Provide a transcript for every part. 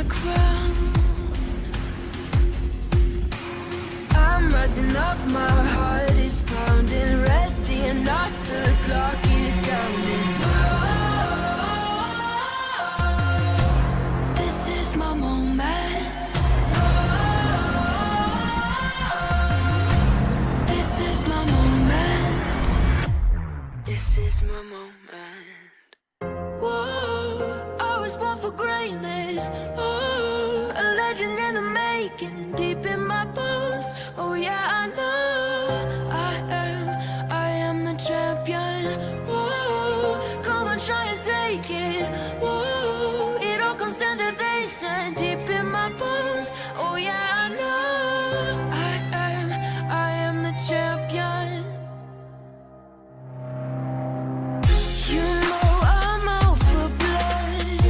my crown. I'm rising up, my heart is pounding, ready or not, the clock is counting. This is my moment. This is my moment. This is my moment. Whoa, I was born for greatness. Oh, a legend in the making, deep in my bones. Oh yeah, I know I am the champion. Whoa, come on, try and take it. Whoa, it all comes down to this and deep in my bones. Oh yeah, I know I am the champion. You know I'm out for blood.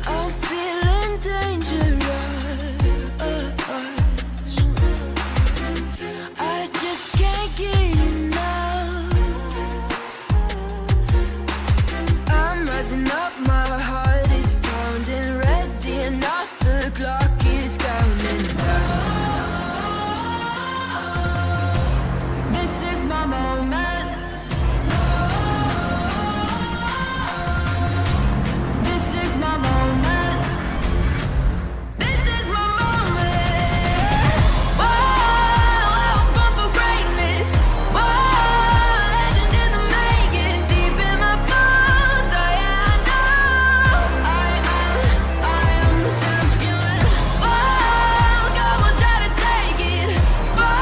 I'm feeling dangerous. I just can't get enough. I'm rising up, my heart is pounding, ready or not, the clock is counting down. This is my moment. This is my moment. This is my moment. Whoa, I was born for greatness. Whoa, legend in the making, deep in my bones. Oh yeah, I know I am the champion. Whoa, come on, try to take it. Whoa,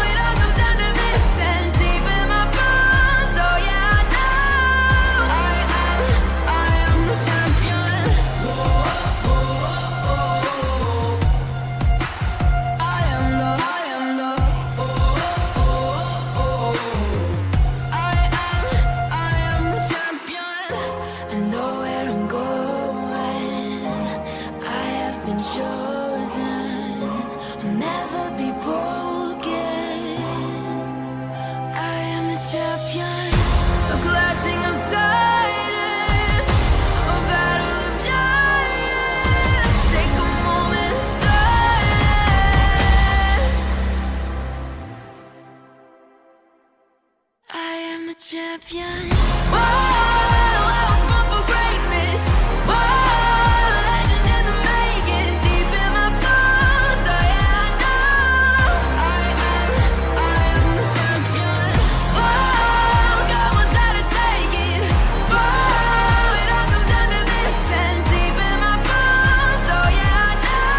it all comes down to this and deep in my bones. Oh yeah, I know I am the champion. I am the champion. I know where I'm going. I have been chosen. I'll never be broken. I am the champion. A clashing of titans, a battle of giants. Take a moment of silence. I am the champion. Whoa, I was born for greatness. Whoa, legend in the making, deep in my bones. Oh yeah, I know I am the champion. Whoa, come on, try to take it. Whoa, it all comes down to this and deep in my bones. Oh yeah, I know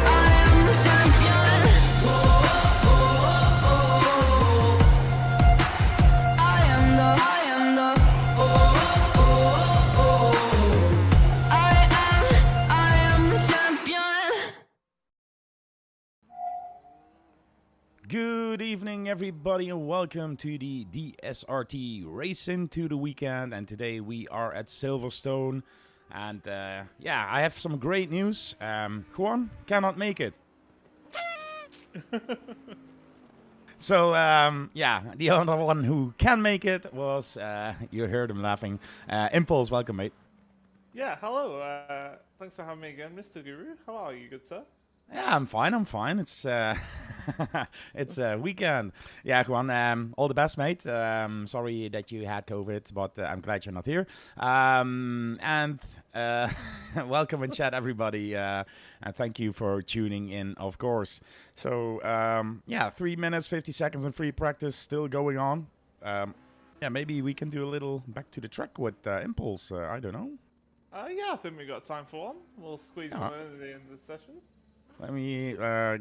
I am the champion. I am the champion. Good evening, everybody, and welcome to the DSRT Race into the Weekend. And today we are at Silverstone. And yeah, I have some great news. Juan cannot make it. So yeah, the other one who can make it was, you heard him laughing, Impulse. Welcome, mate. Yeah, hello. Thanks for having me again, Mr. Guru. How are you, good sir? Yeah, I'm fine. It's it's a weekend. Yeah, Juan, all the best, mate. Sorry that you had COVID, but I'm glad you're not here. And welcome in chat, everybody. And thank you for tuning in, of course. So yeah, 3 minutes, 50 seconds in free practice still going on. Yeah, maybe we can do a little back to the track with Impulse. I don't know. Yeah, I think we got time for one. We'll squeeze one in at the end of the session. Let me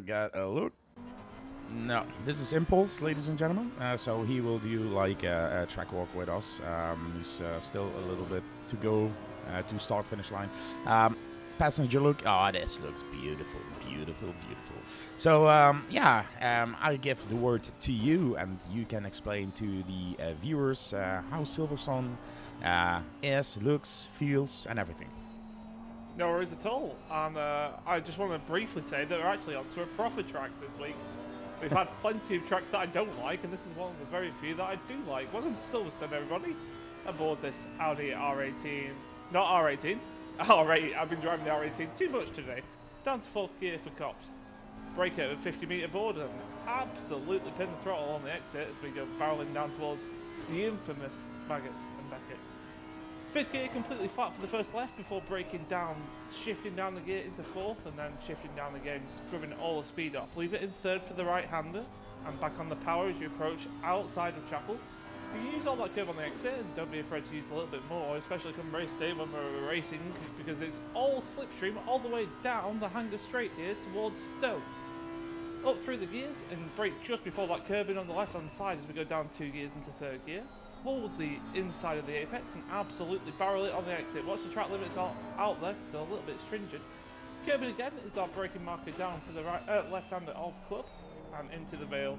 get a look. No, this is Impulse, ladies and gentlemen. So he will do like a track walk with us. He's still a little bit to go to start finish line. Passenger look. Oh, this looks beautiful, beautiful, beautiful. So yeah, I give the word to you, and you can explain to the viewers how Silverstone is, looks, feels, and everything. No worries at all. And I just want to briefly say that we're actually onto a proper track this week. We've had plenty of tracks that I don't like, and this is one of the very few that I do like. Welcome to Silverstone, everybody. aboard this Audi R18. Not R18, R8. I've been driving the R18 too much today. Down to 4th gear for cops. Brake at a 50-metre board and absolutely pin the throttle on the exit as we go barreling down towards the infamous Maggots and Beckett's. 5th gear completely flat for the first left before braking down, shifting down the gear into 4th and then shifting down again, scrubbing all the speed off. Leave it in 3rd for the right-hander and back on the power as you approach outside of Chapel. You can use all that curve on the exit and don't be afraid to use a little bit more, especially come race day when we're racing, because it's all slipstream all the way down the hanger straight here towards Stowe. Up through the gears and brake just before that curve in on the left hand side as we go down 2 gears into 3rd gear. Hold the inside of the apex and absolutely barrel it on the exit. Watch the track limits out there, so a little bit stringent. Curbing again is our braking marker down for the left hander off club and into the Vale.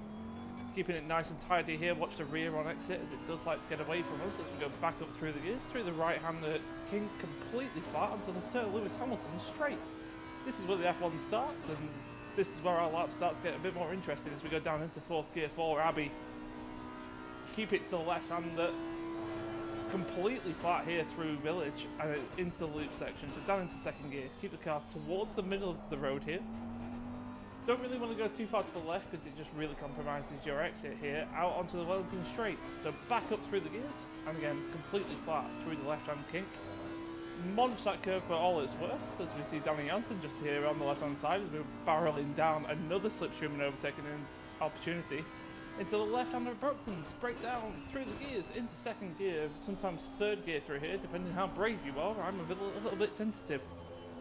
Keeping it nice and tidy here. Watch the rear on exit as it does like to get away from us as we go back up through the gears. Through the right hander King completely flat onto the Sir Lewis Hamilton straight. This is where the F1 starts and this is where our lap starts to get a bit more interesting as we go down into 4th gear for Abbey. Keep it to the left hander, completely flat here through Village and into the loop section, so down into 2nd gear. Keep the car towards the middle of the road here. Don't really want to go too far to the left because it just really compromises your exit here, out onto the Wellington straight. So back up through the gears, and again, completely flat through the left-hand kink. Munch that curve for all it's worth, as we see Danny Jansen just here on the left-hand side as we're barreling down another slipstream and overtaking an opportunity. Into the left-hand of Brooklands, brake down through the gears into 2nd gear, sometimes 3rd gear through here, depending how brave you are. I'm a little bit tentative.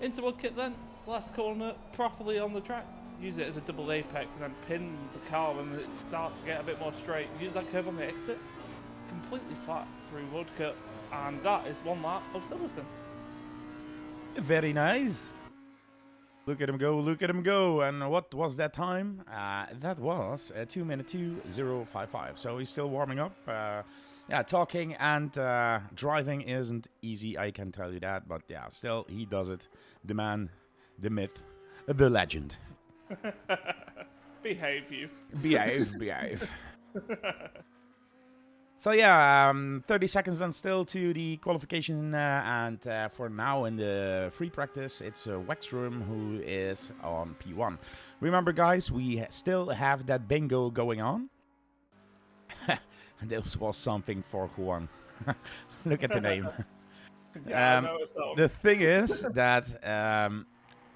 Into Woodkit then, last corner, properly on the track. Use it as a double apex and then pin the car when it starts to get a bit more straight. Use that curve on the exit, completely flat through Woodcut, and that is 1 lap of Silverstone. Very nice. Look at him go, look at him go. And what was that time? That was 2 minute 2:055. So he's still warming up. Yeah, talking and driving isn't easy, I can tell you that. But yeah, still, he does it. The man, the myth, the legend. Behave you. Behave. So yeah, 30 seconds then still to the qualification, and for now in the free practice, it's Wexroom who is on P1. Remember guys, we still have that bingo going on. This was something for Juan. Look at the name. Yeah, I noticed that one. The thing is that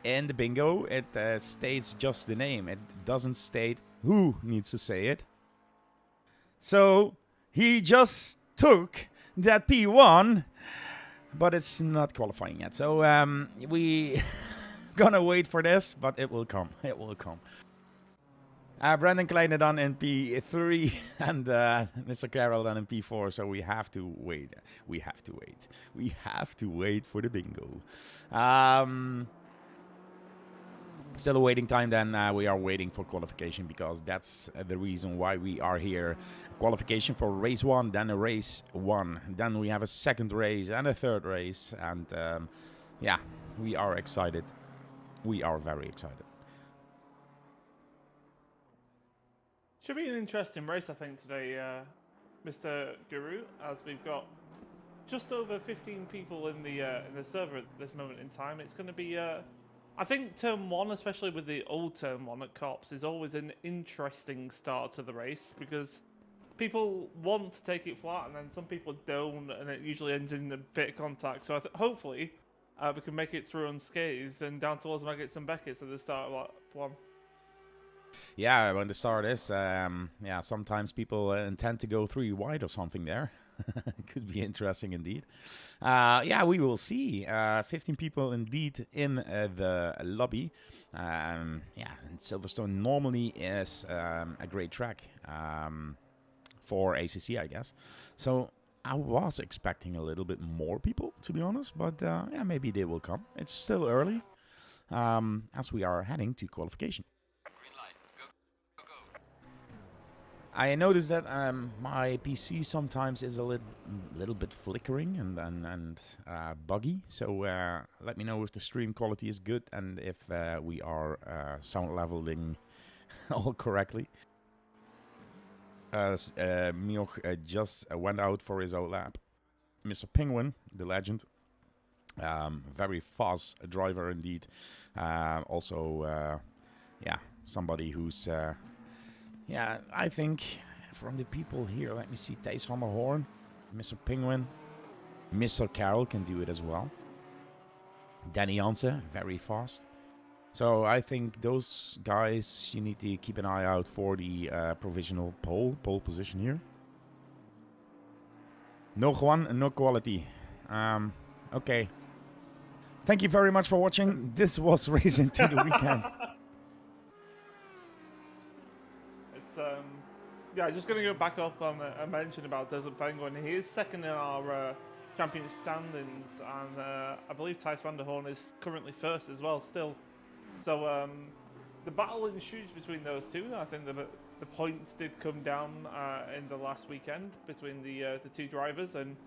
in the bingo, it states just the name. It doesn't state who needs to say it. So he just took that P1, but it's not qualifying yet. So we gonna wait for this, but it will come. It will come. Brandon Kleine done in P3 and Mr. Carroll done in P4. So we have to wait. We have to wait. We have to wait for the bingo. Still a waiting time, then we are waiting for qualification because that's the reason why we are here. Qualification for race 1, then a race 1, then we have a 2nd race and a 3rd race, and yeah, we are excited. We are very excited. Should be an interesting race, I think, today, Mr. Guru, as we've got just over 15 people in the server at this moment in time. It's going to be I think turn 1, especially with the old turn 1 at Cops, is always an interesting start to the race because people want to take it flat and then some people don't, and it usually ends in a bit of contact. So hopefully we can make it through unscathed and down towards Maggots and Beckett's at the start of lap 1. Yeah, when the start is, yeah, sometimes people intend to go 3 wide or something there. Could be interesting indeed. Yeah, we will see. 15 people indeed in the lobby. Yeah, and Silverstone normally is a great track for ACC, I guess. So I was expecting a little bit more people, to be honest. But yeah, maybe they will come. It's still early as we are heading to qualification. I noticed that my PC sometimes is a little bit flickering and buggy. So let me know if the stream quality is good and if we are sound leveling all correctly. Mioch just went out for his own lap. Mr. Penguin, the legend. Very fast driver indeed. Also, yeah, somebody who's, yeah, I think from the people here, let me see, Thijs van der Hoorn, Mr. Penguin, Mr. Carroll can do it as well. Danny Jansen, very fast. So I think those guys, you need to keep an eye out for the provisional pole position here. No Juan, no quality. Okay. Thank you very much for watching. This was Race Into the Weekend. It's yeah, just gonna go back up on a mention about Desert Penguin. He is second in our champion standings, and I believe Thijs van der Hoorn is currently first as well still. So the battle ensues between those two. I think the points did come down in the last weekend between the two drivers, and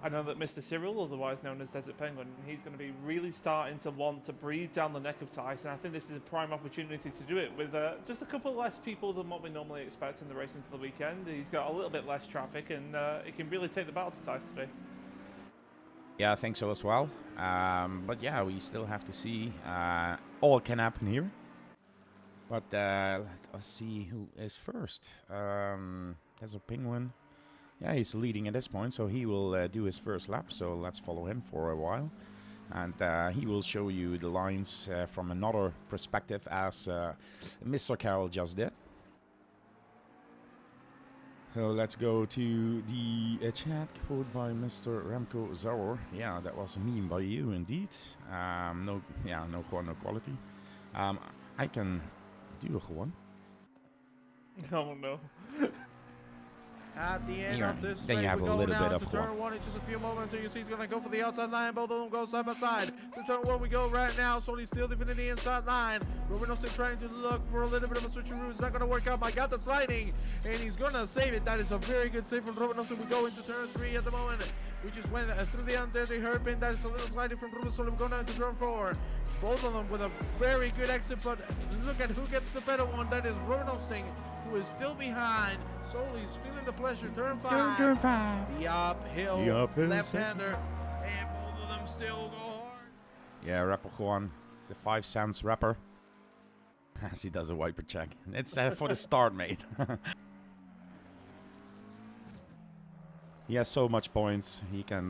I know that Mr. Cyril, otherwise known as Desert Penguin, he's going to be really starting to want to breathe down the neck of Thijs, and I think this is a prime opportunity to do it with just a couple less people than what we normally expect in the race into the weekend. He's got a little bit less traffic, and he can really take the battle to Thijs today. Yeah, I think so as well. But yeah, we still have to see. All can happen here. But let's see who is first. There's a Penguin. Yeah, he's leading at this point, so he will do his first lap. So let's follow him for a while. And he will show you the lines from another perspective, as Mr. Carroll just did. So let's go to the chat quote by Mr. Remco Zauer. Yeah, that was a meme by you indeed. No quality. I can do a one. Oh no. At the end Here, of this then you straight, have we a go little now bit of to turn one in just a few moments, and you see he's going to go for the outside line. Both of them go side by side. To turn one we go right now. Sony still defending the inside line. Ruben Austin trying to look for a little bit of a switcheroo. It's not going to work out. My God, the sliding, and he's going to save it. That is a very good save from Ruben Austin. We go into turn 3 at the moment. We just went through the under the hairpin. That is a little sliding from Ruben Austin. We go down to turn 4. Both of them with a very good exit, but look at who gets the better one. That is Ruben Austin, who is still behind. Solis feeling the pressure. Turn 5. Turn 5. The uphill left-hander, and both of them still go hard. Yeah, rapper Juan, the 5 cents rapper. As he does a wiper check. It's for the start, mate. He has so much points. He can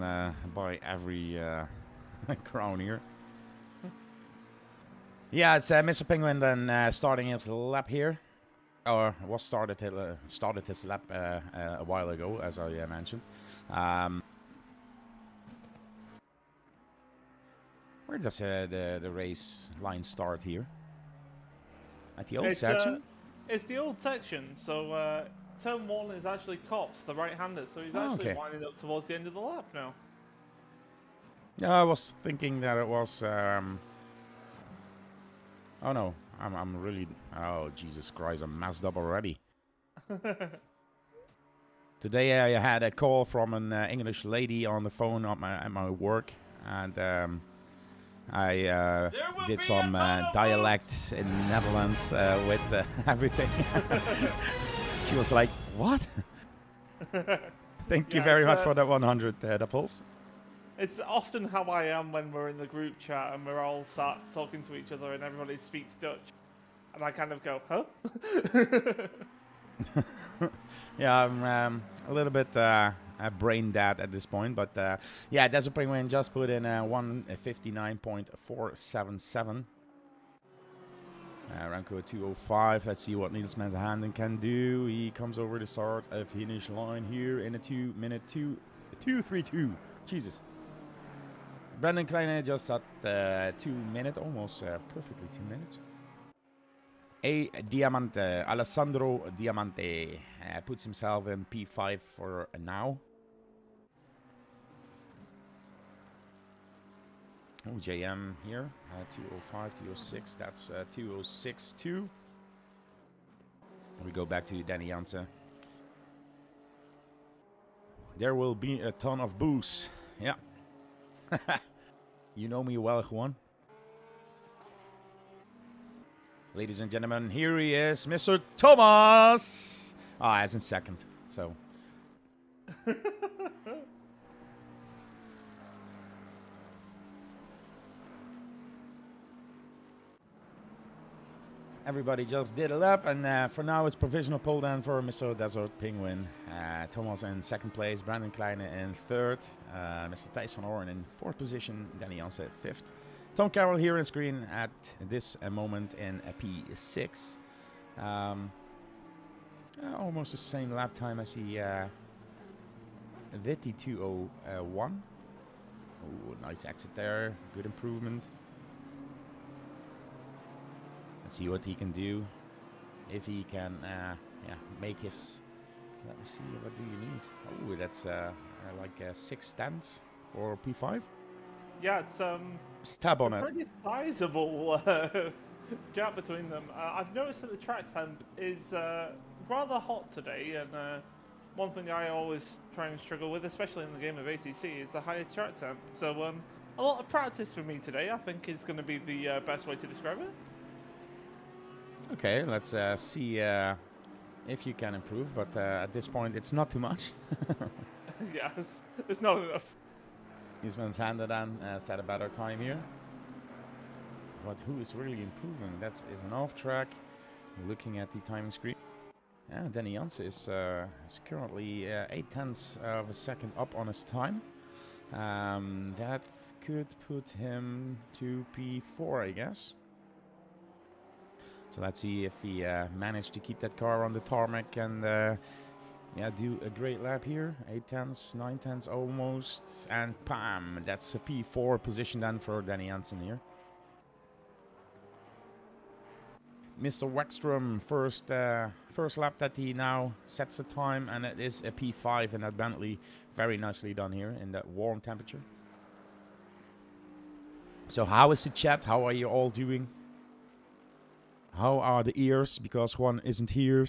buy every crown here. Yeah, it's Mr. Penguin then starting his lap here. Or was started his lap a while ago, as I mentioned. Where does the race line start here? At the old section? It's the old section, so turn 1 is actually Cops, the right-hander, so he's actually winding up towards the end of the lap now. Yeah, I was thinking that it was... Oh no, I'm really... Oh, Jesus Christ, I'm messed up already. Today I had a call from an English lady on the phone at my work, and I did some dialect in the Netherlands with everything. She was like, what? Thank you very much for that 100 doubles. It's often how I am when we're in the group chat and we're all sat talking to each other and everybody speaks Dutch. And I kind of go, huh? Yeah, I'm a little bit brain dead at this point. But yeah, Desert Penguin just put in 1:59.477. Remco 2:05. Let's see what Niels Handen can do. He comes over the start of finish line here in a 2-minute 2:32. Jesus. Brandon Kleine just at 2 minutes, almost perfectly 2 minutes. Diamante, Alessandro Diamante puts himself in P5 for now. Oh, JM here, 2:05, 2:06, that's 2:06.2. We go back to Danny Jansen. There will be a ton of booze. Yeah. You know me well, Juan. Ladies and gentlemen, here he is, Mr. Thomas. Ah, as in second, so. Everybody just did a lap, and for now it's provisional pole then for Mr. Desert Penguin. Thomas in second place, Brandon Kleine in third, Mr. Thijs van Oren in fourth position, Danny Jansen fifth. Tom Carroll here on screen at this moment in P6. Almost the same lap time as he Vitti 201. Oh, nice exit there, good improvement. Let's see what he can do. If he can make his... Let me see, what do you need? Oh, that's like 6 tenths for P5. Yeah, it's Stab on it. pretty sizable gap between them. I've noticed that the track temp is rather hot today, and one thing I always try and struggle with, especially in the game of ACC, is the higher track temp. So a lot of practice for me today, I think, is going to be the best way to describe it. Okay, let's see if you can improve, but at this point it's not too much. Yeah, it's not enough. He's Van Zander then set a better time here. But who is really improving? That is an off track. Looking at the timing screen. Yeah, Danny Jansen is currently 8 tenths of a second up on his time. That could put him to P4, I guess. So let's see if he managed to keep that car on the tarmac and do a great lap here. 8 tenths, 9 tenths almost, and bam! That's a P4 position then for Danny Jansen here. Mr. Wackstrom, first lap that he now sets a time, and it is a P5 in that Bentley. Very nicely done here in that warm temperature. So how is the chat? How are you all doing? How are the ears? Because one isn't here.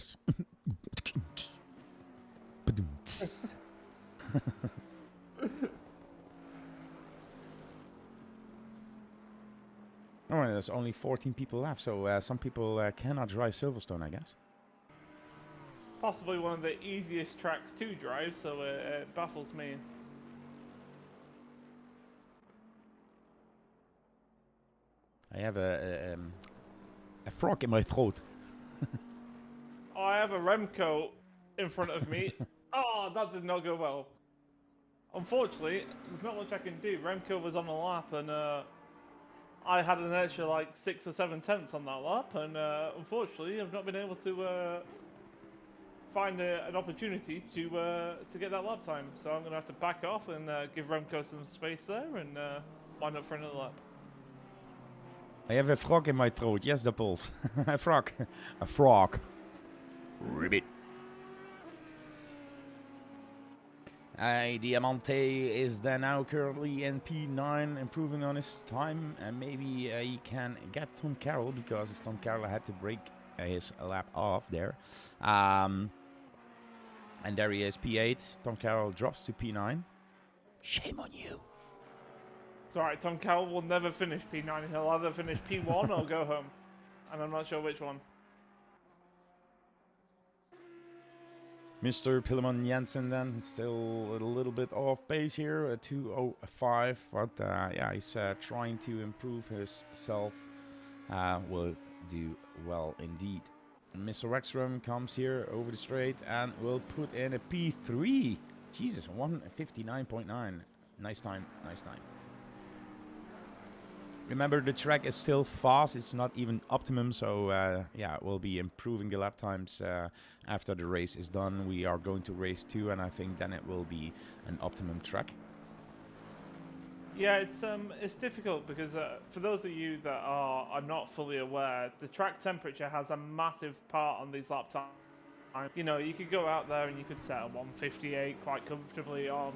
Alright, there's only 14 people left, so some people cannot drive Silverstone, I guess. Possibly one of the easiest tracks to drive, so it baffles me. I have a frog in my throat. Oh, I have a Remco in front of me. Oh, that did not go well. Unfortunately, there's not much I can do. Remco was on a lap, and I had an extra like 6 or 7 tenths on that lap, and unfortunately, I've not been able to find an opportunity to get that lap time. So I'm going to have to back off and give Remco some space there, and wind up for another lap. I have a frog in my throat. Yes, the pulse. A frog. A frog. Ribbit. Diamante is then now currently in P9, improving on his time, and maybe he can get Tom Carroll, because Tom Carroll had to break his lap off there. And there he is, P8. Tom Carroll drops to P9. Shame on you. It's alright, Tom Carroll will never finish P9. He'll either finish P1 or go home. And I'm not sure which one. Mr. Pilleman Jensen then, still a little bit off pace here, 2:05, but yeah, he's trying to improve himself. Will do well indeed. Mr. Rexstrom comes here over the straight and will put in a P3. Jesus, 1:59.9. Nice time, nice time. Remember, the track is still fast. It's not even optimum, so yeah, we'll be improving the lap times after the race is done. We are going to race 2, and I think then it will be an optimum track. Yeah, it's difficult because for those of you that are not fully aware, the track temperature has a massive part on these lap times. You know, you could go out there and you could set a 158 quite comfortably on,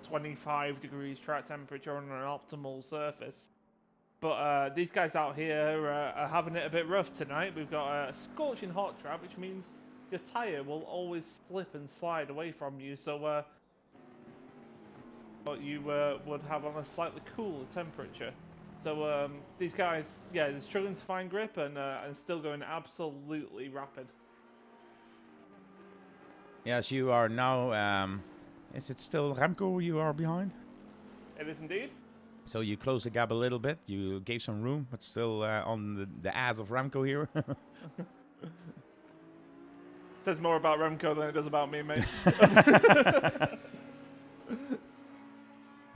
25 degrees track temperature on an optimal surface. But these guys out here are having it a bit rough tonight. We've got a scorching hot track, which means your tyre will always slip and slide away from you. So you would have on a slightly cooler temperature. So these guys, yeah, they're struggling to find grip and still going absolutely rapid. Yes, you are now... is it still Remco you are behind? It is indeed. So you closed the gap a little bit. You gave some room, but still on the ass of Remco here. Says more about Remco than it does about me, mate.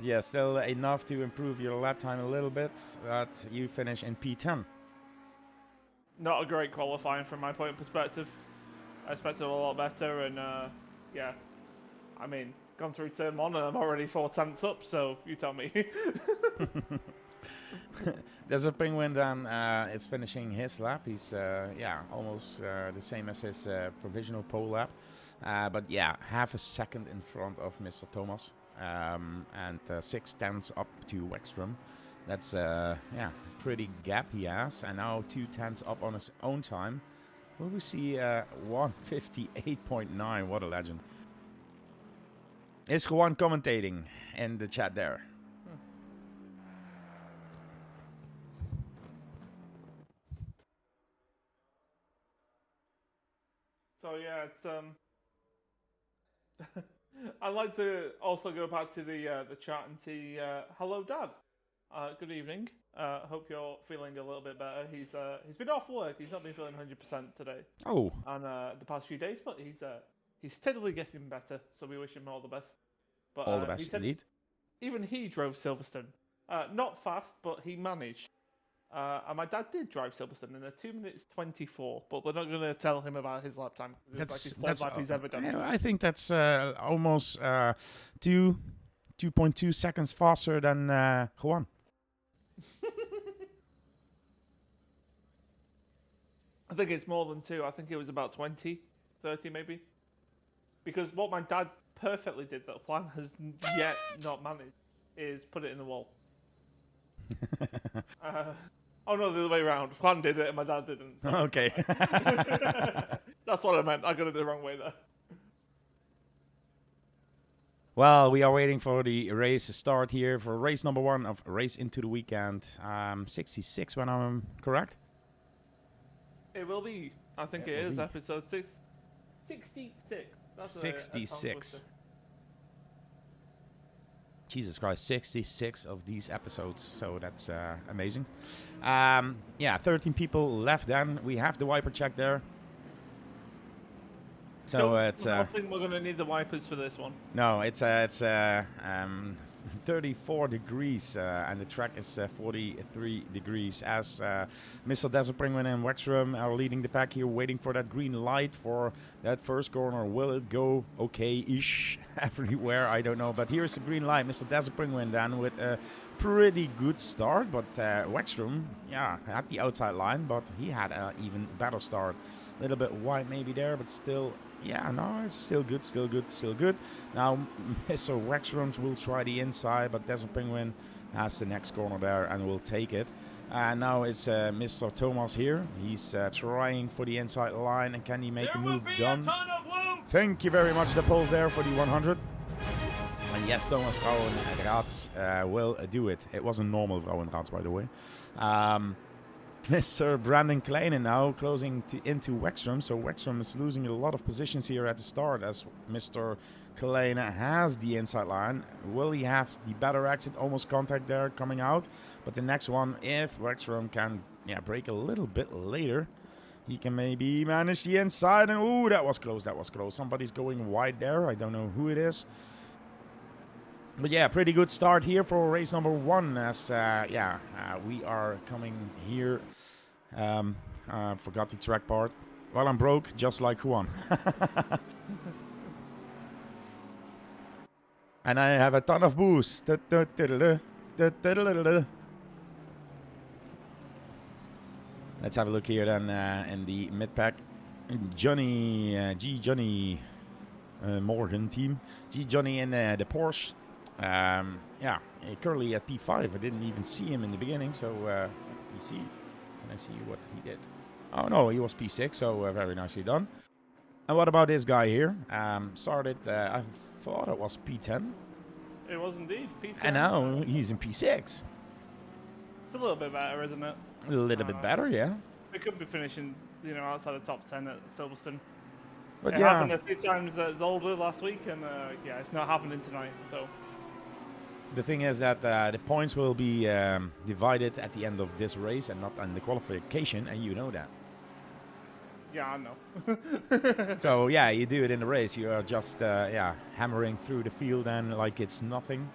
Yeah, still enough to improve your lap time a little bit, but you finish in P10. Not a great qualifying from my point of perspective. I expected a lot better, and yeah, I mean, gone through turn 1 and I'm already 4 tenths up, so you tell me. There's a Penguin then is finishing his lap. He's yeah, almost the same as his provisional pole lap, but yeah, half a second in front of Mr. Thomas, and 6 tenths up to Wexstrom. That's yeah, pretty gap he has, and now 2 tenths up on his own time. Will we see 1:58.9? What a legend! Is Juan commentating in the chat there? So yeah, it's I'd like to also go back to the chat and see hello, Dad. Good evening. Hope you're feeling a little bit better. He's been off work. He's not been feeling 100% today. Oh, On the past few days, but he's steadily getting better. So we wish him all the best. But all the he best said indeed. even he drove Silverstone. Not fast, but he managed. And my dad did drive Silverstone in a 2 minutes 24, but we're not going to tell him about his lap time. It's like his third lap he's ever done. I think that's almost 2.2 seconds faster than Juan. I think it's more than 2. I think it was about 20, 30 maybe. Because what my dad perfectly did that Juan has yet not managed is put it in the wall. Oh no, the other way around. Juan did it and my dad didn't. So. Okay. That's what I meant. I got it the wrong way there. Well, we are waiting for the race to start here for race number 1 of Race Into the Weekend. 66 when I'm correct. It will be. I think it is episode 66. That's 66. Jesus Christ, 66 of these episodes, so that's amazing. Yeah, 13 people left then. We have the wiper check there. So it's... I think we're going to need the wipers for this one. No, it's 34 degrees and the track is 43 degrees as Mr. Desert Penguin and Wexstrom are leading the pack here, waiting for that green light for that first corner. Will it go okay-ish everywhere? I don't know, but here's the green light. Mr. Desert Penguin then with a pretty good start, but Wexstrom, yeah, had the outside line, but he had an even better start. A little bit wide maybe there, but still... Yeah, no, it's still good, still good, still good. Now, Mr. Wexstrom will try the inside, but Desert Penguin has the next corner there and will take it. And now it's Mr. Thomas here. He's trying for the inside line, and can he make the move done? Thank you very much, the polls there for the 100. And yes, Thomas Vrouwenraads will do it. It was a normal Vrouwenraads, by the way. Mr. Brandon Kleinen now closing into Wexstrom. So Wexstrom is losing a lot of positions here at the start as Mr. Kleinen has the inside line. Will he have the better exit? Almost contact there coming out. But the next one, if Wexstrom can break a little bit later, he can maybe manage the inside. And ooh, that was close, that was close. Somebody's going wide there. I don't know who it is. But yeah, pretty good start here for race number 1 as, we are coming here. Forgot the track part. Well, I'm broke, just like Juan. And I have a ton of boost. Let's have a look here then in the mid-pack. Johnny Morgan team. Johnny in the Porsche. Currently at P5. I didn't even see him in the beginning, so let me see. Can I see what he did? Oh no, he was P6, so very nicely done. And what about this guy here? Started, I thought it was P10. It was indeed P10. And now he's in P6. It's a little bit better, isn't it? A little bit better, yeah. We could be finishing, outside the top 10 at Silverstone. But it happened a few times at Zolder last week, and it's not happening tonight, so... The thing is that the points will be divided at the end of this race and not in the qualification, and you know that. Yeah, I know. So yeah, you do it in the race. You are just hammering through the field and like it's nothing.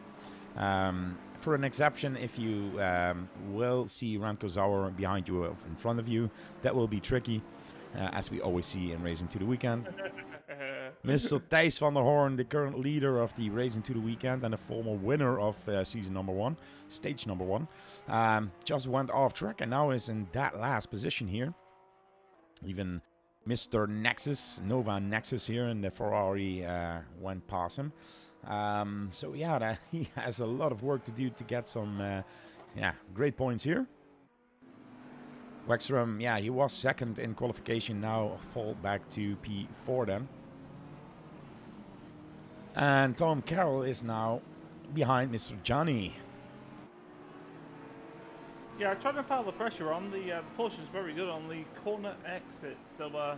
For an exception, if you will see Remco Zauer behind you or in front of you, that will be tricky, as we always see in Racing to the Weekend. Mr. Thijs van der Hoorn, the current leader of the Racing to the Weekend and a former winner of season number 1, stage number 1, just went off track and now is in that last position here. Even Mr. Nova Nexus here in the Ferrari went past him. So yeah, he has a lot of work to do to get some great points here. Wexstrom, yeah, he was second in qualification, now fall back to P4 then. And Tom Carroll is now behind Mr. Johnny. Yeah, trying to pile the pressure on. The Porsche is very good on the corner exit, so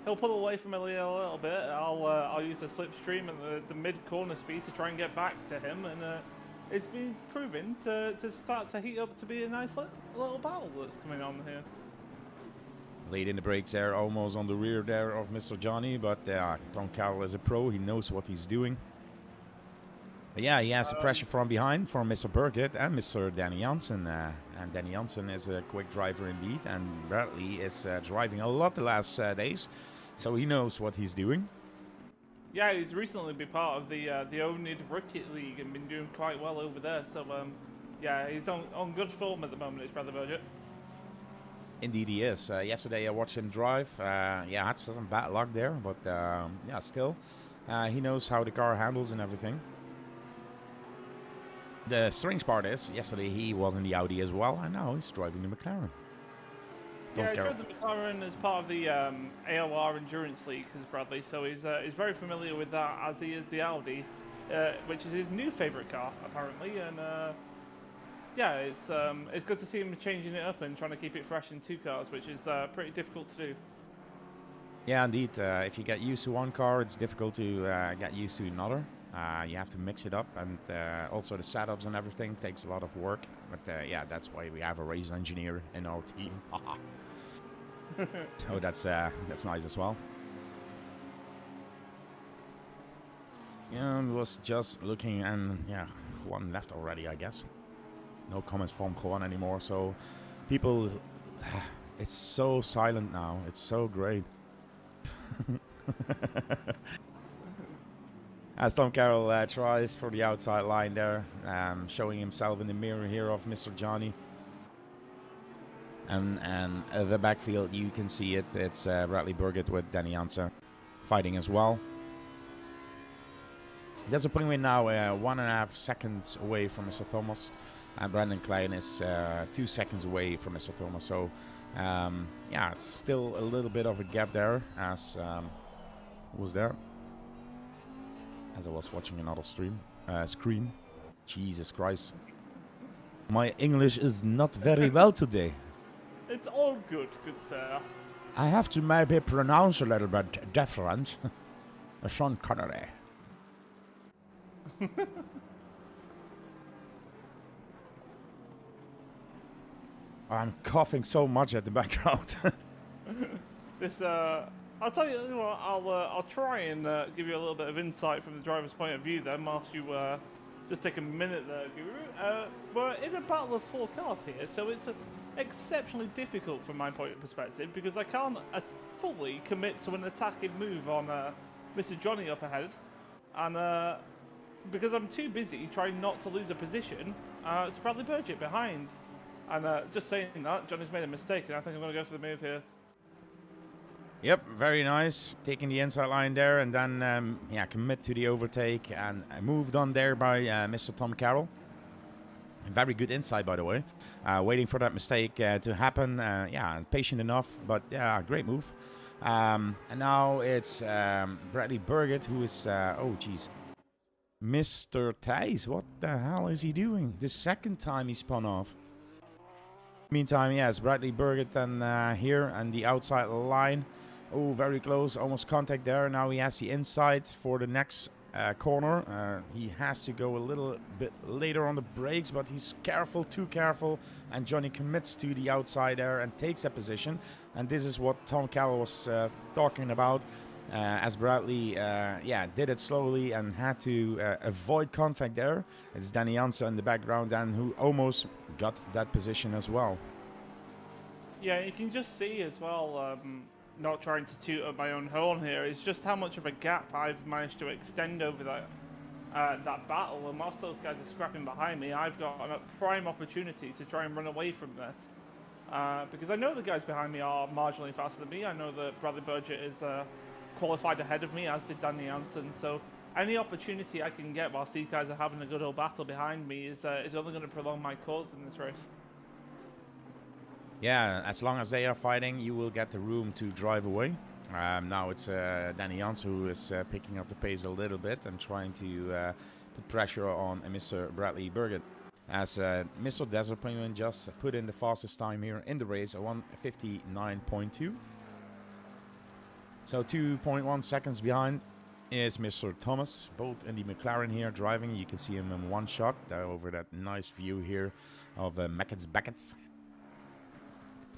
he'll pull away from Elliot a little bit. I'll use the slipstream and the mid-corner speed to try and get back to him, and it's been proven to start to heat up to be a nice little battle that's coming on here. Late in the brakes there, almost on the rear there of Mr. Johnny, but Tom Carroll is a pro, he knows what he's doing. But yeah, he has the pressure from behind from Mr. Burkett and Mr. Danny Jansen. And Danny Jansen is a quick driver indeed, and Bradley is driving a lot the last days, so he knows what he's doing. Yeah, he's recently been part of the ONID Rookie League and been doing quite well over there, so yeah, he's on good form at the moment, it's Bradley Burgett. Indeed he is. Yesterday I watched him drive. Yeah, had some bad luck there, but yeah, still. He knows how the car handles and everything. The strange part is, yesterday he was in the Audi as well, and now he's driving the McLaren. Yeah, he drove the McLaren as part of the AOR Endurance League, as Bradley, so he's very familiar with that, as he is the Audi, which is his new favourite car, apparently, and yeah, it's good to see him changing it up and trying to keep it fresh in two cars, which is pretty difficult to do. Yeah, indeed. If you get used to one car, it's difficult to get used to another. You have to mix it up, and also the setups and everything takes a lot of work. But yeah, that's why we have a race engineer in our team. So that's nice as well. Yeah, I was just looking, and yeah, Juan left already, I guess. No comments from Juan anymore, so people, it's so silent now. It's so great. As Tom Carroll tries for the outside line there, showing himself in the mirror here of Mr. Johnny. And the backfield, you can see it. It's Bradley Burgett with Danny Jansen fighting as well. There's a penguin now 1.5 seconds away from Mr. Thomas. And Brandon Klein is 2 seconds away from Mr. Thomas. So, yeah, it's still a little bit of a gap there. As who was there? As I was watching another screen. Jesus Christ. My English is not very well today. It's all good sir. I have to maybe pronounce a little bit different. Sean Connery. I'm coughing so much at the background. This I'll tell you what, I'll try and give you a little bit of insight from the driver's point of view then, whilst you just take a minute there, Guru. We're in a battle of 4 cars here, so it's exceptionally difficult from my point of perspective, because I can't fully commit to an attacking move on Mr. Johnny up ahead, and because I'm too busy trying not to lose a position to Bradley Burgett behind. And just saying that, Johnny's made a mistake, and I think I'm going to go for the move here. Yep, very nice. Taking the inside line there, and then yeah, commit to the overtake, and moved on there by Mr. Tom Carroll. Very good inside, by the way. Waiting for that mistake to happen. Yeah, patient enough, but yeah, great move. And now it's Bradley Burgett, who is oh geez, Mr. Thijs. What the hell is he doing? The second time he spun off. Meantime, yes, Bradley Burgett and here and the outside line. Oh, very close, almost contact there. Now he has the inside for the next corner. He has to go a little bit later on the brakes, but he's careful, too careful, and Johnny commits to the outside there and takes that position. And this is what Tom Carroll was talking about, as Bradley did it slowly and had to avoid contact there. It's Danny Jansen in the background and who almost got that position as well. Yeah, you can just see as well, not trying to toot up my own horn here, is just how much of a gap I've managed to extend over that battle. And whilst those guys are scrapping behind me, I've got a prime opportunity to try and run away from this. Because I know the guys behind me are marginally faster than me. I know that Bradley Burgett is qualified ahead of me, as did Danny Jansen. So any opportunity I can get whilst these guys are having a good old battle behind me is only going to prolong my cause in this race. Yeah, as long as they are fighting, you will get the room to drive away. Now it's Danny Jansen who is picking up the pace a little bit and trying to put pressure on Mr. Bradley Burgett. As Mr. Desert Penguin just put in the fastest time here in the race, a 1:59.2. So 2.1 seconds behind is Mr. Thomas, both in the McLaren here driving. You can see him in one shot over that nice view here of Mackett's Beckett's.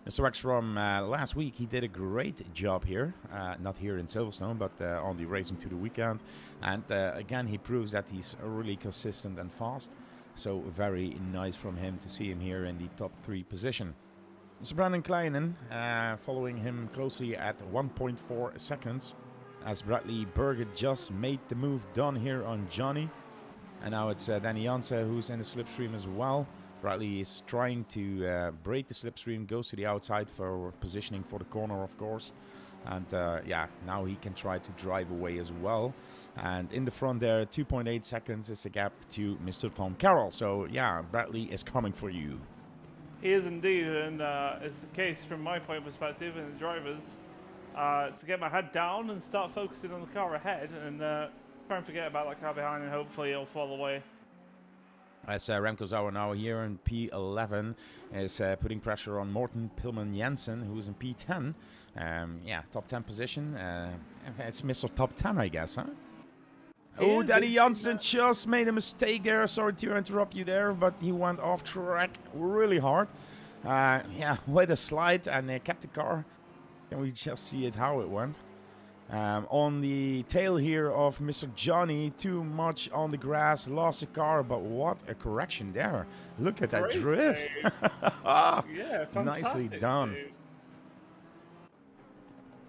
Mr. Rex from last week, he did a great job here, not here in Silverstone, but on the Racing to the Weekend. And again, he proves that he's really consistent and fast. So very nice from him to see him here in the top 3 position. Mr. Brandon Kleinen following him closely at 1.4 seconds. As Bradley Burgett just made the move done here on Johnny. And now it's Danny Jansen who's in the slipstream as well. Bradley is trying to break the slipstream, goes to the outside for positioning for the corner, of course. And now he can try to drive away as well. And in the front there, 2.8 seconds is the gap to Mr. Tom Carroll. So yeah, Bradley is coming for you. He is indeed, and it's the case from my point of perspective and the drivers to get my head down and start focusing on the car ahead and try and forget about that car behind, and hopefully it'll fall away. As Remco Zauer now here in P11 is putting pressure on Morten Pillman Jensen, who's in P10. Top 10 position. It's Mr. Top 10, I guess, huh? Oh, Danny Jansen just made a mistake there. Sorry to interrupt you there, but he went off track really hard. With a slide and kept the car. Can we just see it how it went? On the tail here of Mr. Johnny, too much on the grass, lost the car, but what a correction there. Look at that drift. Yeah, fantastic. Nicely done.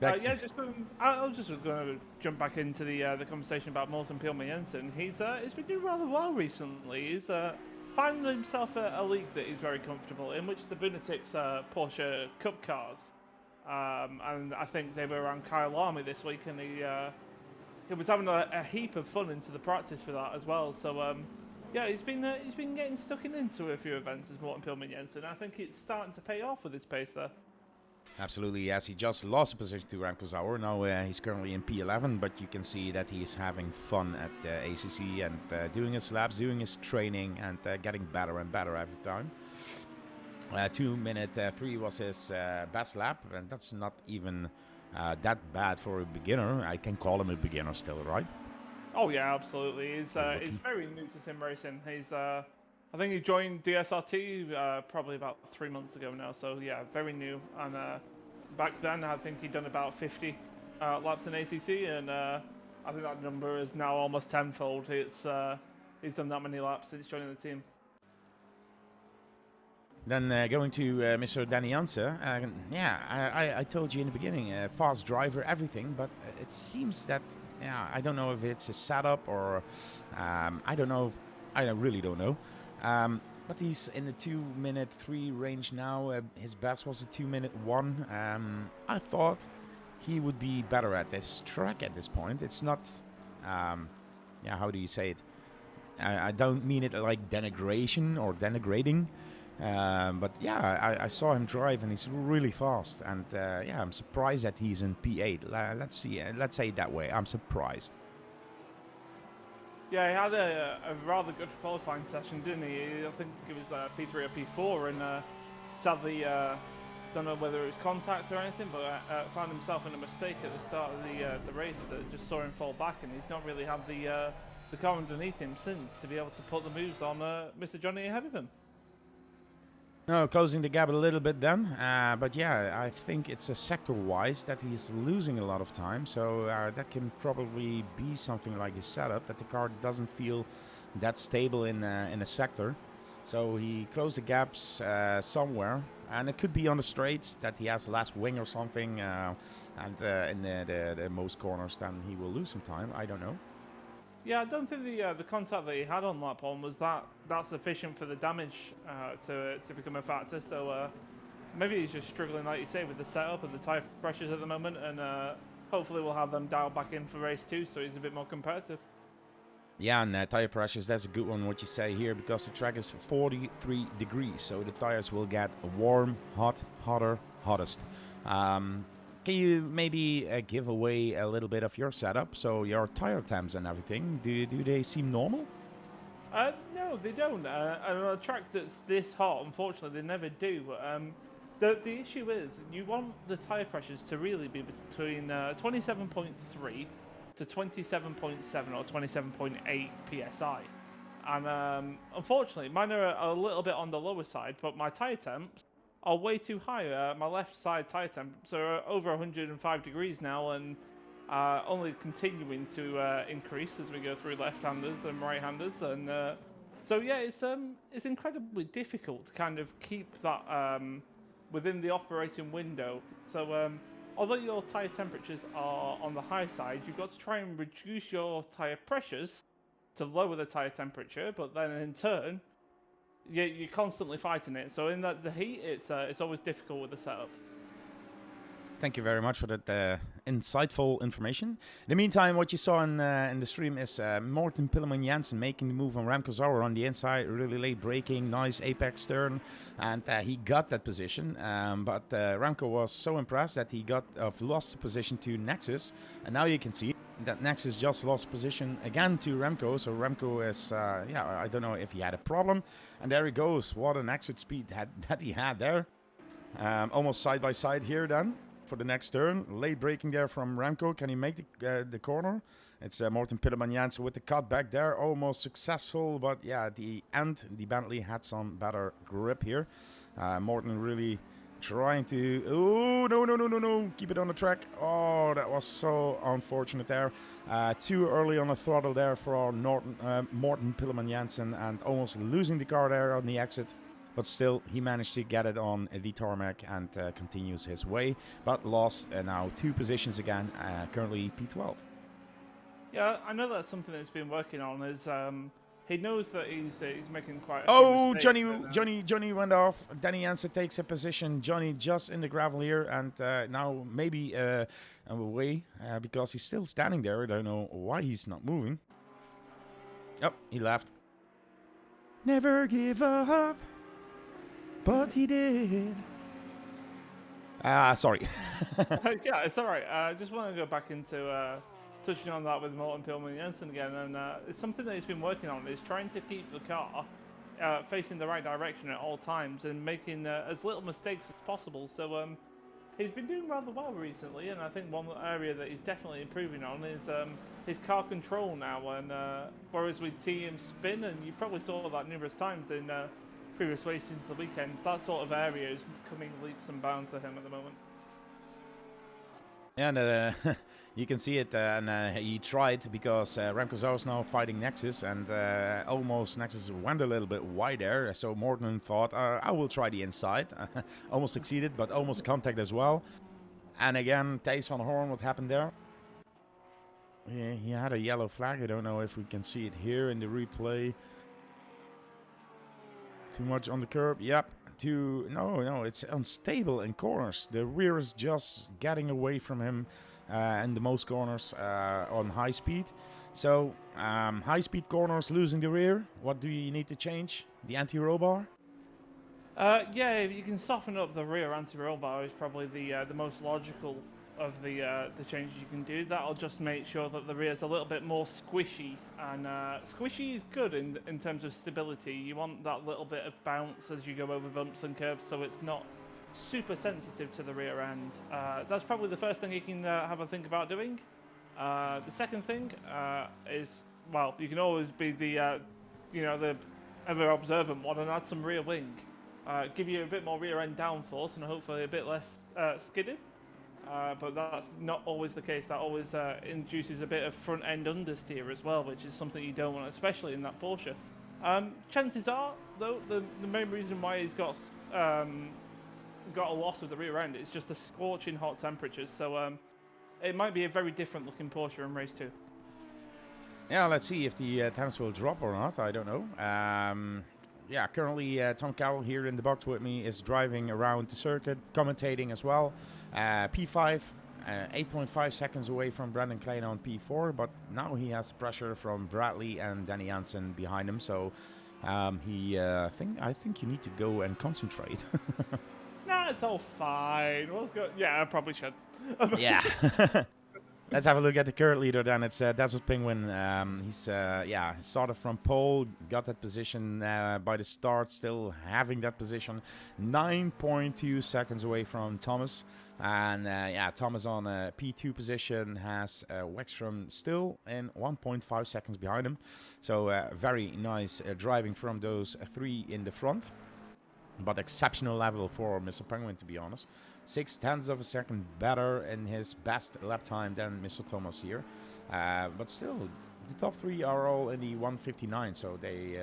I was just going to jump back into the conversation about Morten Pillman Jensen. He's been doing rather well recently. He's finding himself a league that he's very comfortable in, which is the Bunatics Porsche Cup cars. And I think they were around Kyle Army this week, and he was having a heap of fun into the practice for that as well. So he's been getting stuck into a few events as Morten Pillman Jensen. I think it's starting to pay off with his pace there. Absolutely, yes. He just lost a position to Remco Zauer. Now he's currently in P11, but you can see that he's having fun at ACC and doing his laps, doing his training, and getting better and better every time. 2:03 was his best lap, and that's not even that bad for a beginner. I can call him a beginner still, right? Oh yeah, absolutely. He's very new to sim racing. I think he joined DSRT probably about 3 months ago now. So yeah, very new. And back then, I think he'd done about 50 laps in ACC, and I think that number is now almost tenfold. He's done that many laps since joining the team. Then going to Mr. Danny Jansen. I told you in the beginning, fast driver, everything, but it seems that, I don't know if it's a setup or, I really don't know. But he's in the 2:03 range now. His best was a 2:01. I thought he would be better at this track at this point. It's not, how do you say it? I don't mean it like denigration or denigrating. But I saw him drive and he's really fast, and I'm surprised that he's in P8. Let's see, let's say it that way. I'm surprised. Yeah, he had a rather good qualifying session, didn't he? I think it was P3 or P4, and sadly Don't know whether it was contact or anything, but found himself in a mistake at the start of the race that just saw him fall back, and he's not really had the car underneath him since to be able to put the moves on Mr. Johnny ahead of him. No, closing the gap a little bit then. But yeah, I think it's a sector-wise that he's losing a lot of time. So that can probably be something like his setup, that the car doesn't feel that stable in a sector. So he closed the gaps somewhere. And it could be on the straights that he has last wing or something. And in the most corners, then he will lose some time. I don't know. Yeah, I don't think the contact that he had on lap 1 was that sufficient for the damage to become a factor. So maybe he's just struggling, like you say, with the setup and the tyre pressures at the moment. And hopefully we'll have them dialed back in for race 2, so he's a bit more competitive. Yeah, and tire pressures, that's a good one what you say here, because the track is 43 degrees, so the tires will get warm, hot, hotter, hottest. Can you maybe give away a little bit of your setup, so your tire temps and everything, do they seem normal? No, they don't. And on a track that's this hot, unfortunately, they never do. The issue is you want the tire pressures to really be between 27.3 to 27.7 or 27.8 psi, and unfortunately mine are a little bit on the lower side, but my tire temps are way too high. My left side tire temps are over 105 degrees now, and only continuing to increase as we go through left-handers and right-handers, and so yeah, it's incredibly difficult to kind of keep that within the operating window. So although your tyre temperatures are on the high side, you've got to try and reduce your tyre pressures to lower the tyre temperature, but then in turn, you're constantly fighting it. So in the heat, it's always difficult with the setup. Thank you very much for that insightful information. In the meantime, what you saw in the stream is Morten Pilleman Jensen making the move on Remco Zolder on the inside, really late braking, nice apex turn, and he got that position. But Remco was so impressed that he lost the position to Nexus, and now you can see that Nexus just lost position again to Remco. So Remco is, I don't know if he had a problem, and there he goes. What an exit speed that he had there. Almost side by side here then. For the next turn, late braking there from Remco. Can he make the corner? It's Morten Pilleman Jensen with the cut back there, almost successful, but yeah, at the end, the Bentley had some better grip here. Morten really trying to, oh, no, keep it on the track. Oh, that was so unfortunate there. Too early on the throttle there for Morten Pilleman Jensen, and almost losing the car there on the exit. But still, he managed to get it on the tarmac and continues his way. But lost now 2 positions again, currently P12. Yeah, I know that's something that he's been working on. Is he knows that he's making quite a few mistakes. Johnny went off. Danny Jansen takes a position. Johnny just in the gravel here, and now maybe away because he's still standing there. I don't know why he's not moving. Oh, he left. Never give up. But he did. Sorry. Yeah, it's all right. I just want to go back into touching on that with Morten Pilleman Jensen again, and it's something that he's been working on. Is trying to keep the car facing the right direction at all times and making as little mistakes as possible. So he's been doing rather well recently, and I think one area that he's definitely improving on is his car control now. And whereas with TM spin, and you probably saw that numerous times in previous races into the weekends, that sort of area is coming leaps and bounds for him at the moment. Yeah, and you can see it, and he tried because Remco Zolder is now fighting Nexus, and almost Nexus went a little bit wide there, so Morten thought, I will try the inside. Almost succeeded, but almost contact as well. And again, Thijs van Horn, what happened there? He had a yellow flag. I don't know if we can see it here in the replay. Too much on the curb. Yep. No, it's unstable in corners. The rear is just getting away from him in the most corners on high speed. So high speed corners losing the rear. What do you need to change? The anti-roll bar? Yeah, if you can soften up the rear anti-roll bar is probably the most logical of the changes you can do. That'll just make sure that the rear is a little bit more squishy, and squishy is good in terms of stability. You want that little bit of bounce as you go over bumps and curbs, so it's not super sensitive to the rear end. That's probably the first thing you can have a think about doing. The second thing is, well, you can always be the, the ever observant one and add some rear wing. Give you a bit more rear end downforce and hopefully a bit less skidding. But that's not always the case. That always induces a bit of front end understeer as well, which is something you don't want, especially in that Porsche. Chances are, though, the main reason why he's got a loss of the rear end is just the scorching hot temperatures. So it might be a very different looking Porsche in race 2. Yeah, let's see if the temps will drop or not. I don't know. Yeah, currently Tom Cowell here in the box with me is driving around the circuit, commentating as well. P5, 8.5 seconds away from Brandon Klein on P4, but now he has pressure from Bradley and Danny Jansen behind him. So I think you need to go and concentrate. Nah, it's all fine. Yeah, I probably should. Yeah. Let's have a look at the current leader then. It's Desert Penguin. He's started from pole, got that position by the start, still having that position. 9.2 seconds away from Thomas. And Thomas on a P2 position has Wexstrom still in 1.5 seconds behind him. So very nice driving from those three in the front. But exceptional level for Mr. Penguin, to be honest. 0.6 of a second better in his best lap time than Mr. Thomas here. But still, the top three are all in the 159, so they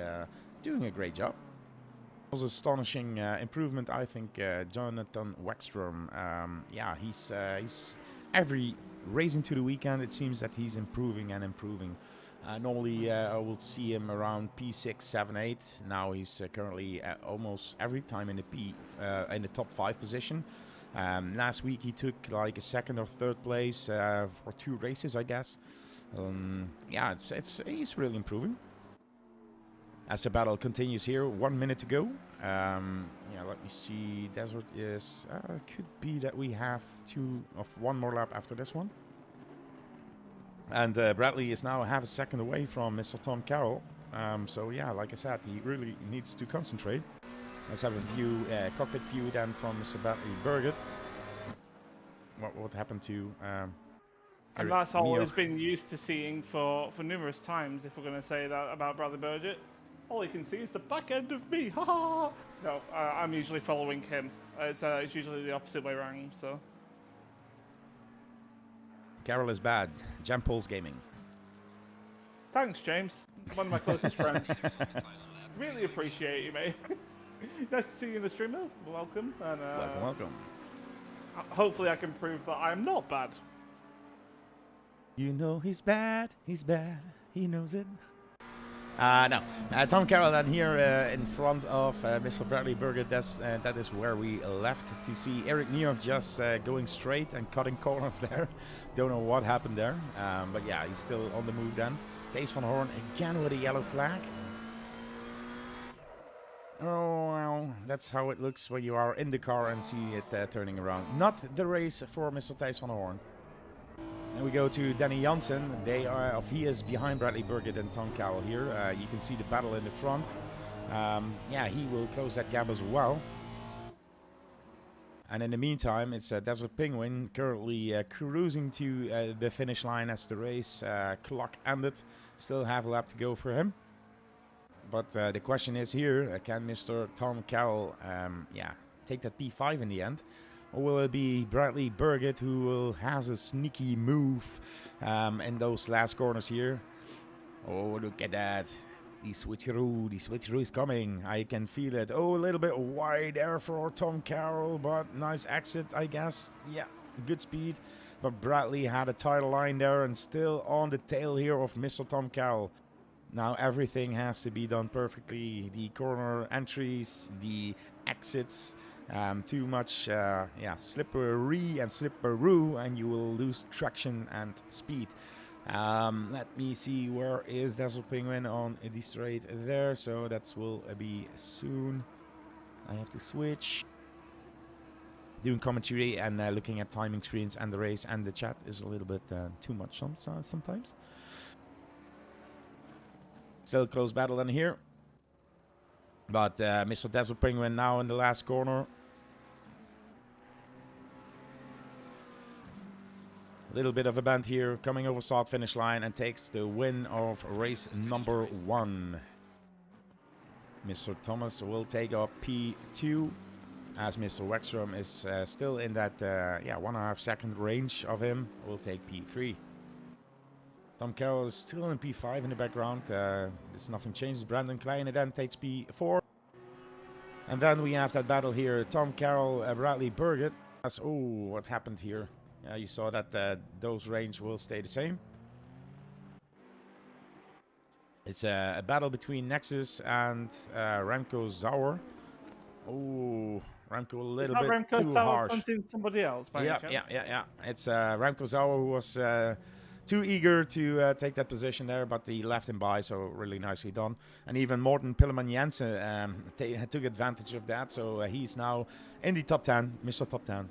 doing a great job. Also astonishing improvement, I think, Jonathan Wexstrom. He's every race into the weekend, it seems that he's improving and improving. Normally, I will see him around P6, 7, 8. Now he's currently almost every time in the top 5 position. Last week he took like a second or third place for 2 races, I guess. He's really improving. As the battle continues here, 1 minute to go. Let me see. Desert is could be that we have one more lap after this one. And Bradley is now half a second away from Mr. Tom Carroll. Like I said, he really needs to concentrate. Let's have a view, cockpit view then from Mr. Bradley Burgett. What happened to and that's always been used to seeing for numerous times, if we're going to say that about Bradley Burgett. All you can see is the back end of me. Ha ha! No, I'm usually following him. It's usually the opposite way around, so. Carroll is bad. Jam Paul's Gaming. Thanks, James. One of my closest friends. Really appreciate you, mate. Nice to see you in the stream, though. Welcome. And, welcome. Hopefully I can prove that I am not bad. You know he's bad. He's bad. He knows it. No. Tom Carroll then here in front of Mr. Bradley Burgett. That is where we left to see Eric Nierf just going straight and cutting corners there. Don't know what happened there. But yeah, he's still on the move then. Thijs van Hoorn again with a yellow flag. Oh, well, that's how it looks when you are in the car and see it turning around. Not the race for Mr. Thijs van Hoorn. And we go to Danny Jansen. He is behind Bradley Burgett and Tom Cowell here. You can see the battle in the front. He will close that gap as well. And in the meantime, it's Desert Penguin currently cruising to the finish line as the race clock ended. Still have a lap to go for him. But the question is here, can Mr. Tom Cowell take that P5 in the end? Or will it be Bradley Burgett who has a sneaky move in those last corners here? Oh, look at that. The switcheroo is coming. I can feel it. Oh, a little bit wide there for Tom Carroll, but nice exit, I guess. Yeah, good speed. But Bradley had a tight line there and still on the tail here of Mr. Tom Carroll. Now everything has to be done perfectly. The corner entries, the exits. Too much slippery and slipperoo, and you will lose traction and speed. Let me see, where is Desert Penguin on the straight there, so that will be soon. I have to switch. Doing commentary and looking at timing screens and the race and the chat is a little bit too much sometimes. Still close battle in here. But Mr. Desert Penguin now in the last corner. Little bit of a bend here, coming over start finish line and takes the win of race number 1. Mr. Thomas will take up P2 as Mr. Wexstrom is still in that 1.5 second range of him. Will take P3. Tom Carroll is still in P5 in the background. There's nothing changes. Brandon Klein then takes P4. And then we have that battle here. Tom Carroll, Bradley Burgett. Oh, what happened here? Yeah, you saw that those range will stay the same. It's a battle between Nexus and Remco Zauer. Oh, Remco a little bit Remco too Zauer harsh. Hunting somebody else, by any chance? Yeah. It's Remco Zauer who was too eager to take that position there, but he left him by, so really nicely done. And even Morten Pilleman Jensen took advantage of that, so he's now in the top 10, Mr. Top 10.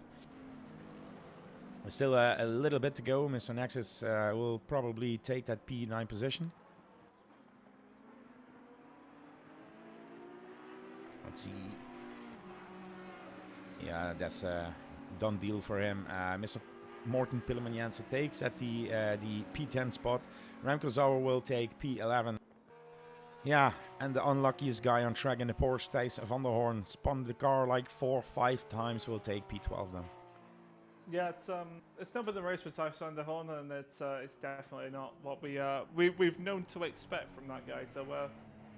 There's still a little bit to go. Mr. Nexus will probably take that P9 position. Let's see. Yeah, that's a done deal for him. Mr. Morten Pilleman Jensen takes at the P10 spot. Remco Zauer will take P11. Yeah, and the unluckiest guy on track in the Porsche, Thijs van der Hoorn, spun the car like 4 or 5 times, will take P12 then. Yeah, it's not been the race with Thijs van der Hoorn, and it's definitely not what we've known to expect from that guy. So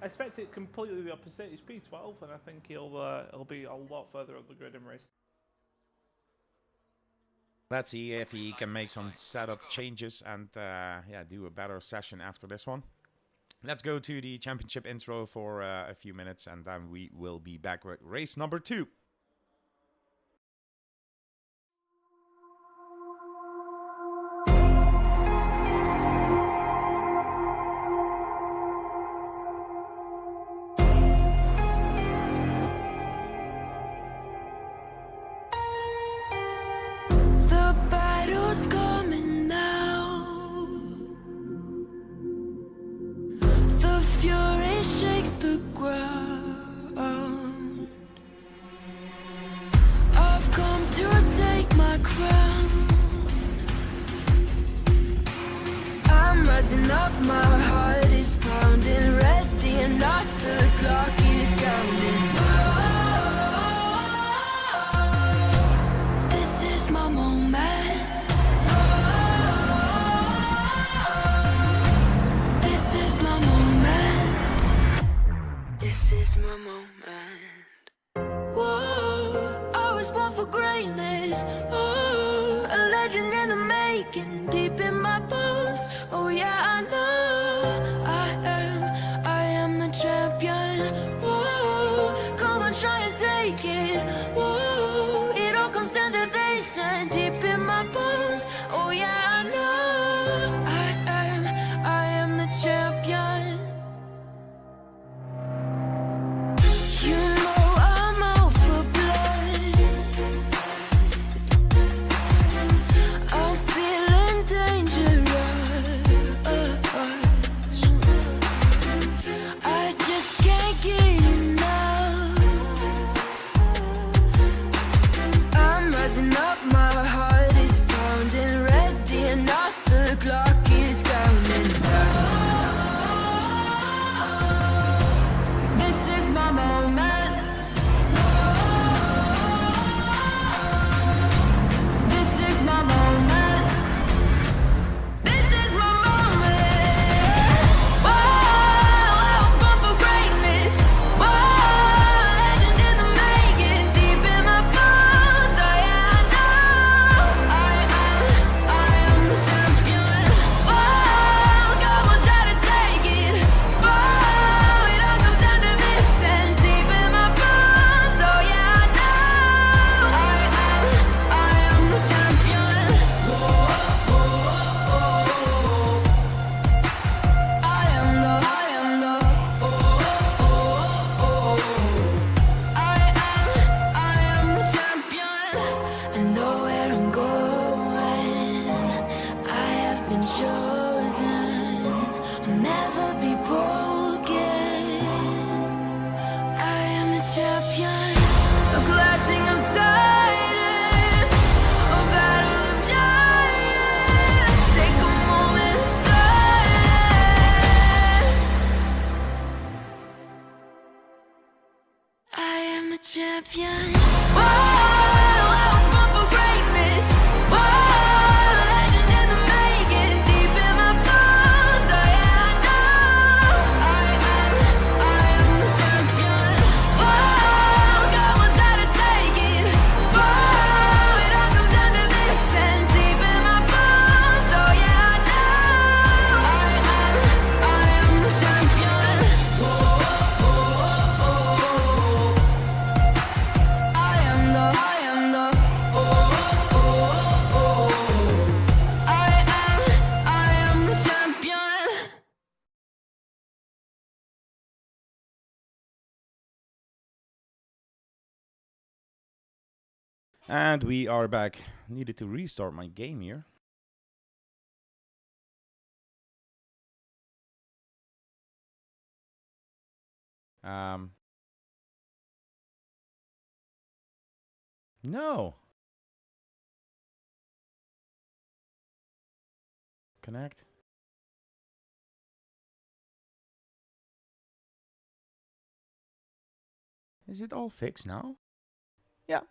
I expect it completely the opposite. He's P12, and I think he'll be a lot further up the grid in race. Let's see if he can make some setup changes and do a better session after this one. Let's go to the championship intro for a few minutes, and then we will be back with race number 2. The battle's coming now. The fury shakes the ground. I've come to take my crown. I'm rising up, my heart is pounding, ready and not the clock is counting. This is my moment. This is my moment. This is my moment. Whoa, I was born for greatness. Oh, a legend in the making, deep in my bones. Oh yeah, I know I am the champion. Whoa, come on, try and take it. Whoa, it all comes down to this and deep in my bones. Oh yeah, I know I am the champion. You know I'm out for blood. I'm feeling dangerous. And we are back. Needed to restart my game here. No. Connect. Is it all fixed now? Yeah.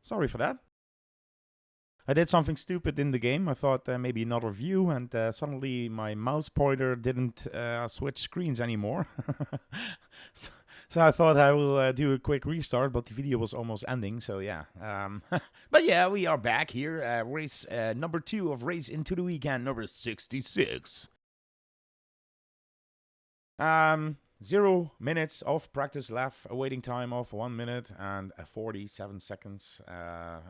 Sorry for that. I did something stupid in the game. I thought maybe another view, and suddenly my mouse pointer didn't switch screens anymore. so I thought I will do a quick restart, but the video was almost ending, so yeah. But yeah, we are back here. Race number 2 of Race into the Weekend, number 66. 0 minutes of practice left, a waiting time of 1 minute and 47 seconds.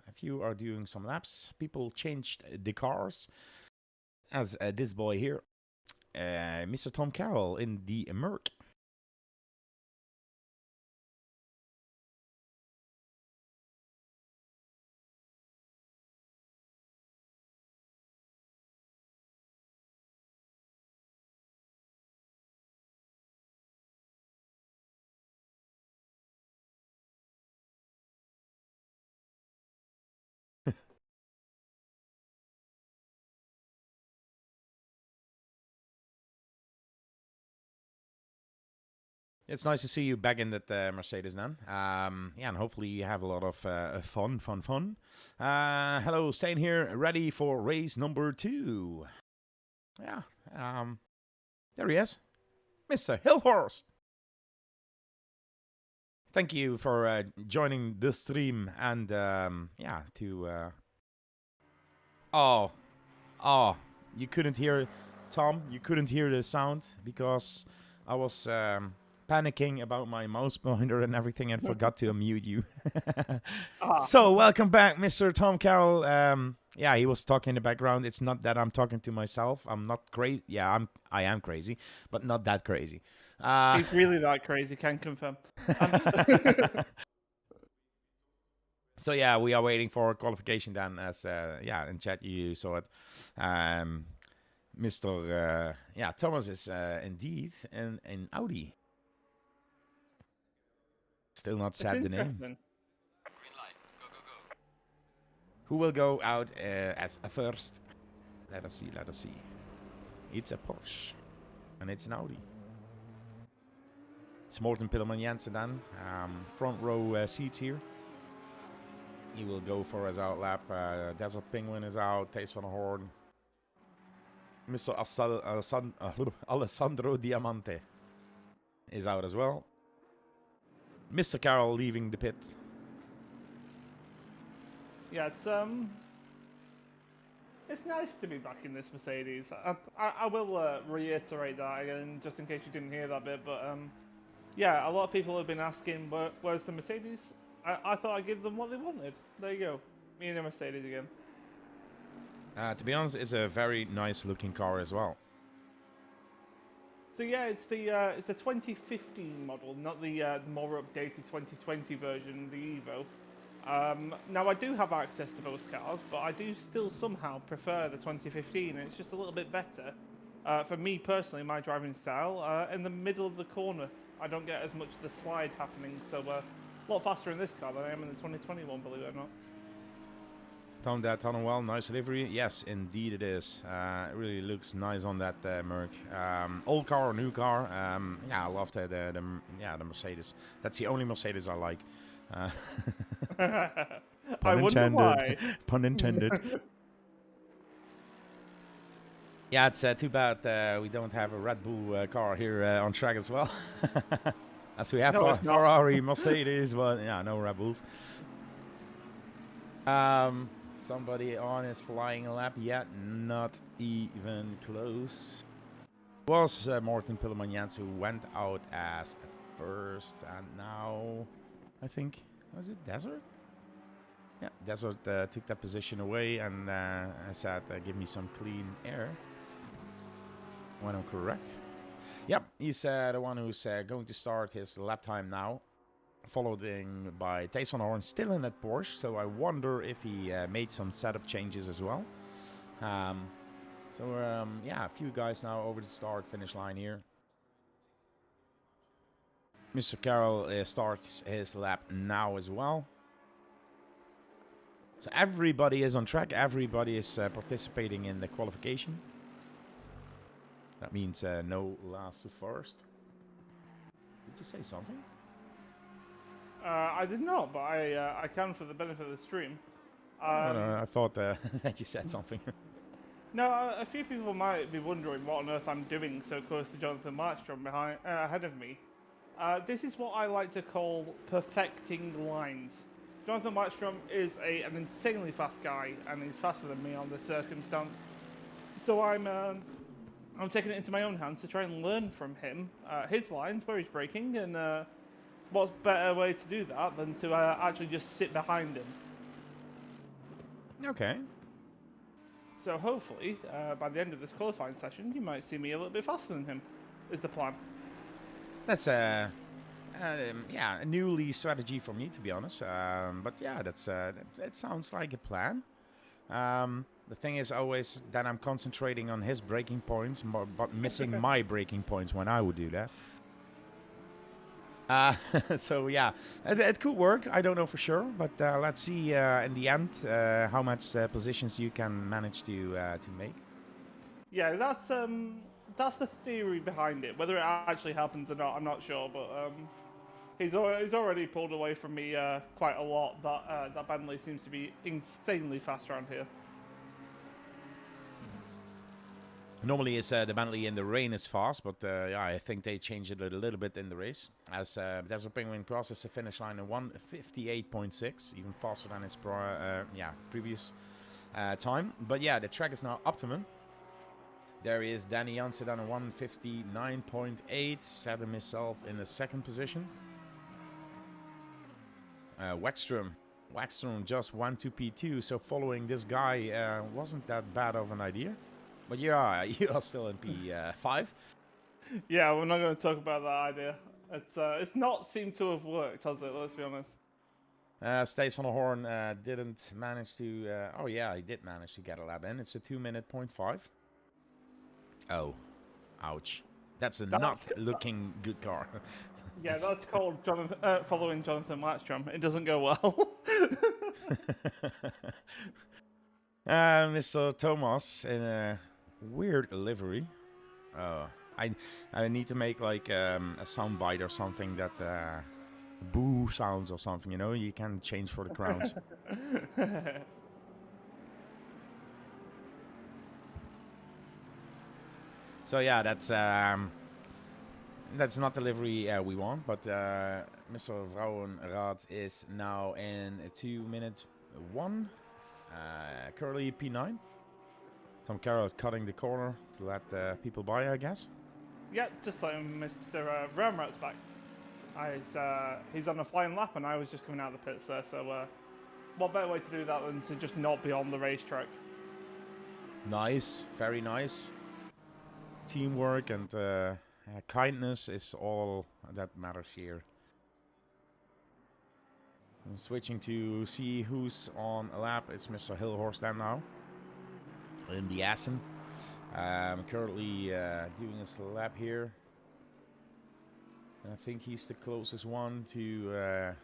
If you are doing some laps, people changed the cars. As this boy here, Mr. Tom Carroll in the Merc. It's nice to see you back in that Mercedes then. Yeah, and hopefully you have a lot of fun. Hello, staying here, ready for race number 2. Yeah, there he is, Mr. Hillhorst. Thank you for joining the stream and yeah, to... Oh, you couldn't hear, Tom, you couldn't hear the sound because I was... panicking about my mouse pointer and everything and forgot to unmute you. So welcome back, Mr. Tom Carroll. Yeah, he was talking in the background. It's not that I'm talking to myself. I'm not crazy. Yeah, I am crazy, but not that crazy. He's really that crazy, can confirm. So yeah, we are waiting for qualification then, as yeah, in chat you saw it. Mr. Yeah, Thomas is indeed in Audi. Still not said the name. Green light. Go, go, go. Who will go out as a first? Let us see. It's a Porsche. And it's an Audi. It's Morten Pilleman Jensen then. Front row seats here. He will go for his out lap. Desert Penguin is out. Taste van the Horn. Mr. Alessandro Diamante is out as well. Mr. Carroll leaving the pit. Yeah, it's nice to be back in this Mercedes. I will reiterate that again, just in case you didn't hear that bit. But yeah, a lot of people have been asking, where's the Mercedes? I thought I'd give them what they wanted. There you go, me and a Mercedes again. To be honest, it's a very nice looking car as well. So yeah, it's the 2015 model, not the more updated 2020 version, the Evo. Now I do have access to both cars, but I do still somehow prefer the 2015. It's just a little bit better. For me personally, my driving style, in the middle of the corner, I don't get as much of the slide happening, so a lot faster in this car than I am in the 2021, believe it or not. Toned that tunnel well, nice delivery. Yes, indeed it is. It really looks nice on that Merc. Old car or new car. Yeah, I love the Mercedes. That's the only Mercedes I like. I wonder why. Pun intended. Yeah, it's too bad we don't have a Red Bull car here on track as well. As we have Ferrari, Mercedes, but yeah, no Red Bulls. Somebody on is flying a lap yet, not even close. It was Morten Pilleman Jensen who went out as first, and now I think, was it Desert? Yeah, Desert took that position away, and I said, give me some clean air. When I'm correct. Yep, he's the one who's going to start his lap time now. followed by Tayson Horn, still in that Porsche. So I wonder if he made some setup changes as well. Yeah, a few guys now over the start-finish line here. Mr. Carroll starts his lap now as well. So everybody is on track. Everybody is participating in the qualification. That means no last to first. Did you say something? I did not, but I can for the benefit of the stream. No, I thought that you said something. No, a few people might be wondering what on earth I'm doing so close to Jonathan Markstrom ahead of me. This is what I like to call perfecting lines. Jonathan Markstrom is an insanely fast guy, and he's faster than me on this circumstance. So I'm taking it into my own hands to try and learn from him, his lines, where he's braking, and what's better way to do that than to actually just sit behind him. Okay. So hopefully, by the end of this qualifying session, you might see me a little bit faster than him, is the plan. That's a newly strategy for me, to be honest. But yeah, that sounds like a plan. The thing is always that I'm concentrating on his braking points, but missing my braking points when I would do that. So yeah, it could work. I don't know for sure, but let's see in the end how much positions you can manage to make. Yeah, that's the theory behind it. Whether it actually happens or not, I'm not sure. But he's already pulled away from me quite a lot. That Bentley seems to be insanely fast around here. Normally it's the Bentley in the rain is fast, but yeah, I think they changed it a little bit in the race. As Desert Penguin crosses the finish line in 1:58.6, even faster than his previous time. But yeah, the track is now optimum. There is Danny Jansen on a 1:59.8, set himself in the second position. Wackstrom just went to P2, so following this guy wasn't that bad of an idea. But you are still in P5. Yeah, we're not going to talk about that idea. It's not seemed to have worked, has it? Let's be honest. Stays on the horn didn't manage to... oh yeah, he did manage to get a lap in. It's a 2:00.5. Oh, ouch. That's not looking good car. Yeah, that's called following Jonathan Markstrom. It doesn't go well. Mr. Thomas in a weird livery. I need to make like a sound bite or something that boo sounds or something, you know? You can change for the crowds. So yeah, that's not the livery we want, but Mr. Vrouwenraad is now in 2:01. Currently P9. Tom Carroll is cutting the corner to let people by, I guess. Yeah, just like Mr. Vrouwenraad's back. He's on a flying lap, and I was just coming out of the pits there. So, what better way to do that than to just not be on the racetrack? Nice, very nice. Teamwork and kindness is all that matters here. I'm switching to see who's on a lap. It's Mr. Hilhorst now in the Assen. Currently doing his lap here. And I think he's the closest one to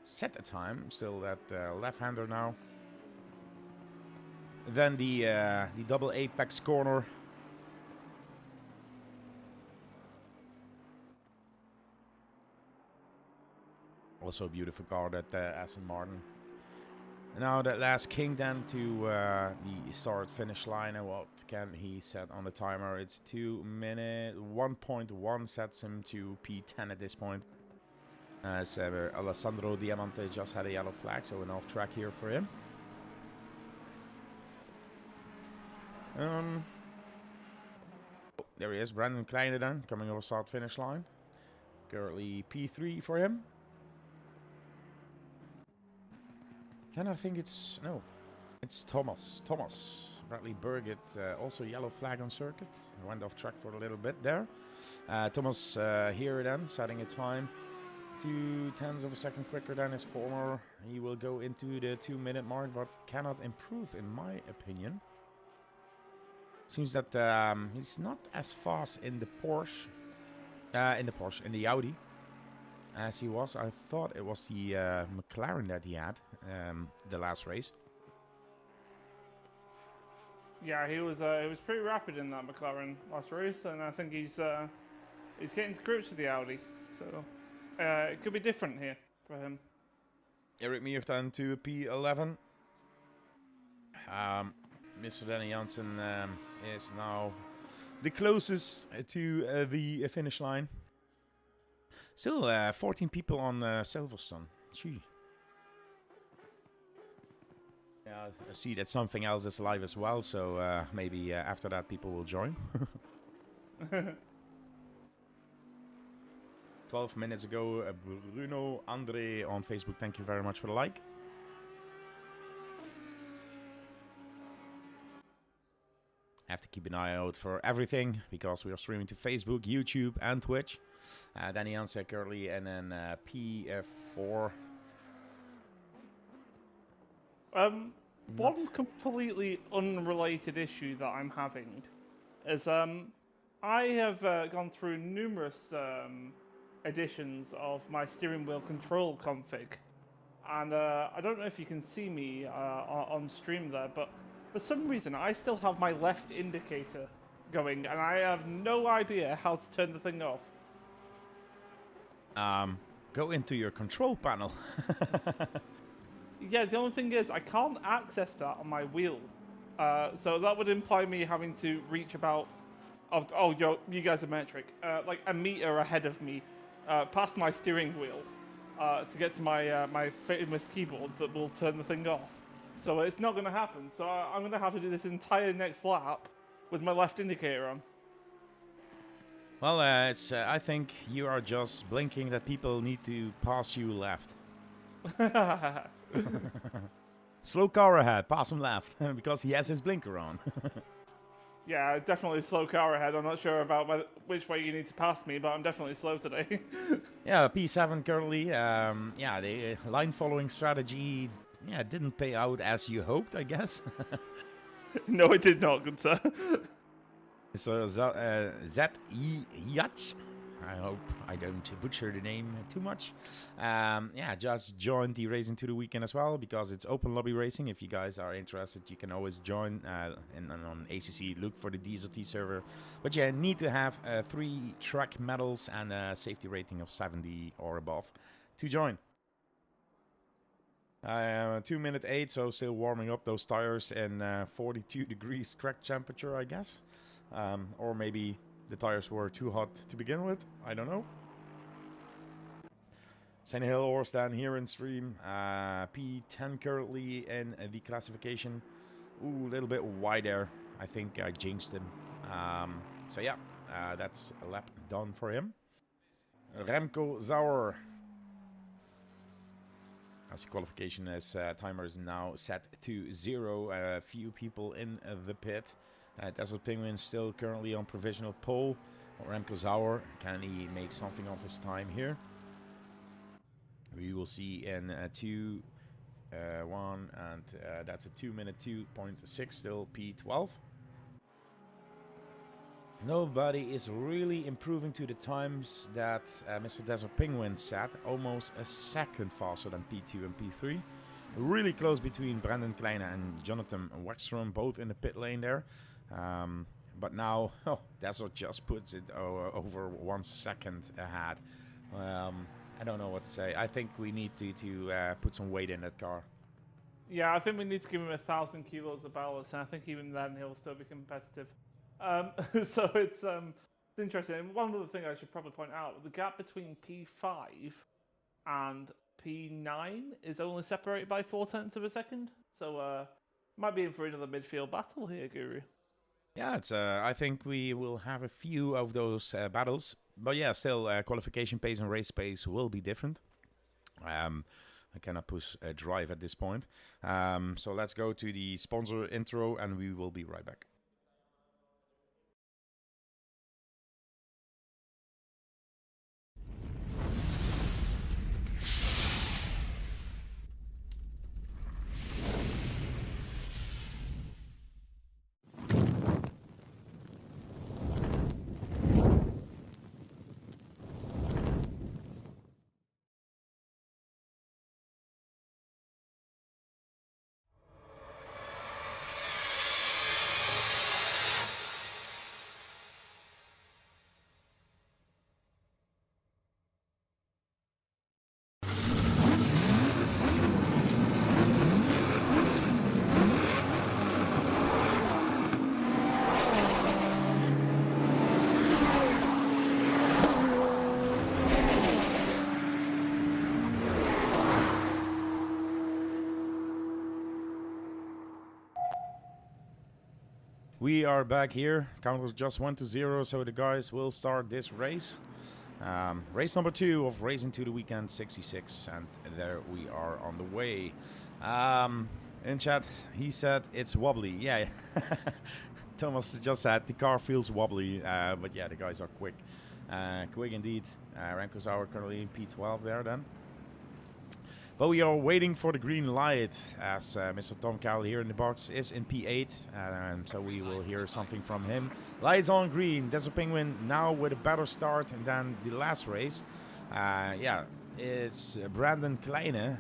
set a time. Still that left-hander now. Then the double apex corner. Also a beautiful car, that Aston Martin. Now that last king then to the start-finish line, and what can he set on the timer? It's 2 minute 1.1 sets him to P10 at this point. As Alessandro Diamante just had a yellow flag, so an off track here for him. There he is, Brandon Kleine then, coming over start-finish line. Currently P3 for him. Then I think it's Thomas. Bradley Burgett, also yellow flag on circuit. Went off track for a little bit there. Thomas here then, setting a time. 2/10 of a second quicker than his former. He will go into the 2-minute mark, but cannot improve, in my opinion. Seems that he's not as fast in the Porsche, in the Audi, as he was. I thought it was the McLaren that he had the last race. Yeah, he was pretty rapid in that McLaren last race, and I think he's getting to grips with the Audi. So it could be different here for him. Eric Meertan to P11. Mr. Danny Jansen is now the closest to the finish line. Still 14 people on Silverstone. Gee. Yeah, I see that something else is live as well, so maybe after that people will join. 12 minutes ago, Bruno Andre on Facebook, thank you very much for the like. Have to keep an eye out for everything because we are streaming to Facebook, YouTube, and Twitch. Danny Jansen currently, and then P4. One completely unrelated issue that I'm having is I have gone through numerous editions of my steering wheel control config, and I don't know if you can see me on stream there, but for some reason I still have my left indicator going, and I have no idea how to turn the thing off. Go into your control panel. Yeah, the only thing is I can't access that on my wheel, so that would imply me having to reach about, you guys are metric, like a meter ahead of me, past my steering wheel, to get to my famous keyboard that will turn the thing off. So it's not going to happen. So I'm going to have to do this entire next lap with my left indicator on. Well, I think you are just blinking that people need to pass you left. Slow car ahead, pass him left, because he has his blinker on. Yeah, definitely slow car ahead. I'm not sure about which way you need to pass me, but I'm definitely slow today. Yeah, P7 currently. Yeah, the line following strategy didn't pay out as you hoped, I guess. No, it did not, good sir. So Z.E. Yats, I hope I don't butcher the name too much. Yeah, just joined the Racing to the Weekend as well, because it's open lobby racing. If you guys are interested, you can always join and on ACC, look for the DSRT server. But you need to have 3 track medals and a safety rating of 70 or above to join. 2-minute 8, so still warming up those tires in 42 degrees track temperature, I guess. Or maybe the tires were too hot to begin with. I don't know. Sandy Hill or stand here in stream. P10 currently in the classification. Ooh, a little bit wide there. I think I jinxed him. So yeah, that's a lap done for him. Remco Zauer. As the qualification timer is now set to 0. A few people in the pit. Desert Penguin still currently on provisional pole. Remco Zauer, can he make something of his time here? We will see in 2-1, and that's a 2-minute 2.6, still P12. Nobody is really improving to the times that Mr. Desert Penguin set. Almost a second faster than P2 and P3. Really close between Brandon Kleine and Jonathan Wexstrom, both in the pit lane there. But now, Desert just puts it over 1 second ahead. I don't know what to say. I think we need to put some weight in that car. Yeah, I think we need to give him 1,000 kilos of ballast, and I think even then he'll still be competitive. So it's interesting. And one other thing I should probably point out, the gap between P5 and P9 is only separated by 0.4 of a second. So might be in for another midfield battle here, Guru. Yeah, it's. I think we will have a few of those battles. But yeah, still qualification pace and race pace will be different. I cannot push a drive at this point. So let's go to the sponsor intro and we will be right back. We are back here. Count was just 1-0, so the guys will start this race. Race number 2 of Racing to the Weekend 66, and there we are on the way. In chat, he said it's wobbly. Yeah, Thomas just said the car feels wobbly, but yeah, the guys are quick. Quick indeed. Remco's hour currently in P12 there then. But we are waiting for the green light as Mr. Tom Cowell here in the box is in P8. So we will hear something from him. Lights on green. Desert Penguin now with a better start than the last race. Yeah, it's Brandon Kleine.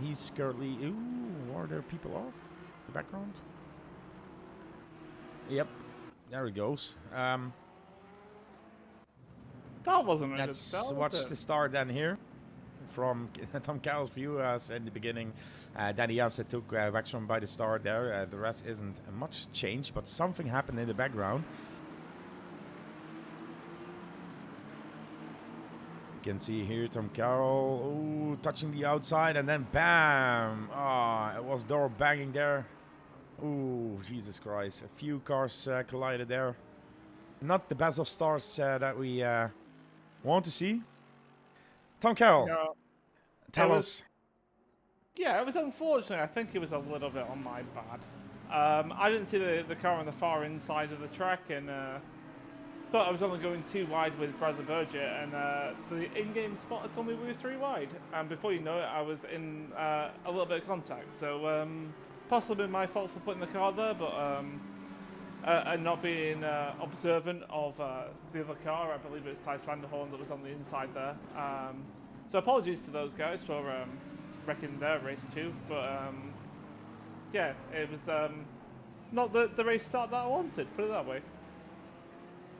He's currently... Ooh, are there people off the background? Yep, there he goes. That wasn't a good Let's start, watch was it? the start then here. From Tom Cowell's view, as in the beginning, Danny Jamsen took Waxstrom by the start there. The rest isn't much changed, but something happened in the background. You can see here Tom Cowell, ooh, touching the outside, and then bam! Ah, it was door banging there. Ooh, Jesus Christ! A few cars collided there. Not the best of starts that we want to see. Tom Cowell, No, tell it us. yeah, it was unfortunate. I think it was a little bit on my bad. I didn't see the car on the far inside of the track and thought I was only going too wide with Bradley Burgett, and the in-game spotter told me we were 3 wide. And before you know it, I was in a little bit of contact. So possibly my fault for putting the car there, but and not being observant of the other car. I believe it's Thijs van der Hoorn that was on the inside there. So apologies to those guys for wrecking their race too. But yeah, it was not the race start that I wanted, put it that way.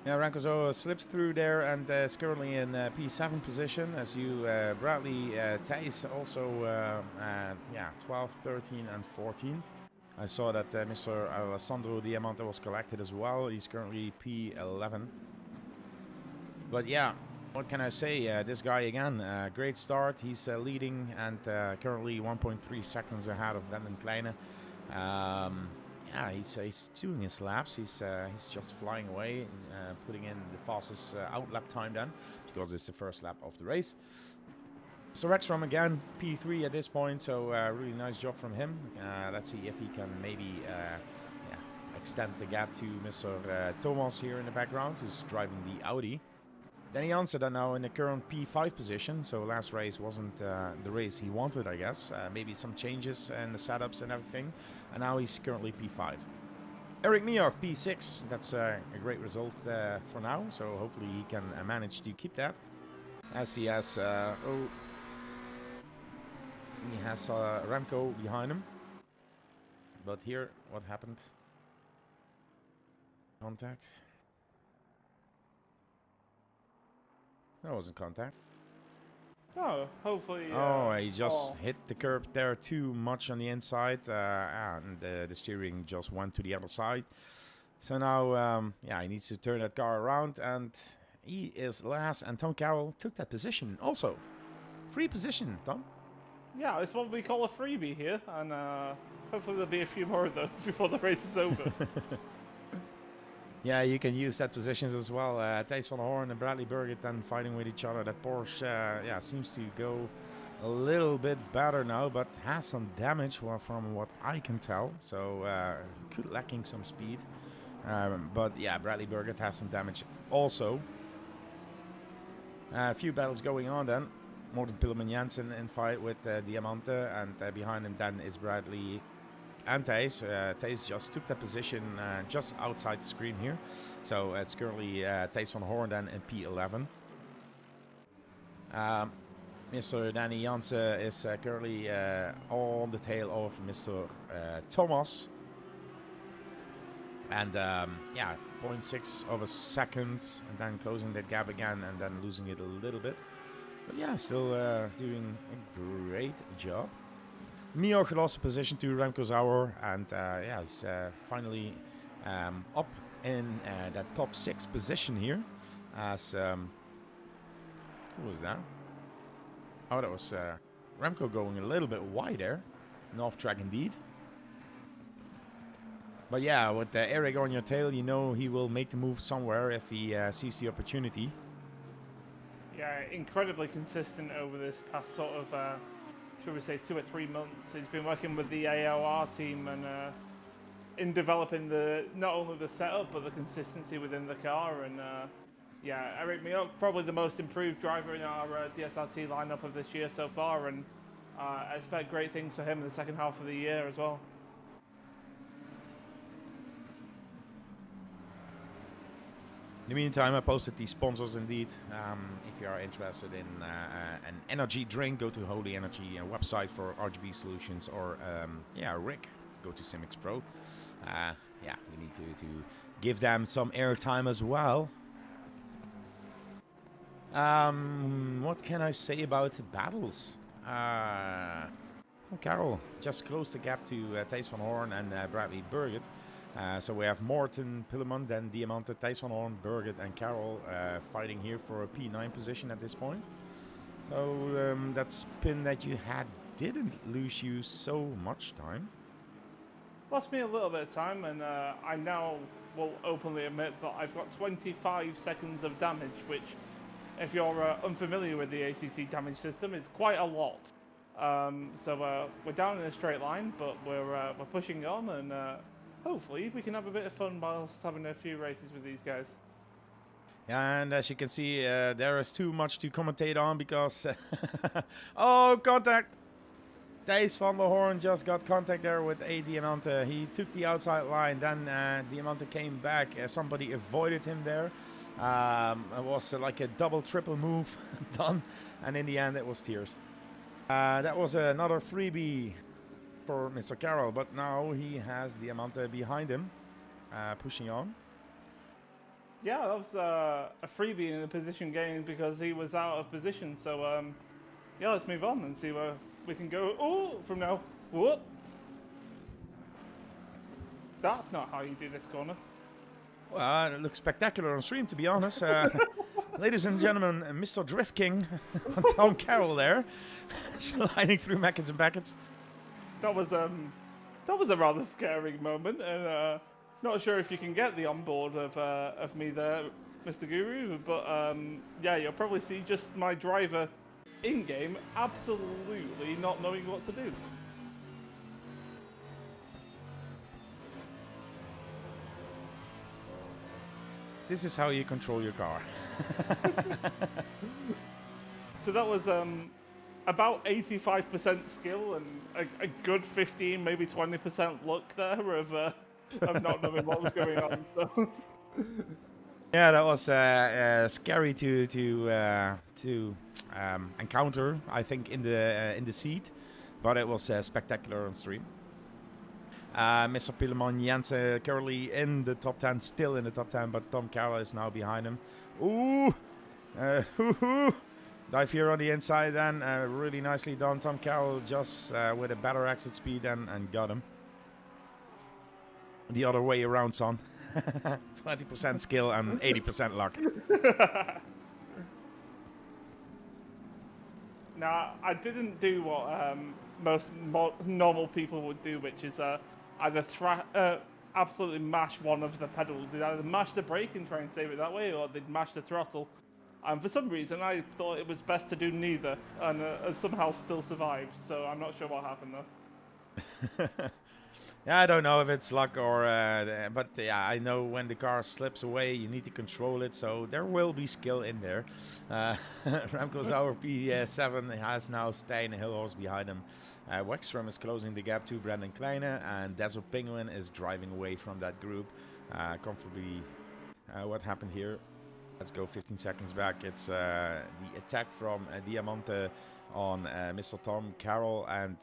Yeah, Rancozo slips through there and is currently in P7 position, as you, Bradley, Thijs also, yeah, 12, 13 and 14. I saw that Mr. Alessandro Diamante was collected as well. He's currently P11. But yeah, what can I say? This guy again, great start. He's leading and currently 1.3 seconds ahead of Brandon Kleine. Yeah, he's doing his laps. He's just flying away, putting in the fastest out lap time then, because it's the first lap of the race. So Rexrom again, P3 at this point, so really nice job from him. Let's see if he can maybe yeah, extend the gap to Mr. Thomas here in the background, who's driving the Audi. Then he answered that now in the current P5 position, so last race wasn't the race he wanted, I guess. Maybe some changes in the setups and everything, and now he's currently P5. Eric Miak, P6, that's a great result for now, so hopefully he can manage to keep that. As he has, he has Remco behind him. But here, what happened? Contact. That wasn't contact. Oh, hopefully. Oh, he just hit the curb there too much on the inside, and the steering just went to the other side. So now, yeah, he needs to turn that car around, and he is last. And Tom Cowell took that position also. Free position, Tom. Yeah, it's what we call a freebie here, and hopefully there'll be a few more of those before the race is over. Yeah, you can use that positions as well. Thijs van der Hoorn and Bradley Burgett then fighting with each other. That Porsche, yeah, seems to go a little bit better now, but has some damage from what I can tell. So lacking some speed. But yeah, Bradley Burgett has some damage also. A few battles going on then. Morten Pilleman Jansen in fight with Diamante, and behind him then is Bradley and Thijs. Thijs just took that position just outside the screen here. So it's currently Thijs van der Hoorn then in P11. Mr. Danny Jansen is currently on the tail of Mr. Thomas. And yeah, 0.6 of a second, and then closing that gap again, and then losing it a little bit. But yeah, still doing a great job. Miak lost a position to Remco Zolder, and yeah, he's finally up in that top 6 position here. As who was that? Oh, that was Remco going a little bit wider. An off track indeed. But yeah, with Eric on your tail, you know he will make the move somewhere if he sees the opportunity. Yeah, incredibly consistent over this past sort of, should we say, 2 or 3 months. He's been working with the AOR team and in developing not only the setup but the consistency within the car. And yeah, Eric Miok, probably the most improved driver in our DSRT lineup of this year so far, and I expect great things for him in the second half of the year as well. In the meantime, I posted these sponsors indeed. If you are interested in an energy drink, go to Holy Energy website for RGB solutions, or yeah, Rick, go to Simix Pro. Yeah, we need to give them some airtime as well. What can I say about the battles? Carroll just closed the gap to Thijs van Hoorn and Bradley Burgett. So we have Morten, Pillemon, then Diamante, Thijs van Hoorn, Burgett and Carroll fighting here for a P9 position at this point. So that spin that you had didn't lose you so much time. Lost me a little bit of time, and I now will openly admit that I've got 25 seconds of damage, which, if you're unfamiliar with the ACC damage system, is quite a lot. So we're down in a straight line, but we're pushing on, and hopefully we can have a bit of fun whilst having a few races with these guys. Yeah, and as you can see, there is too much to commentate on because... oh, contact! Thijs van der Hoorn just got contact there with A. Diamante. He took the outside line, then Diamante came back. Somebody avoided him there. It was like a double, triple move done, and in the end it was tears. That was another freebie for Mr. Carroll, but now he has Diamante behind him, pushing on. Yeah, that was a freebie in a position gain because he was out of position. So yeah, let's move on and see where we can go. Oh, from now. Whoop. That's not how you do this corner. Well, it looks spectacular on stream, to be honest. Ladies and gentlemen, Mr. Drift King on Tom Carroll there, sliding through Mackets and Backets. That was a rather scary moment, and not sure if you can get the onboard of me there, Mr. Guru, but yeah, you'll probably see just my driver in-game absolutely not knowing what to do. This is how you control your car. So that was about 85% skill and a good 15, maybe 20% luck there of not knowing what was going on. So. Yeah, that was scary to encounter. I think in the seat, but it was spectacular on stream. Mr. Pillemon Jensen currently in the top 10, still in the top 10, but Tom Carroll is now behind him. Ooh! Dive here on the inside then, really nicely done. Tom Carroll just with a better exit speed and got him. The other way around, son. 20% skill and 80% luck. Now, I didn't do what most normal people would do, which is either absolutely mash one of the pedals. They'd either mash the brake and try and save it that way, or they'd mash the throttle. And for some reason, I thought it was best to do neither, and somehow still survived. So I'm not sure what happened though. Yeah, I don't know if it's luck or... but yeah, I know when the car slips away, you need to control it. So there will be skill in there. Remco Zauer P7 has now Stijn Hilhorst behind him. Wexstrom is closing the gap to Brandon Kleine. And Dazzle Penguin is driving away from that group. Comfortably, what happened here? Let's go 15 seconds back. It's the attack from Diamante on Mr. Tom Carroll and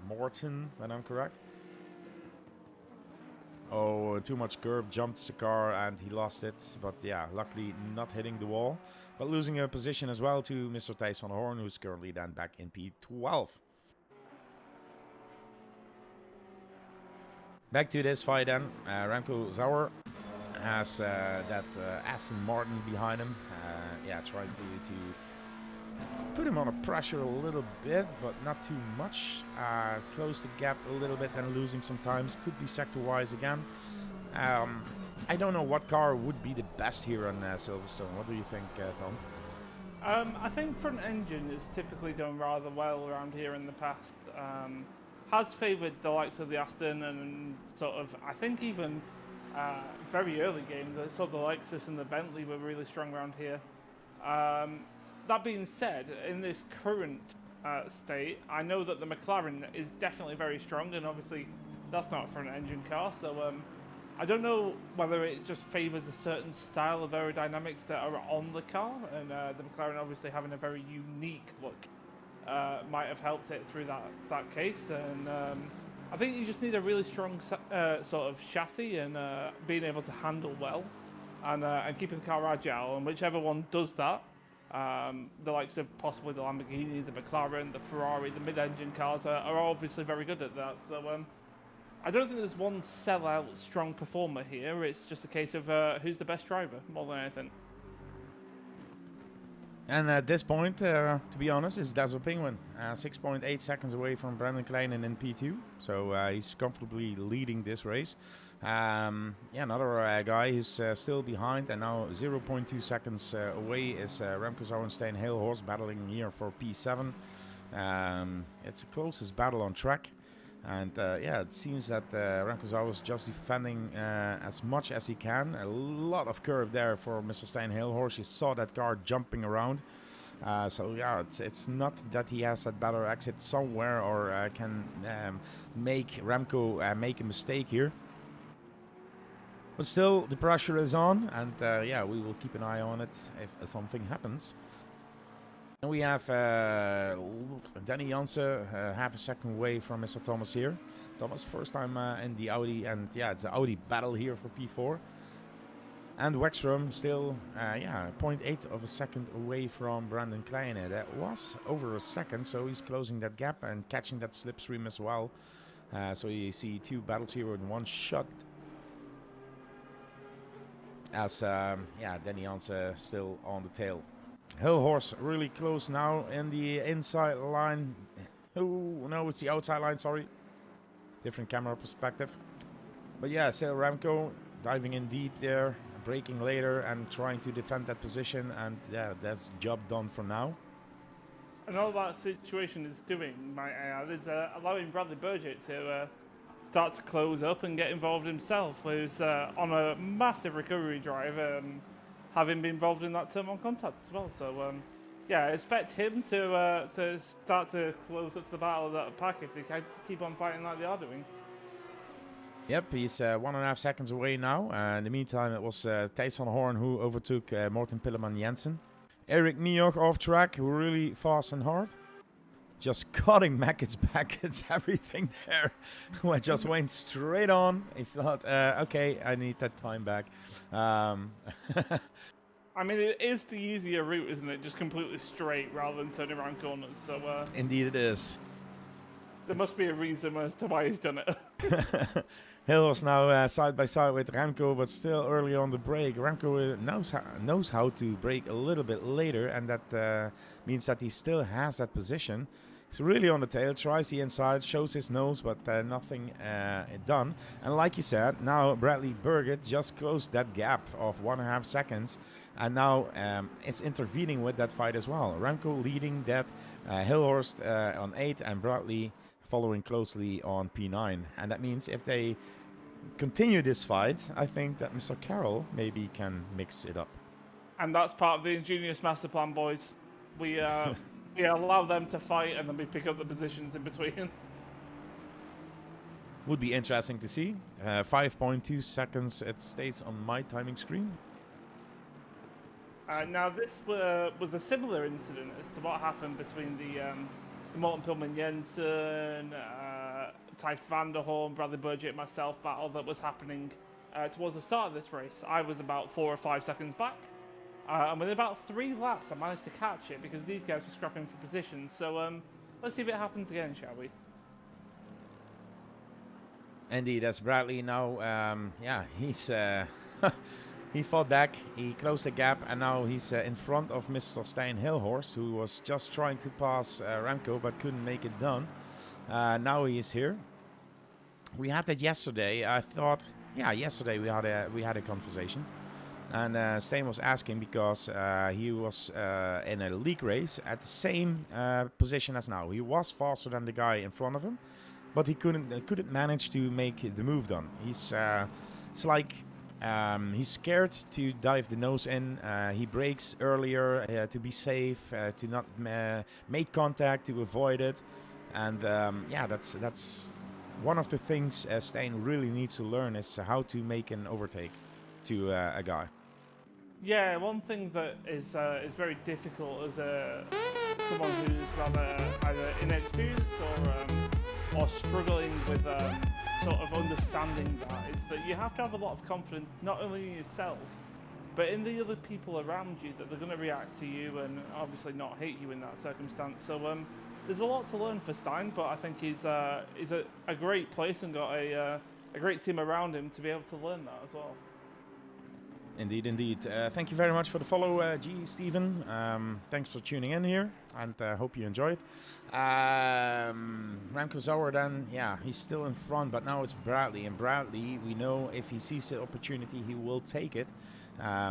Morten, when I'm correct. Oh, too much curb, jumped the car and he lost it. But yeah, luckily not hitting the wall. But losing a position as well to Mr. Thijs van Hoorn, who's currently then back in P12. Back to this fight then. Remco Zauer has that Aston Martin behind him. Yeah, trying to put him under pressure a little bit, but not too much. Close the gap a little bit and losing some times. Could be sector-wise again. I don't know what car would be the best here on Silverstone. What do you think, Tom? I think front engine has typically done rather well around here in the past. Has favoured the likes of the Aston and sort of, I think even very early game, the sort of the Lexus and the Bentley were really strong around here. That being said, in this current state, I know that the McLaren is definitely very strong, and obviously that's not a front engine car, so I don't know whether it just favours a certain style of aerodynamics that are on the car, and the McLaren obviously having a very unique look might have helped it through that case. And I think you just need a really strong sort of chassis and being able to handle well and keeping the car agile. And whichever one does that, the likes of possibly the Lamborghini, the McLaren, the Ferrari, the mid-engine cars are obviously very good at that. So I don't think there's one sell-out strong performer here. It's just a case of who's the best driver more than anything. And at this point, to be honest, it's Dazzle Penguin. 6.8 seconds away from Brandon Kleinen in P2. So he's comfortably leading this race. Another guy who's still behind, and now 0.2 seconds away is Remco Sauerstein Hilhorst battling here for P7. It's the closest battle on track. And it seems that Remco Sauer is just defending as much as he can. A lot of curve there for Mr. Stein Hilhorst. You saw that car jumping around. It's not that he has a better exit somewhere or can make Remco make a mistake here. But still, the pressure is on, and we will keep an eye on it if something happens. And we have Danny Jansen half a second away from Mr. Thomas here. Thomas first time in the Audi, and it's an Audi battle here for P4. And Wexstrom still 0.8 of a second away from Brandon Kleine. That was over a second, so he's closing that gap and catching that slipstream as well. So you see two battles here in one shot. As Danny Jansen still on the tail. Hilhorst really close now in the inside line. Oh, no, it's the outside line, sorry. Different camera perspective. But still Remco diving in deep there, braking later and trying to defend that position. And that's job done for now. And all that situation is doing, might I add, is allowing Bradley Burgett to start to close up and get involved himself, who's on a massive recovery drive. Having been involved in that turn on contact as well. So, I expect him to start to close up to the battle of that pack if they keep on fighting like they are doing. Yep, he's 1.5 seconds away now. In the meantime, it was Thijs van Hoorn who overtook Morten Pilleman Jensen. Eric Nioch off track, who really fast and hard. Just cutting Mackett's backets, everything there. I just went straight on. I thought, okay, I need that time back. I mean, it is the easier route, isn't it? Just completely straight rather than turning around corners. So indeed it is. There must be a reason as to why he's done it. Hilhorst now side by side with Remco, but still early on the brake. Remco knows how to brake a little bit later, and that means that he still has that position. He's really on the tail, tries the inside, shows his nose, but nothing done. And like you said, now Bradley Burgett just closed that gap of 1.5 seconds, and now it's intervening with that fight as well. Remco leading that, Hilhorst on 8, and Bradley following closely on P9. And that means if they continue this fight, I think that Mr. Carroll maybe can mix it up. And that's part of the ingenious master plan, boys. We allow them to fight, and then we pick up the positions in between. Would be interesting to see. 5.2 seconds it states on my timing screen. Now this was a similar incident as to what happened between the Morten Pillman Jensen, Thijs van der Hoorn, Bradley Burgett, myself battle that was happening towards the start of this race. I was about 4 or 5 seconds back. And within about 3 laps, I managed to catch it because these guys were scrapping for position. So let's see if it happens again, shall we? Indeed, that's Bradley now. He's He fought back, he closed the gap, and now he's in front of Mr. Stijn Hilhorst, who was just trying to pass Remco but couldn't make it done. Now he is here. We had that yesterday. I thought, yeah, yesterday we had a conversation, and Stijn was asking because he was in a league race at the same position as now. He was faster than the guy in front of him, but he couldn't manage to make the move done. It's like he's scared to dive the nose in. He brakes earlier to be safe, to not make contact, to avoid it, and yeah, that's one of the things Stijn really needs to learn is how to make an overtake to a guy. Yeah, one thing that is very difficult as someone who's rather either inexperienced or struggling with sort of understanding that is that you have to have a lot of confidence not only in yourself but in the other people around you, that they're going to react to you and obviously not hate you in that circumstance. So there's a lot to learn for Stijn, but I think he's a great place and got a great team around him to be able to learn that as well. Indeed, indeed. Thank you very much for the follow, G. Steven. Thanks for tuning in here, and hope you enjoyed. Remco Zolder then, yeah, he's still in front, but now it's Bradley. And Bradley, we know if he sees the opportunity, he will take it.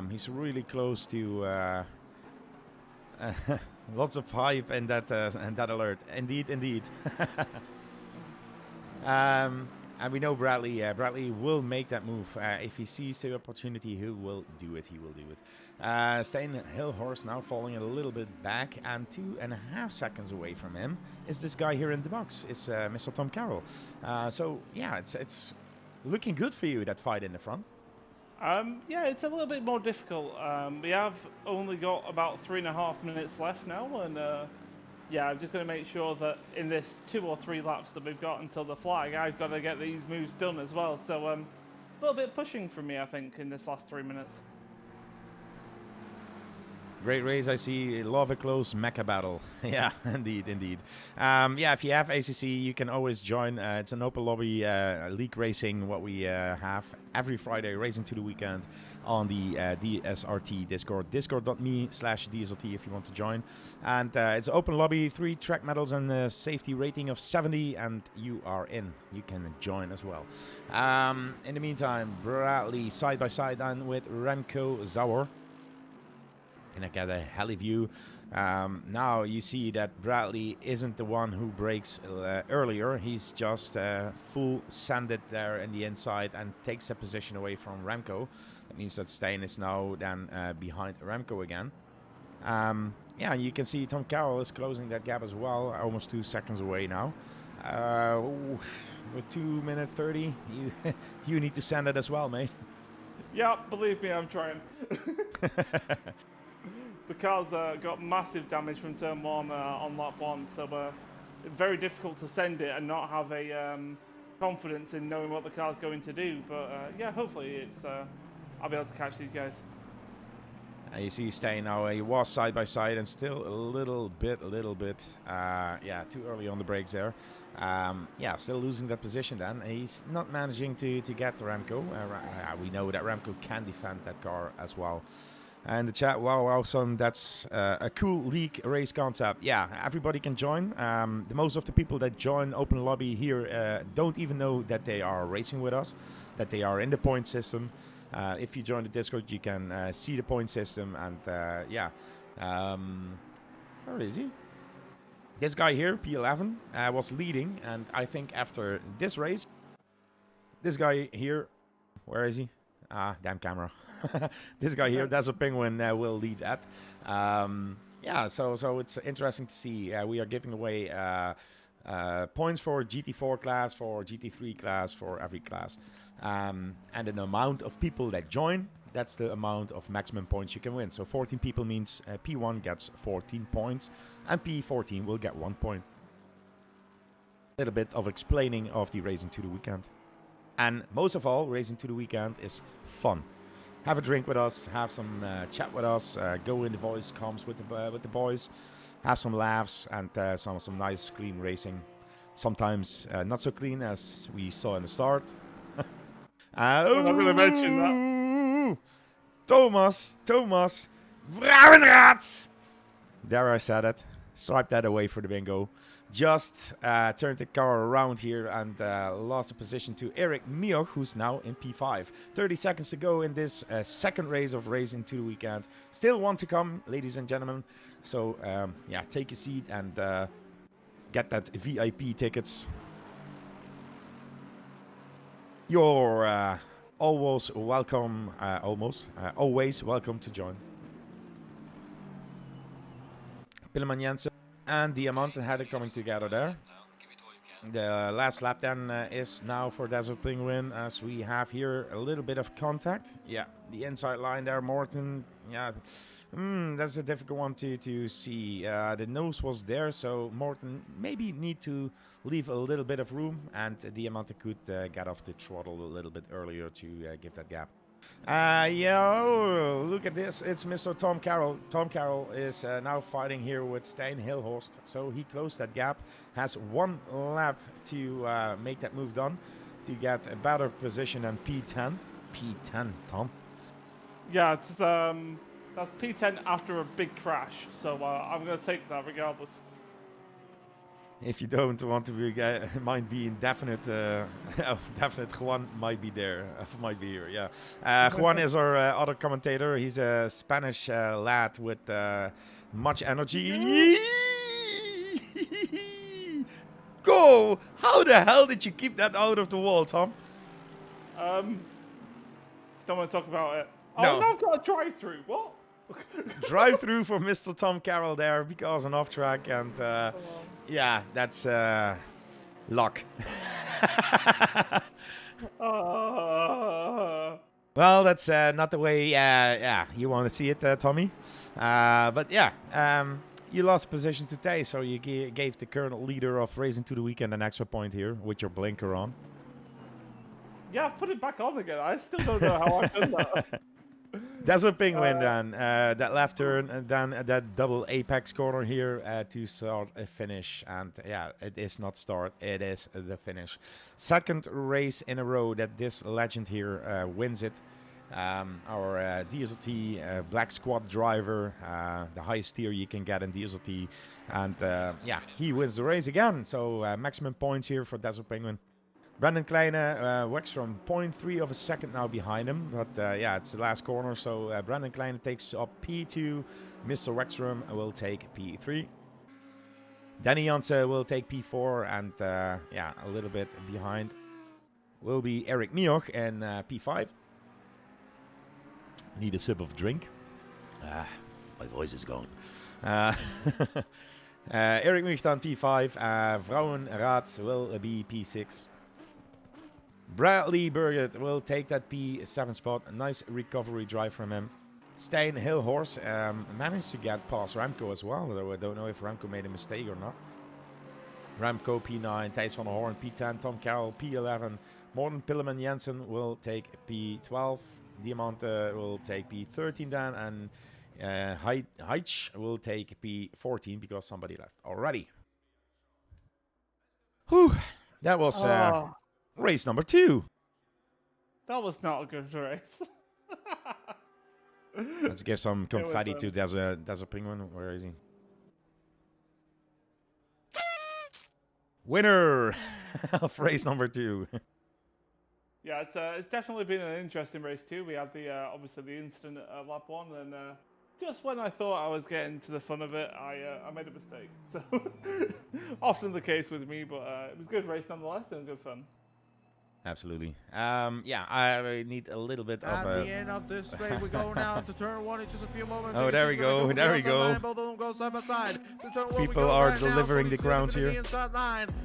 He's really close to lots of hype in that alert. Indeed, indeed. And we know Bradley. Bradley will make that move if he sees the opportunity. He will do it. He will do it. Stijn Hilhorst now falling a little bit back, and 2.5 seconds away from him is this guy here in the box. It's Mr. Tom Carroll. So yeah, it's looking good for you, that fight in the front. Yeah, it's a little bit more difficult. We have only got about 3.5 minutes left now, and yeah, I'm just going to make sure that in this 2 or 3 laps that we've got until the flag, I've got to get these moves done as well. So a little bit pushing from me, I think, in this last 3 minutes. Great race. I see. Love a close mecha battle. Yeah, indeed, indeed. Yeah, if you have ACC, you can always join. It's an open lobby league racing, what we have every Friday, racing to the weekend on the DSRT Discord. Discord.me/DSRT if you want to join. And it's open lobby, 3 track medals and a safety rating of 70, and you are in. You can join as well. In the meantime, Bradley side by side then with Remco Zolder. And I get a heli view. Now you see that Bradley isn't the one who brakes earlier. He's just full sanded there in the inside and takes a position away from Remco. That means that Stijn is now then behind Remco again. Yeah, you can see Tom Carroll is closing that gap as well, almost 2 seconds away now. With 2 minutes 30, you need to sand it as well, mate. Yeah, believe me, I'm trying. The car's got massive damage from turn 1 on lap 1, so very difficult to send it and not have a confidence in knowing what the car's going to do. But yeah, hopefully I'll be able to catch these guys. You see Stijn now, he was side by side and still a little bit, yeah, too early on the brakes there. Yeah, still losing that position then. He's not managing to get to Remco. We know that Remco can defend that car as well. And the chat, wow, awesome, that's a cool league race concept. Yeah, everybody can join. The most of the people that join Open Lobby here don't even know that they are racing with us, that they are in the point system. If you join the Discord, you can see the point system, and yeah. Where is he? This guy here, P11, was leading, and I think after this race, this guy here, where is he? Damn camera. This guy here, Desert Penguin, will lead that. Yeah, so it's interesting to see. We are giving away points for GT4 class, for GT3 class, for every class. And an amount of people that join, that's the amount of maximum points you can win. So 14 people means P1 gets 14 points, and P14 will get 1 point. A little bit of explaining of the Racing to the Weekend. And most of all, Racing to the Weekend is fun. Have a drink with us, have some chat with us, go in the voice comms with the boys, have some laughs, and some nice clean racing. Sometimes not so clean as we saw in the start. I'm not going to mention that. Thomas Vrouwenrad. There I said it. Swipe that away for the bingo. Just turned the car around here and lost the position to Eric Mioch, who's now in P5. 30 seconds to go in this second race of Racing to the Weekend. Still one to come, ladies and gentlemen. So, yeah, take a seat and get that VIP tickets. You're always welcome to join. Pilleman Jensen and Diamante had it coming together there. Down. Give it all you can. The last lap then is now for Desert Penguin, as we have here a little bit of contact. Yeah, the inside line there, Morton. Yeah, that's a difficult one to see. The nose was there, so Morton maybe need to leave a little bit of room, and Diamante could get off the throttle a little bit earlier to give that gap. Look at this. It's Mr. Tom Carroll. Tom Carroll is now fighting here with Stijn Hilhorst. So he closed that gap. Has one lap to make that move done to get a better position than P10. P10, Tom. Yeah, it's that's P10 after a big crash. So I'm going to take that regardless. If you don't want to be, mind being definite, definite Juan might be there, might be here, yeah. Juan is our other commentator. He's a Spanish lad with much energy. Go! How the hell did you keep that out of the wall, Tom? Don't want to talk about it. No. Oh, no, I've got a drive-through. What? Drive through for Mr. Tom Carroll there because an off track, and yeah, that's luck. Well, that's not the way yeah, you want to see it, Tommy. But yeah, you lost position today, so you gave the current leader of Racing to the Weekend an extra point here with your blinker on. Yeah, I've put it back on again. I still don't know how I've done that. Desert Penguin then, that left turn, and then that double apex corner here to start a finish. And yeah, it is not start, it is the finish. Second race in a row that this legend here wins it. Our DSRT Black Squad driver, the highest tier you can get in DSRT. And yeah, he wins the race again. So maximum points here for Desert Penguin. Brandon Kleine works from 0.3 of a second now behind him, but yeah, it's the last corner, so Brandon Kleine takes up P2, Mr. Wexrum will take P3. Danny Janse will take P4, and yeah, a little bit behind will be Eric Mioch in P5. Need a sip of drink. My voice is gone. Eric Mioch on P5, Vrouwenrad will be P6. Bradley Burgett will take that P7 spot. A nice recovery drive from him. Stijn Hilhorst managed to get past Remco as well, though I don't know if Remco made a mistake or not. Remco P9, Thijs van der Hoorn P10, Tom Carroll P11, Morten Pilleman Jensen will take P12, Diamante will take P13 then, and Heitsch will take P14 because somebody left already. Whew, that was... race number 2. That was not a good race. Let's give some confetti to Desert Penguin. Where is he? Winner of race number 2. Yeah, it's definitely been an interesting race too. We had the obviously the incident at lap 1, and just when I thought I was getting to the fun of it, I made a mistake. So often the case with me, but it was a good race nonetheless and good fun. Absolutely. Yeah, I need a little bit of At the end of this straight, we go now to turn 1 in just a few moments. Oh, there we go. There we go. Both of them go side by side. To turn 1 People are delivering the grounds here.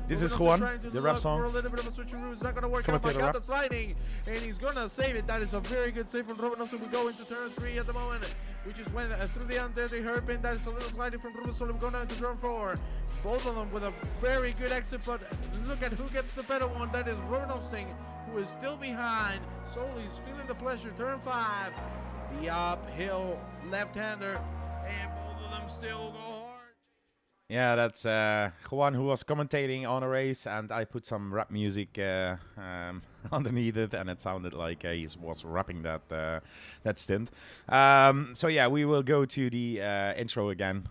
This is Juan, the rap song. For a little bit of a switcheroo. It's not going to work out. Got the sliding, and he's going to save it. That is a very good save from Ruben. So we go into turn 3 at the moment. We just went through the under the hairpin. That is a little sliding from Ruben. So we go down to turn 4. Both of them with a very good exit, but look at who gets the better one. That is Ruben, who is still behind. Solis feeling the pressure. Turn 5, the uphill left-hander, and both of them still go hard. Yeah, that's Juan who was commentating on a race, and I put some rap music underneath it, and it sounded like he was rapping that stint. So yeah, we will go to the intro again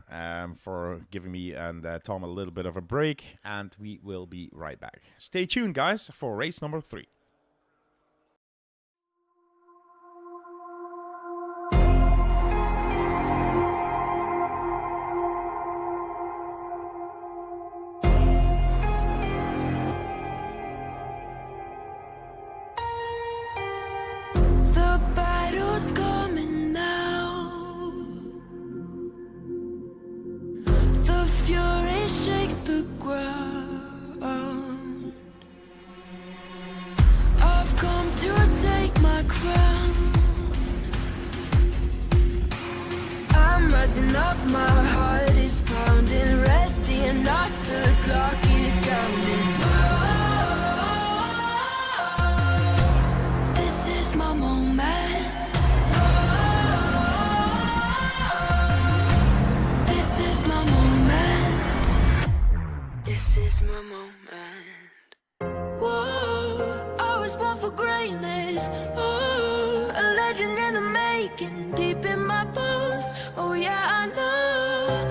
for giving me and Tom a little bit of a break, and we will be right back. Stay tuned, guys, for race number 3. The battle's coming now. The fury shakes the ground. I've come to take my crown. I'm rising up, my heart is pounding, ready and not the clock is counting. This is my moment. This is my moment. This is my moment. Whoa, I was born for greatness. Oh, a legend in the making, deep in my bones. Oh yeah, I know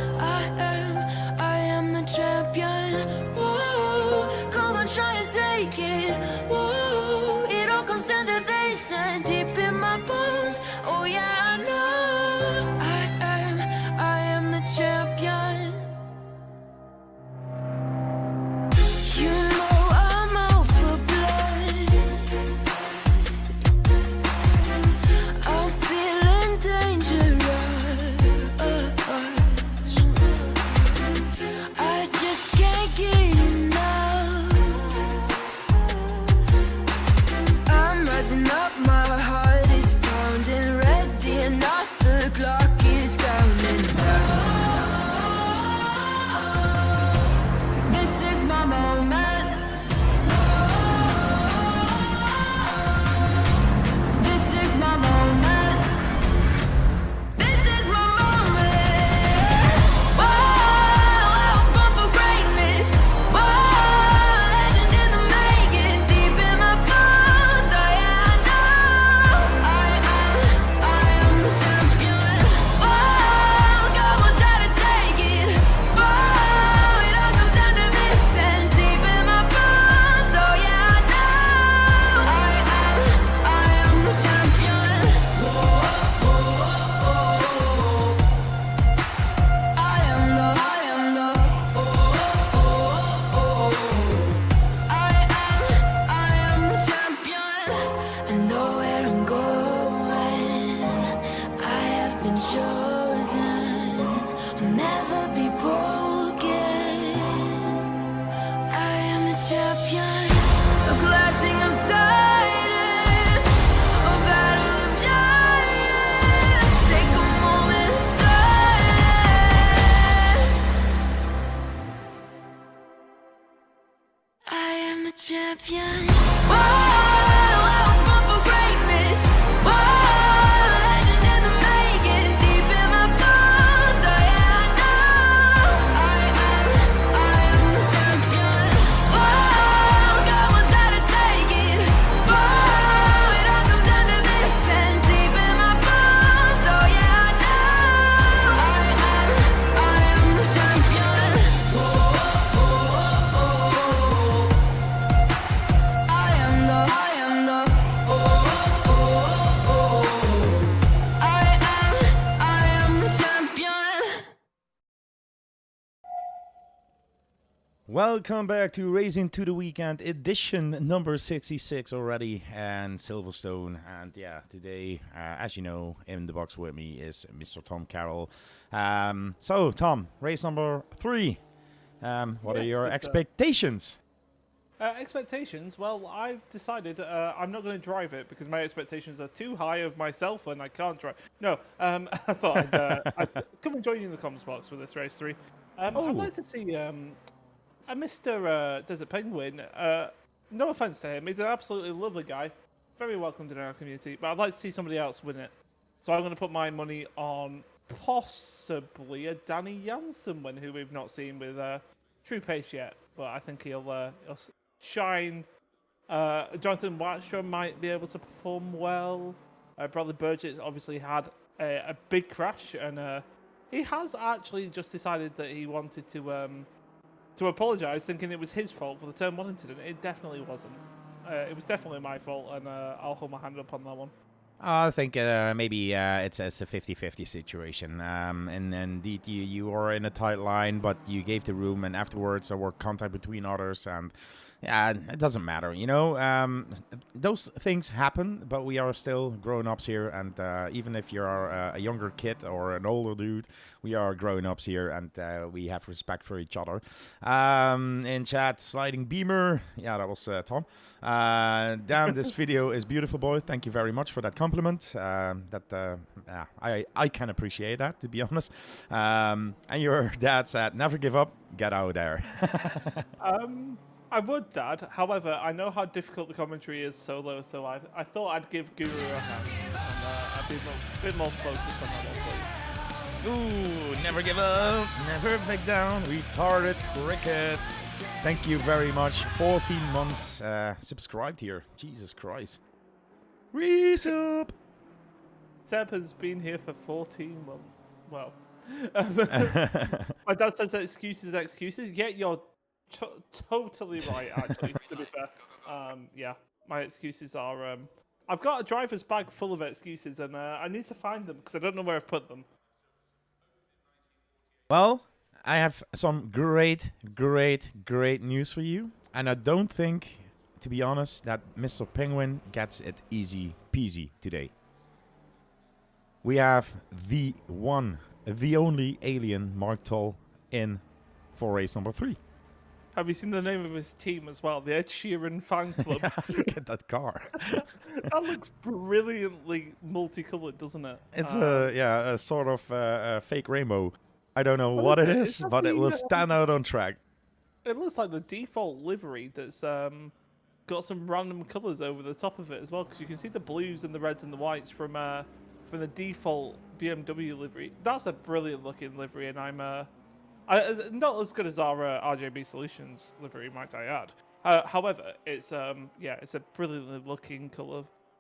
I am the champion. Whoa, come on, try and take it. Whoa, it all comes down to this and deep in my bones. Oh yeah, I know I am the champion. You know I'm out for blood. I'm feeling dangerous. I just can't get enough. I'm rising up, my heart is pounding, ready and not the clock is counting. This is my moment. This is my moment. This is my moment. Whoa, I was born for greatness. Whoa, legend in the making, deep in my bones. Oh yeah, I know I am the champion. Whoa, come on, try to take it. Whoa, it all comes down to this and deep in my bones. Oh yeah, I know I am the champion. I am the champion. I know where I'm going. I have been chosen. I'll never be broken. I am the champion. A clashing of titans, a battle of giants. Take a moment of silence. I am the champion. Whoa, I was born for greatness. Whoa, legend in the making, deep in my bones. Oh yeah, I know I am the champion. Whoa, come on, try to take it. Whoa, it all comes down to this and deep in my bones. Oh yeah, I know I am the champion. I am the champion. Welcome back to Racing to the Weekend edition number 66 already, and Silverstone. And yeah, today, as you know, in the box with me is Mr. Tom Carroll. So, Tom, race number 3. What are Yes, your it's, expectations? Expectations? Well, I've decided I'm not going to drive it because my expectations are too high of myself and I can't drive. No, I thought I'd come and join you in the comments box for this race 3. I'd like to see a Mr. Desert Penguin. No offense to him, he's an absolutely lovely guy, very welcomed in our community, but I'd like to see somebody else win it. So I'm going to put my money on possibly a Danny Jansen win, who we've not seen with true pace yet, but I think he'll shine. Jonathan Watstrom might be able to perform well. Bradley Burgess obviously had a big crash, and he has actually just decided that he wanted to apologise, thinking it was his fault for the Turn 1 incident. It definitely wasn't. It was definitely my fault, and I'll hold my hand up on that one. I think maybe it's a 50-50 situation. And indeed, you are in a tight line, but you gave the room, and afterwards there were contact between others, and yeah, it doesn't matter. Those things happen, but we are still grown-ups here, and even if you're a younger kid or an older dude, we are grown-ups here, and we have respect for each other. In chat, Sliding Beamer, yeah, that was Tom. Damn, this video is beautiful, boy. Thank you very much for that compliment. I can appreciate that, to be honest. And your dad said, never give up, get out there. I would, Dad. However, I know how difficult the commentary is solo, so I thought I'd give Guru a hand, and I'd be a bit more focused on that one, please. Ooh, never give up, never back down, retarded cricket. Thank you very much. 14 months subscribed here. Jesus Christ. Resub. Seb has been here for 14 months. Well, my dad says that excuses. Yeah, you're totally right, actually, to be fair. Yeah, my excuses are... I've got a driver's bag full of excuses, and I need to find them, because I don't know where I've put them. Well, I have some great news for you. And I don't think, to be honest, that Mr. Penguin gets it easy peasy today. We have the one, the only alien Mark Toll in for race number 3. Have you seen the name of his team as well? The Ed Sheeran fan club. Yeah, look at that car. That looks brilliantly multicolored, doesn't it? It's a sort of fake rainbow. I don't know what it is, but it will stand out on track. It looks like the default livery that's got some random colours over the top of it as well, because you can see the blues and the reds and the whites from the default BMW livery. That's a brilliant looking livery, and I'm not as good as our RJB Solutions livery, might I add. However, it's it's a brilliantly looking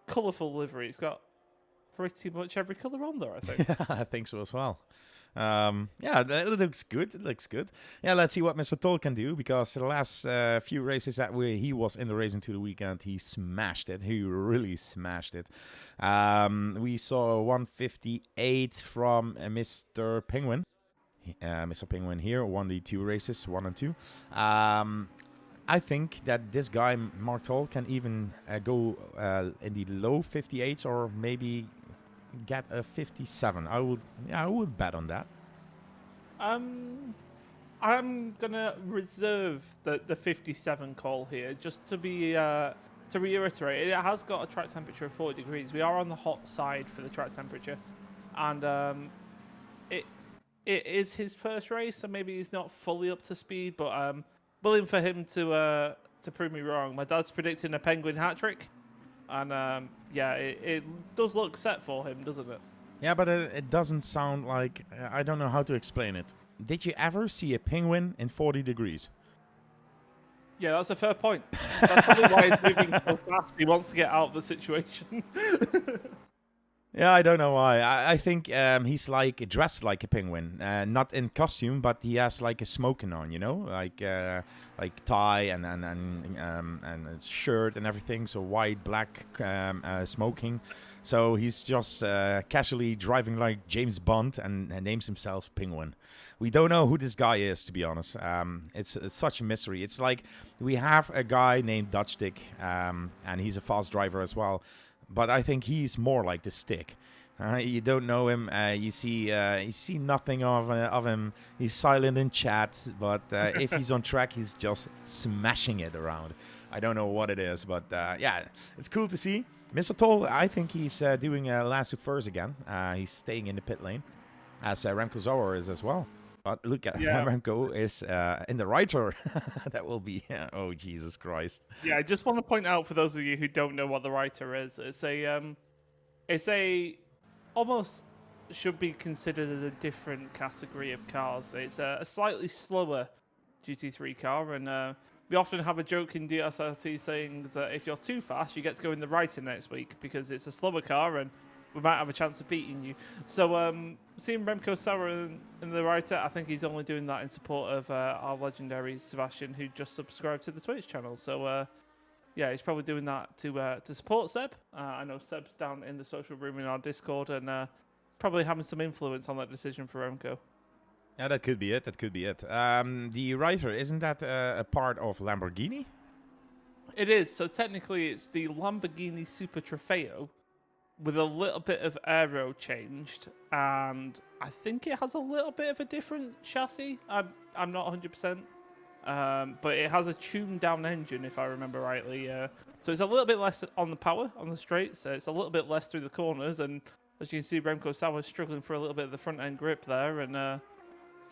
colourful livery. It's got pretty much every colour on there, I think. Yeah, I think so as well. It looks good. It looks good. Yeah, let's see what Mr. Toll can do, because the last few races that he was in the race into the weekend, he smashed it. He really smashed it. We saw 158 from Mr. Penguin. Mr. Penguin here won the 2 races, 1 and 2. I think that this guy, Mark Toll, can even go in the low 58s, or maybe get a 57. I would bet on that. I'm gonna reserve the 57 call here, just to be to reiterate. It has got a track temperature of 40 degrees. We are on the hot side for the track temperature, and it is his first race, so maybe he's not fully up to speed. But I'm willing for him to prove me wrong. My dad's predicting a Penguin hat trick. And it does look set for him, doesn't it? Yeah, but it doesn't sound like... I don't know how to explain it. Did you ever see a penguin in 40 degrees? Yeah, that's a fair point. That's probably why he's moving so fast. He wants to get out of the situation. Yeah, I don't know why. I think he's like dressed like a penguin, not in costume, but he has like a smoking on, like tie and a shirt and everything. So white, black smoking. So he's just casually driving like James Bond and names himself Penguin. We don't know who this guy is, to be honest. It's such a mystery. It's like we have a guy named Dutch Dick, and he's a fast driver as well. But I think he's more like the Stick. You don't know him. You see nothing of him. He's silent in chat, but if he's on track, he's just smashing it around. I don't know what it is, but it's cool to see. Mr. Toll, I think he's doing last to first again. He's staying in the pit lane, as Remco Zolder is as well. But look at Remco is in the right turn. That will be oh Jesus Christ. Yeah, I just want to point out for those of you who don't know what the writer is, it's a almost should be considered as a different category of cars. It's a slightly slower GT3 car, and we often have a joke in DSRT saying that if you're too fast, you get to go in the Writer next week because it's a slower car and we might have a chance of beating you. So seeing Remco Sauer in the Writer, I think he's only doing that in support of our legendary Sebastian, who just subscribed to the Twitch channel. So yeah, he's probably doing that to support Seb. I know Seb's down in the social room in our Discord and probably having some influence on that decision for Remco. Yeah, that could be it. That could be it. The writer, isn't that a part of Lamborghini? It is. So technically, it's the Lamborghini Super Trofeo with a little bit of aero changed, and I think it has a little bit of a different chassis. I'm not 100%, but it has a tuned down engine, if I remember rightly. So it's a little bit less on the power on the straights. It's a little bit less through the corners, and as you can see, Remco Sauer struggling for a little bit of the front end grip there, and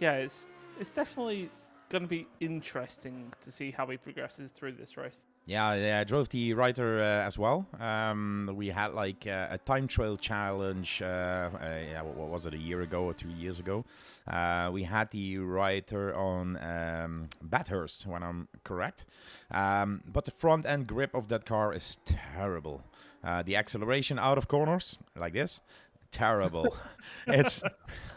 yeah, it's definitely going to be interesting to see how he progresses through this race. Yeah, I drove the writer as well. We had like a time trial challenge. Yeah, what was it, a year ago or 2 years ago? We had the writer on Bathurst, when I'm correct. But the front end grip of that car is terrible. The acceleration out of corners like this, terrible. It's,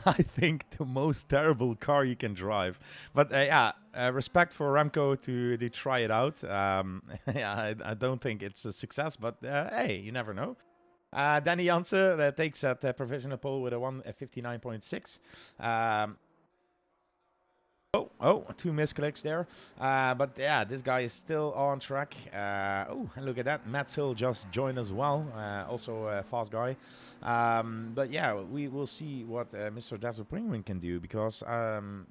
I think, the most terrible car you can drive. But yeah, respect for Remco to try it out. Yeah, I don't think it's a success, but hey, you never know. Danny Jansen takes that provisional pole with a 1:59.6. Oh, 2 misclicks there. But yeah, this guy is still on track. Oh, and look at that. Mats Hill just joined as well. Also a fast guy. But yeah, we will see what Mr. Desert Penguin can do. Because,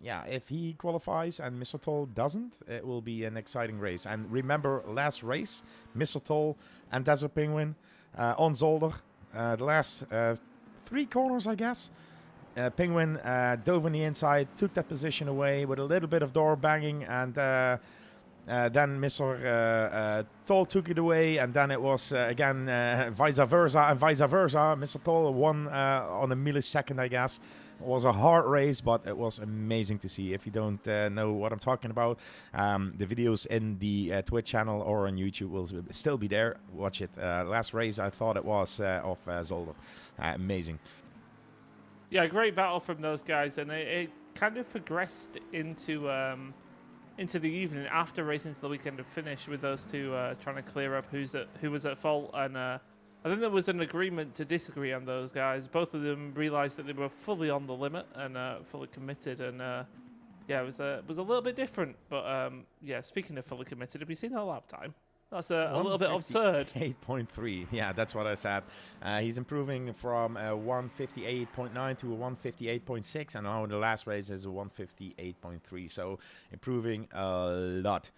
yeah, if he qualifies and Mr. Toll doesn't, it will be an exciting race. And remember, last race, Mr. Toll and Desert Penguin on Zolder. The last 3 corners, I guess. Penguin dove on the inside, took that position away with a little bit of door banging, and then Mr. Toll took it away, and then it was again vice versa and vice versa. Mr. Toll won on a millisecond, I guess. It was a hard race, but it was amazing to see. If you don't know what I'm talking about, the videos in the Twitch channel or on YouTube will still be there. Watch it. Last race, I thought it was of Zolder. Amazing. Yeah, great battle from those guys, and it kind of progressed into the evening after racing to the weekend of finish with those two trying to clear up who was at fault, and I think there was an agreement to disagree on those guys. Both of them realised that they were fully on the limit and fully committed, and yeah, it was a little bit different. But yeah, speaking of fully committed, have you seen that lap time? That's a little bit absurd. 8.3. Yeah, that's what I said. He's improving from a 158.9 to a 158.6, and now in the last race is a 158.3. So improving a lot.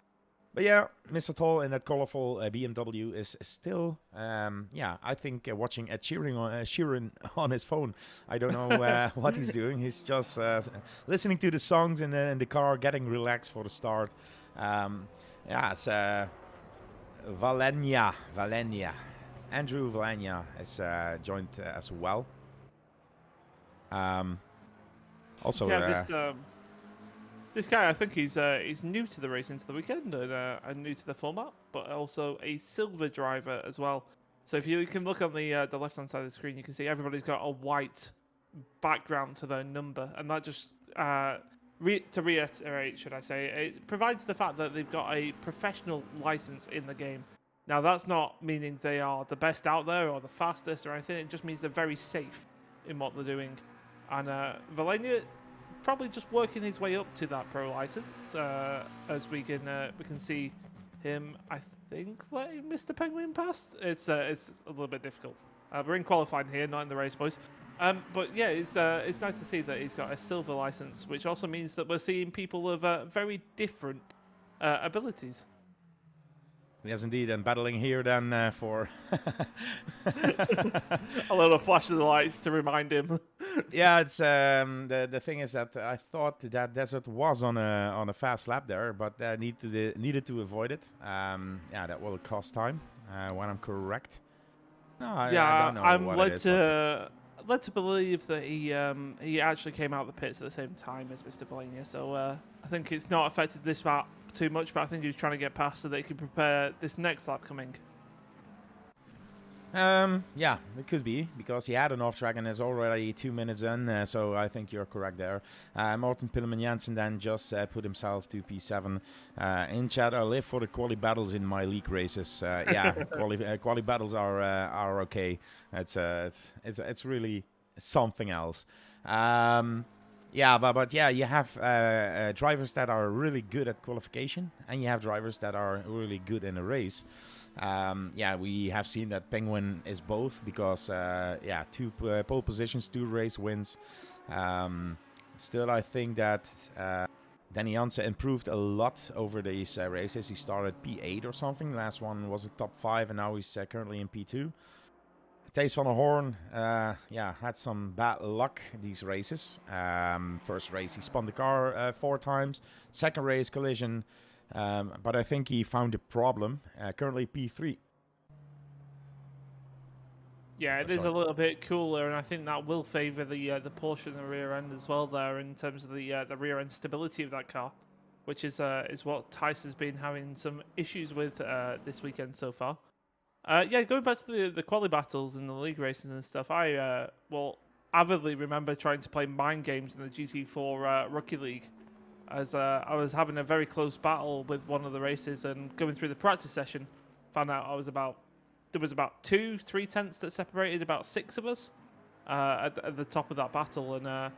But yeah, Mr. Toll in that colorful BMW is still, yeah, I think watching Ed Sheeran on his phone. I don't know what he's doing. He's just listening to the songs in the car, getting relaxed for the start. Yeah, it's Valenia. Andrew Valenia has joined as well. Also, yeah, this guy, I think he's new to the race into the weekend and new to the format, but also a silver driver as well. So if you can look on the left-hand side of the screen, you can see everybody's got a white background to their number, and that just to reiterate, should I say, it provides the fact that they've got a professional license in the game. Now, that's not meaning they are the best out there or the fastest or anything. It just means they're very safe in what they're doing. And Valenia probably just working his way up to that pro license, as we can see him, I think, letting Mr. Penguin past. It's a little bit difficult. We're in qualifying here, not in the race, boys. But yeah, it's nice to see that he's got a silver license, which also means that we're seeing people of very different abilities. Yes, indeed, and battling here then for a little flash of the lights to remind him. Yeah, it's the thing is that I thought that Desert was on a fast lap there, but needed to avoid it. Yeah, that will cost time when I'm correct. No, I don't know I'm what led it is, to led to believe that he actually came out of the pits at the same time as Mr. Valenia. So I think it's not affected this lap too much, but I think he was trying to get past so that he could prepare this next lap coming. Yeah, it could be, because he had an off track and is already 2 minutes in, so I think you're correct there. Morten Pilleman Jansen then just put himself to P7. In chat, I live for the quali battles in my league races. Yeah, quali battles are okay. It's really something else. Yeah, but yeah, you have drivers that are really good at qualification, and you have drivers that are really good in a race. Yeah, we have seen that Penguin is both, because yeah, 2 pole positions, 2 race wins. Still, I think that Danny Jansen improved a lot over these races. He started P8 or something. Last one was a top 5, and now he's currently in P2. Thijs van der Hoorn, yeah, had some bad luck these races. First race, he spun the car 4 times. Second race, collision. But I think he found a problem. Currently P3. Yeah, it is a little bit cooler, and I think that will favour the Porsche in the rear end as well there, in terms of the rear end stability of that car, which is what Tice has been having some issues with this weekend so far. Yeah, going back to the quali battles and the league races and stuff, I will avidly remember trying to play mind games in the GT4 Rookie League, as I was having a very close battle with one of the races, and going through the practice session, found out there was about 2-3 tenths that separated about 6 of us at the top of that battle, and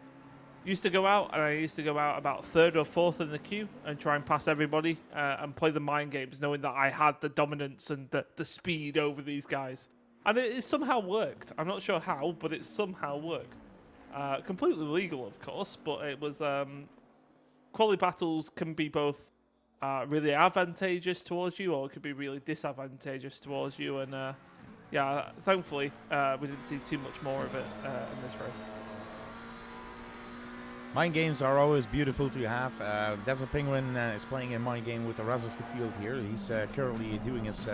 used to go out, and I used to go out about 3rd or 4th in the queue and try and pass everybody and play the mind games, knowing that I had the dominance and the speed over these guys. And it somehow worked. I'm not sure how, but it somehow worked. Completely legal, of course, but it was... quali battles can be both really advantageous towards you, or it could be really disadvantageous towards you. And yeah, thankfully, we didn't see too much more of it in this race. Mind games are always beautiful to have. Desert Penguin is playing a mind game with the rest of the field here. He's currently doing his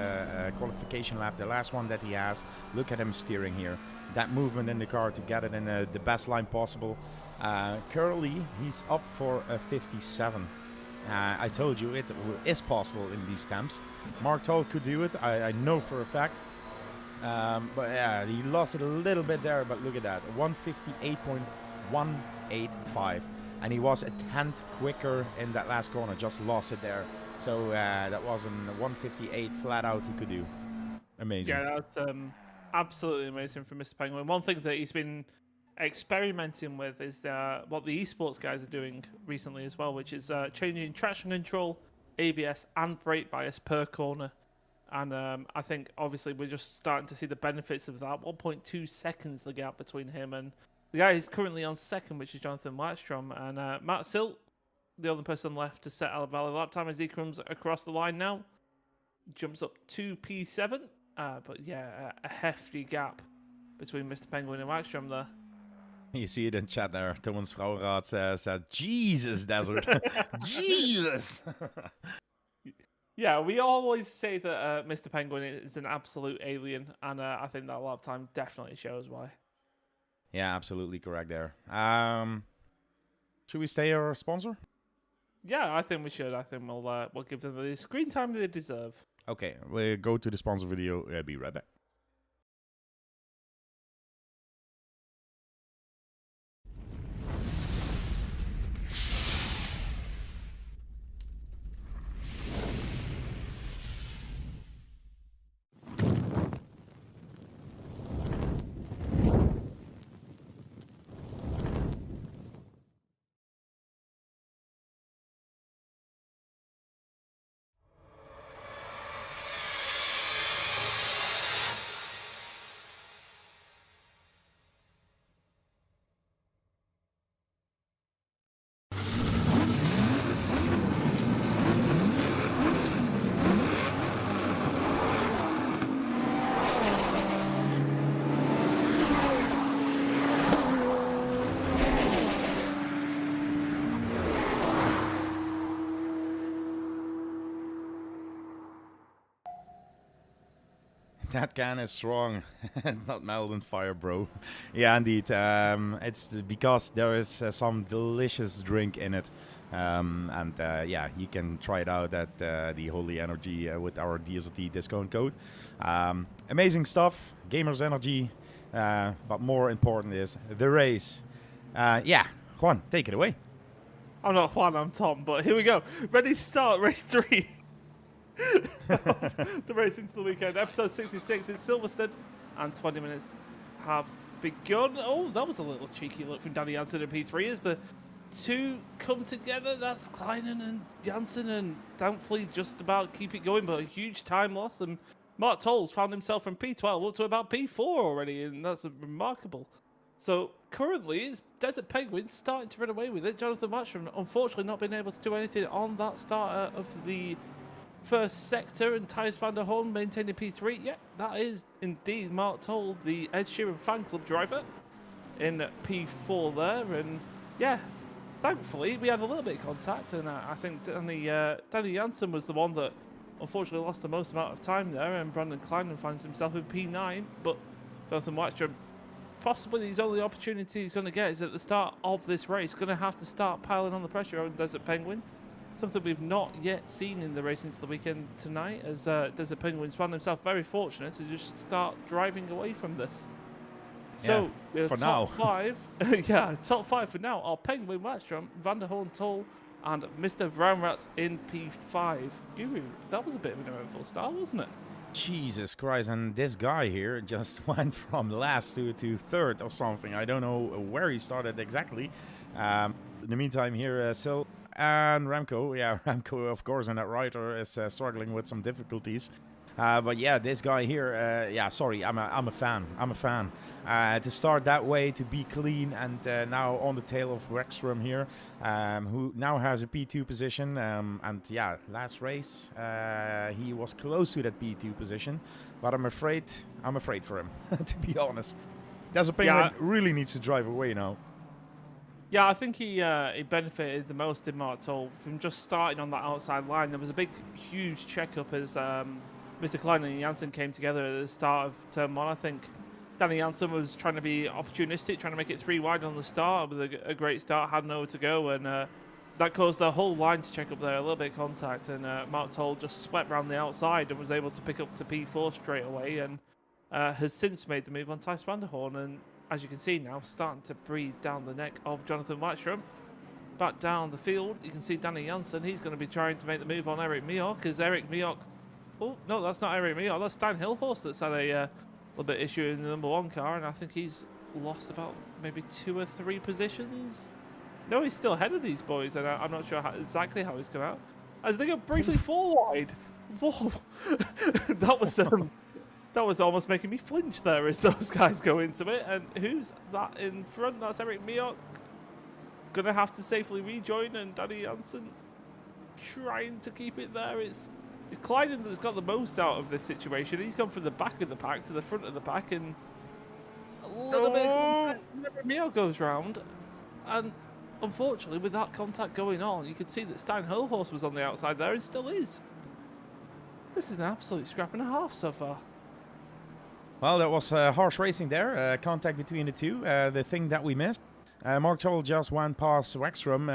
qualification lap, the last one that he has. Look at him steering here. That movement in the car to get it in the best line possible. Currently, he's up for a 57. I told you it is possible in these temps. Mark Toll could do it, I know for a fact. But yeah, he lost it a little bit there, but look at that. 158.185. And he was a tenth quicker in that last corner, just lost it there. So that was a 158 flat out he could do. Amazing. Yeah, that's absolutely amazing from Mr. Penguin. One thing that he's been experimenting with is what the esports guys are doing recently as well, which is changing traction control, ABS, and brake bias per corner. And I think obviously we're just starting to see the benefits of that. 1.2 seconds the gap between him and the guy who's currently on second, which is Jonathan Whitestrom. And Matt Silt, the only person left to set our valid lap time as he comes across the line now, jumps up to P7. But yeah, a hefty gap between Mr. Penguin and Whitestrom there. You see it in chat there. Thomas Vrouwraad said, Jesus, Desert. Jesus. Yeah, we always say that Mr. Penguin is an absolute alien, and I think that lap time definitely shows why. Yeah, absolutely correct there. Should we stay our sponsor? Yeah, I think we should. I think we'll give them the screen time they deserve. Okay, we'll go to the sponsor video. Be right back. That can is strong. It's not melon fire, bro. Yeah, indeed. It's because there is some delicious drink in it. Yeah, you can try it out at the Holy Energy with our DSRT discount code. Amazing stuff. Gamers Energy. But more important is the race. Yeah, Juan, take it away. I'm not Juan, I'm Tom, but here we go. Ready to start race 3. The race into the weekend. Episode 66 in Silverstone, and 20 minutes have begun. Oh, that was a little cheeky look from Danny Jansen in P3 as the two come together. That's Kleinen and Jansen, and thankfully just about keep it going, but a huge time loss. And Mark Tolles found himself from P12 up to about P4 already, and that's remarkable. So currently it's Desert Penguin starting to run away with it. Jonathan Matchram unfortunately not being able to do anything on that starter of the first sector, and Thijs van der Horn maintaining P3. Yeah, that is indeed Mark Toll, the Ed Sheeran fan club driver, in P4 there. And yeah, thankfully we had a little bit of contact, and I think Danny Jansen was the one that unfortunately lost the most amount of time there, and Brandon Kleinen finds himself in P9. But Jonathan Matchram, possibly his only opportunity he's going to get is at the start of this race. Going to have to start piling on the pressure on Desert Penguin. Something we've not yet seen in the race into the weekend tonight, as Desert Penguin's found himself very fortunate to just start driving away from this. So, yeah, for top now. 5, yeah, top 5 for now are Penguin, Matchram, Van der Horn, Toll, and Mr. Vrownrats in P5. Guru, that was a bit of an eventful start, wasn't it? Jesus Christ, and this guy here just went from last to third or something. I don't know where he started exactly. In the meantime here, Sil and Remco. Yeah, Remco, of course, and that rider is struggling with some difficulties. But yeah, this guy here, yeah, sorry, I'm a fan. I'm a fan. To start that way, to be clean, and now on the tail of Wexstrom here, who now has a P2 position. And yeah, last race, he was close to that P2 position, but I'm afraid for him, to be honest. Desert Penguin really needs to drive away now. Yeah, I think he benefited the most in Mark Toll from just starting on that outside line. There was a big, huge check-up as Mr. Klein and Jansen came together at the start of turn 1. I think Danny Jansen was trying to be opportunistic, trying to make it 3 wide on the start with a great start, had nowhere to go, and that caused the whole line to check up there, a little bit of contact, and Mark Toll just swept round the outside and was able to pick up to P4 straight away, and has since made the move on Thijs van der Horn, and as you can see now, starting to breathe down the neck of Jonathan Matchram. Back down the field, you can see Danny Jansen. He's going to be trying to make the move on Eric Mioch, as Eric Mioch... Oh, no, that's not Eric Mioch. That's Stan Hilhorst that's had a little bit of issue in the number 1 car, and I think he's lost about maybe 2 or 3 positions. No, he's still ahead of these boys, and I'm not sure exactly how he's come out. As they go briefly 4 wide. Whoa. That was almost making me flinch there as those guys go into it. And who's that in front? That's Eric Mioch. Gonna have to safely rejoin, and Danny Jansen trying to keep it there. It's Kleinen that's got the most out of this situation. He's gone from the back of the pack to the front of the pack, and a little bit. Eric Mioch goes round, and unfortunately, with that contact going on, you could see that Stein Hilhorst was on the outside there, and still is. This is an absolute scrap and a half so far. Well, that was harsh racing there. Contact between the two. The thing that we missed. Mark Toll just went past Wexstrom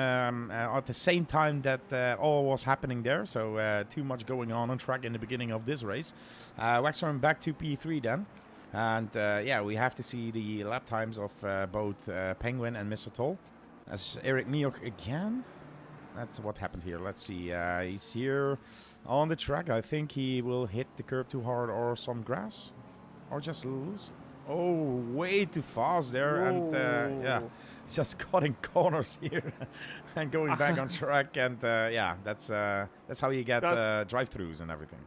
at the same time that all was happening there. So too much going on track in the beginning of this race. Wexstrom back to P3 then. And yeah, we have to see the lap times of both Penguin and Mr. Toll. As Eric Mioch again. That's what happened here. Let's see. He's here on the track. I think he will hit the curb too hard or some grass. Or just loose. Oh, way too fast there. Whoa. And yeah, just cutting corners here and going back on track. And yeah, that's how you get drive-throughs and everything.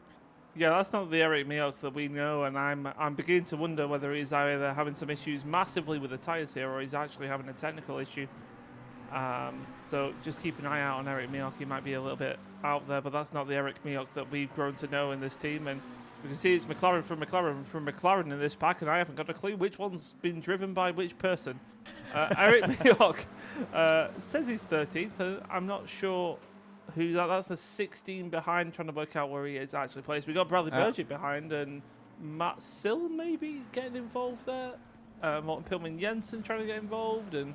Yeah, that's not the Eric Mioch that we know, and I'm beginning to wonder whether he's either having some issues massively with the tyres here, or he's actually having a technical issue. So just keep an eye out on Eric Mioch. He might be a little bit out there, but that's not the Eric Mioch that we've grown to know in this team. And we can see it's McLaren from McLaren in this pack, and I haven't got a clue which one's been driven by which person. Eric Mioch says he's 13th, and I'm not sure who that. That's the 16 behind, trying to work out where he is actually placed. We got Bradley Burgett behind, and Matt Sill maybe getting involved there. Morten Pillman Jensen trying to get involved, and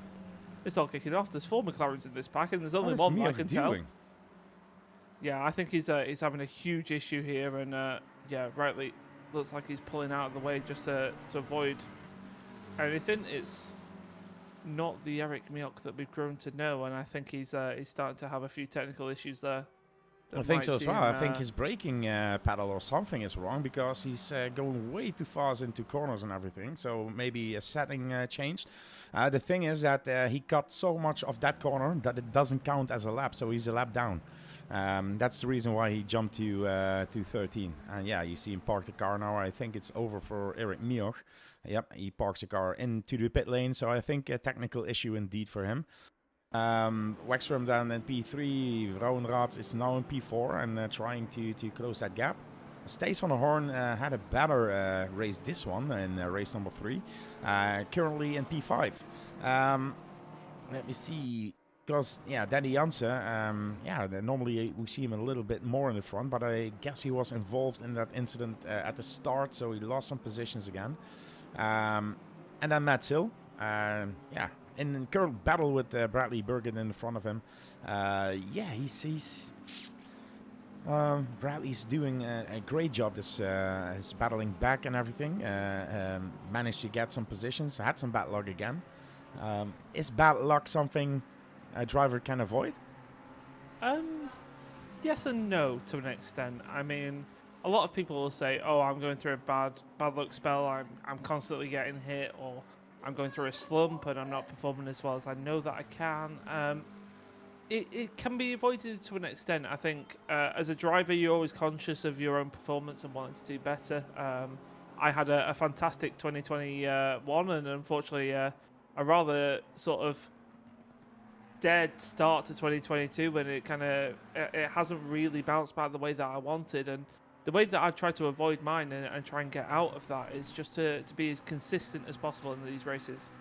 it's all kicking off. There's 4 McLarens in this pack, and there's only What is one that I Miak can tell. doing? Yeah, I think he's having a huge issue here, and yeah, rightly looks like he's pulling out of the way just to avoid anything. It's not the Eric Miok that we've grown to know, and I think he's starting to have a few technical issues there. I think so as well. I think his braking pedal or something is wrong because he's going way too fast into corners and everything. So maybe a setting changed. The thing is that he cut so much of that corner that it doesn't count as a lap. So he's a lap down. That's the reason why he jumped to 13. And yeah, you see him park the car now. I think it's over for Eric Mioch. Yep, he parks the car into the pit lane. So I think a technical issue indeed for him. Wexstrom then in P3, Vrouwenrad is now in P4 and trying to close that gap. Stace van der Horn had a better race this one in race number 3. Currently in P5. Let me see, because yeah, Danny Jansen, yeah, normally we see him a little bit more in the front, but I guess he was involved in that incident at the start, so he lost some positions again. And then Matt Sill, yeah. In current battle with Bradley Bergen in front of him. Yeah, he's Bradley's doing a great job. This he's battling back and everything. Managed to get some positions. Had some bad luck again. Is bad luck something a driver can avoid? Yes and no to an extent. I mean, a lot of people will say, "Oh, I'm going through a bad luck spell. I'm constantly getting hit," or I'm going through a slump and I'm not performing as well as I know that I can. It can be avoided to an extent. I think as a driver, you're always conscious of your own performance and wanting to do better. I had a fantastic 2021 and unfortunately a rather sort of dead start to 2022 when it hasn't really bounced back the way that I wanted. And the way that I've tried to avoid mine and try and get out of that is just to be as consistent as possible in these races.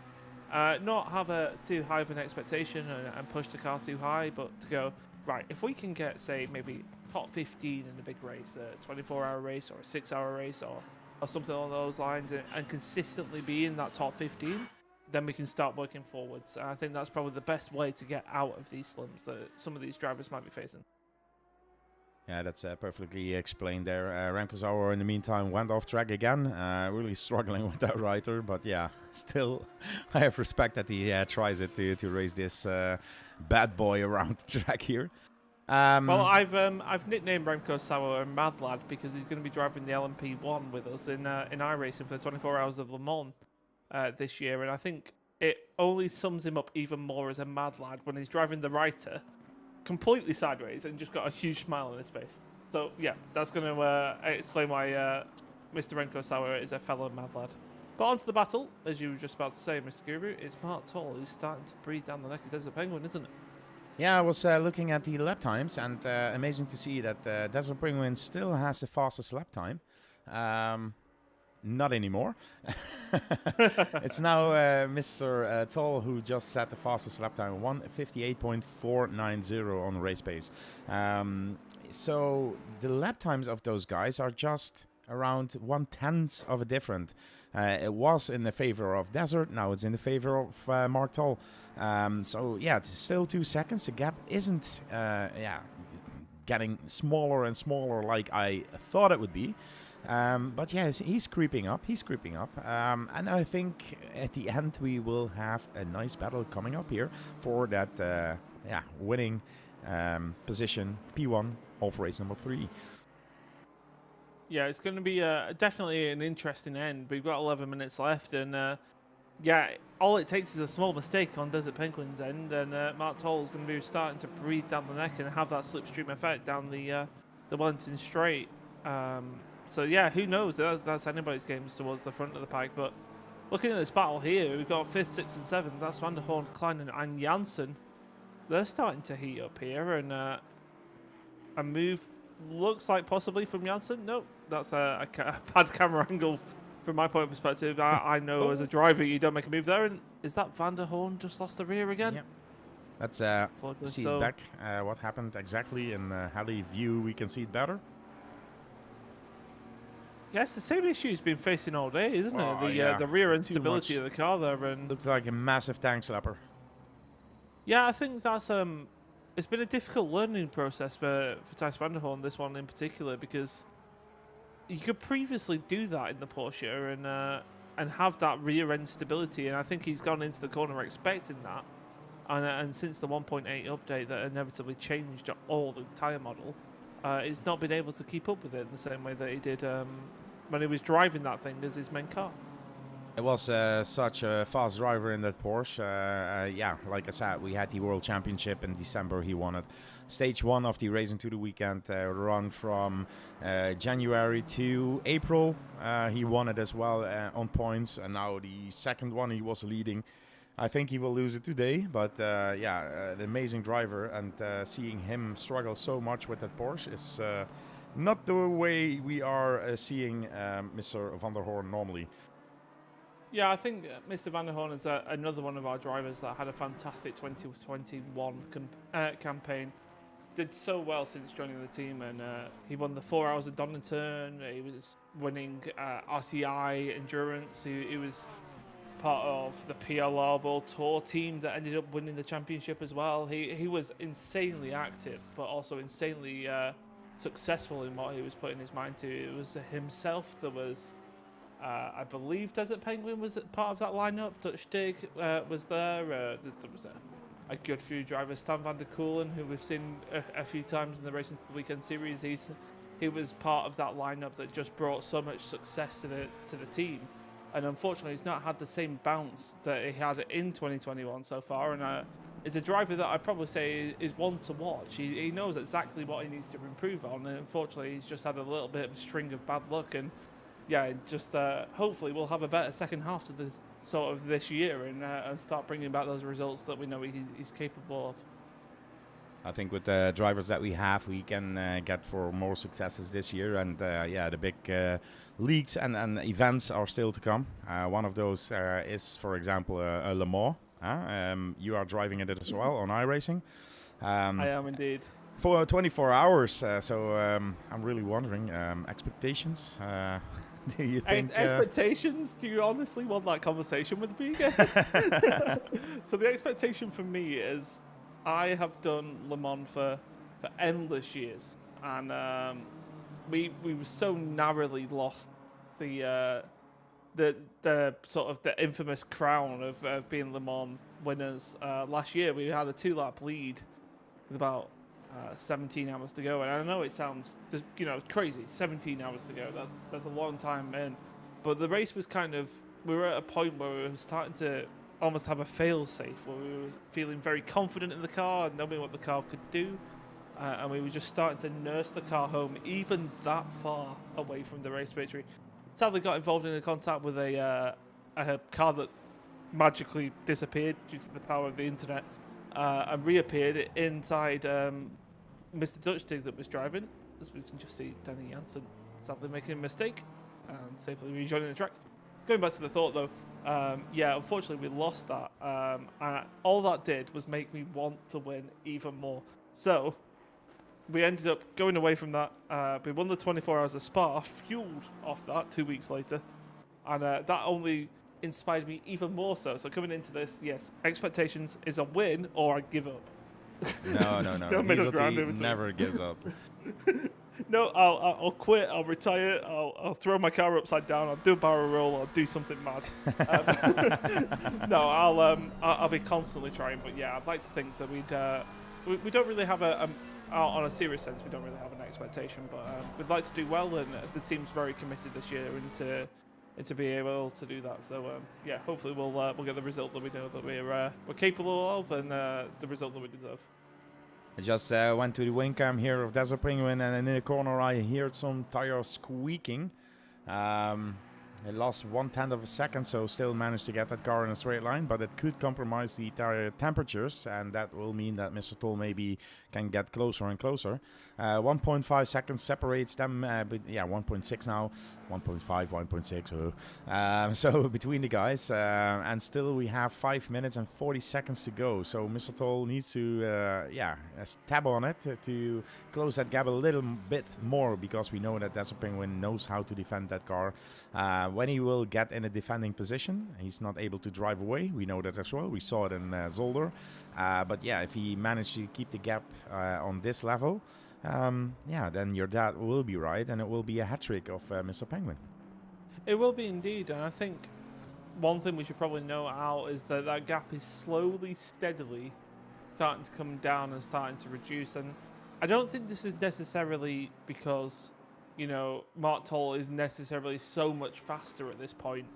Not have too high of an expectation and push the car too high, but to go, right, if we can get, say, maybe top 15 in a big race, a 24-hour race or a 6-hour race or something along those lines, and consistently be in that top 15, then we can start working forwards. And I think that's probably the best way to get out of these slumps that some of these drivers might be facing. Yeah, that's perfectly explained there. Remco Zauer, in the meantime, went off track again. Really struggling with that rider, but yeah, still, I have respect that he tries it to race this bad boy around the track here. Well, I've nicknamed Remco Sauer Mad Lad because he's going to be driving the LMP1 with us in iRacing for the 24 Hours of Le Mans this year, and I think it only sums him up even more as a mad lad when he's driving the Reiter completely sideways and just got a huge smile on his face. So yeah, that's going to explain why Mr. Remco Sauer is a fellow mad lad. But onto the battle, as you were just about to say, Mr. Guru, it's Mark Toll who's starting to breathe down the neck of Desert Penguin, isn't it? Yeah, I was looking at the lap times, and amazing to see that Desert Penguin still has the fastest lap time. Not anymore. It's now Mr. Toll who just set the fastest lap time, 1:58.490 on race pace. So the lap times of those guys are just around 1/10 of a different. It was in the favor of Desert, now it's in the favor of Mark Toll. So yeah, it's still 2 seconds. The gap isn't getting smaller and smaller like I thought it would be. But yeah, he's creeping up. And I think at the end we will have a nice battle coming up here for that winning position P1 of race number 3. Yeah, it's going to be definitely an interesting end. We've got 11 minutes left, and all it takes is a small mistake on Desert Penguin's end, and Mark Toll is going to be starting to breathe down the neck and have that slipstream effect down the Wellington Straight. So yeah, who knows? That's anybody's games towards the front of the pack. But looking at this battle here, we've got 5th, 6th, and 7th. That's Van der Horn, Klein, and Janssen. They're starting to heat up here, and a move looks like possibly from Janssen. Nope, that's a bad camera angle from my point of perspective. I know as a driver you don't make a move there. And is that Van der Horn just lost the rear again? Yep. Let's see it back. What happened exactly in heli view? We can see it better. Yeah, it's the same issue he's been facing all day, isn't Oh, it? yeah. The rear Too instability much. of the car there, and Looks like a massive tank slapper. yeah, I think that's it's been a difficult learning process for Thijs van der Hoorn, this one in particular, because you could previously do that in the Porsche and have that rear end stability, and I think he's gone into the corner expecting that, and since the 1.8 update that inevitably changed all the tyre model, he's not been able to keep up with it in the same way that he did when he was driving that thing as his main car. It was such a fast driver in that Porsche. Yeah, like I said, we had the World Championship in December. He won it. Stage 1 of the Racing to the Weekend run from January to April. He won it as well on points. And now the second one he was leading. I think he will lose it today. But yeah, an amazing driver. And seeing him struggle so much with that Porsche is not the way we are seeing Mr. van der Hoorn normally. Yeah, I think Mr. Van der Hoorn is another one of our drivers that had a fantastic 2021 campaign. Did so well since joining the team, and he won the 4 Hours of Donington. He was winning RCI Endurance. He was part of the PLR World Tour team that ended up winning the championship as well. He was insanely active, but also insanely successful in what he was putting his mind to. It was himself that was... I believe Desert Penguin was part of that lineup. Dutch Stig was there. There was a good few drivers. Stan van der Koelen, who we've seen a few times in the Racing to the Weekend series. He was part of that lineup that just brought so much success to the team. And unfortunately, he's not had the same bounce that he had in 2021 so far. And it's a driver that I'd probably say is one to watch. He knows exactly what he needs to improve on. And unfortunately, he's just had a little bit of a string of bad luck. And yeah, just hopefully we'll have a better second half to this sort of this year and start bringing back those results that we know he's capable of. I think with the drivers that we have, we can get for more successes this year. And yeah, the big leagues and events are still to come. One of those is, for example, Le Mans. You are driving it as well on iRacing. I am indeed. For 24 hours. So I'm really wondering, expectations? Do you think... Expectations? Do you honestly want that conversation with me again? So the expectation for me is I have done Le Mans for endless years, and we were so narrowly lost the sort of the infamous crown of being Le Mans winners. Last year we had a 2-lap lead with about 17 hours to go, and I know it sounds just, crazy. 17 hours to go. That's a long time in, but the race was we were at a point where we were starting to almost have a fail-safe, where we were feeling very confident in the car and knowing what the car could do, and we were just starting to nurse the car home, even that far away from the race victory. Sadly, got involved in a contact with a car that magically disappeared due to the power of the internet, and reappeared inside Mr. Dutch Stig that was driving. As we can just see, Danny Jansen sadly making a mistake and safely rejoining the track. Going back to the thought though, yeah, unfortunately we lost that, and all that did was make me want to win even more. So we ended up going away from that. We won the 24 Hours of Spa, fueled off that 2 weeks later, and that only inspired me even more so. So coming into this, yes, expectations is a win or I give up. No. Still middle ground in between. Never gives up. No, I'll quit. I'll retire. I'll throw my car upside down. I'll do a barrel roll. I'll do something mad. No, I'll be constantly trying. But yeah, I'd like to think that we don't really have on a serious sense, we don't really have an expectation. But we'd like to do well, and the team's very committed this year into being able to do that. So yeah, hopefully we'll get the result that we know that we're capable of, and the result that we deserve. I just went to the wing cam here of Desert Penguin, and in the corner I heard some tires squeaking. He lost 1/10 of a second, so still managed to get that car in a straight line, but it could compromise the tire temperatures, and that will mean that Mr. Toll maybe can get closer and closer. 1.5 seconds separates them, but yeah, 1.6 now, 1.5, 1.6, so between the guys, and still we have 5 minutes and 40 seconds to go, so Mr. Toll needs to, tab on it to close that gap a little bit more, because we know that Desert Penguin knows how to defend that car. When he will get in a defending position, he's not able to drive away. We know that as well. We saw it in Zolder. But yeah, if he managed to keep the gap on this level, then your dad will be right, and it will be a hat trick of Mr. Penguin. It will be indeed, and I think one thing we should probably note out is that that gap is slowly, steadily starting to come down and starting to reduce. And I don't think this is necessarily because, you know, Mark Toll is necessarily so much faster at this point.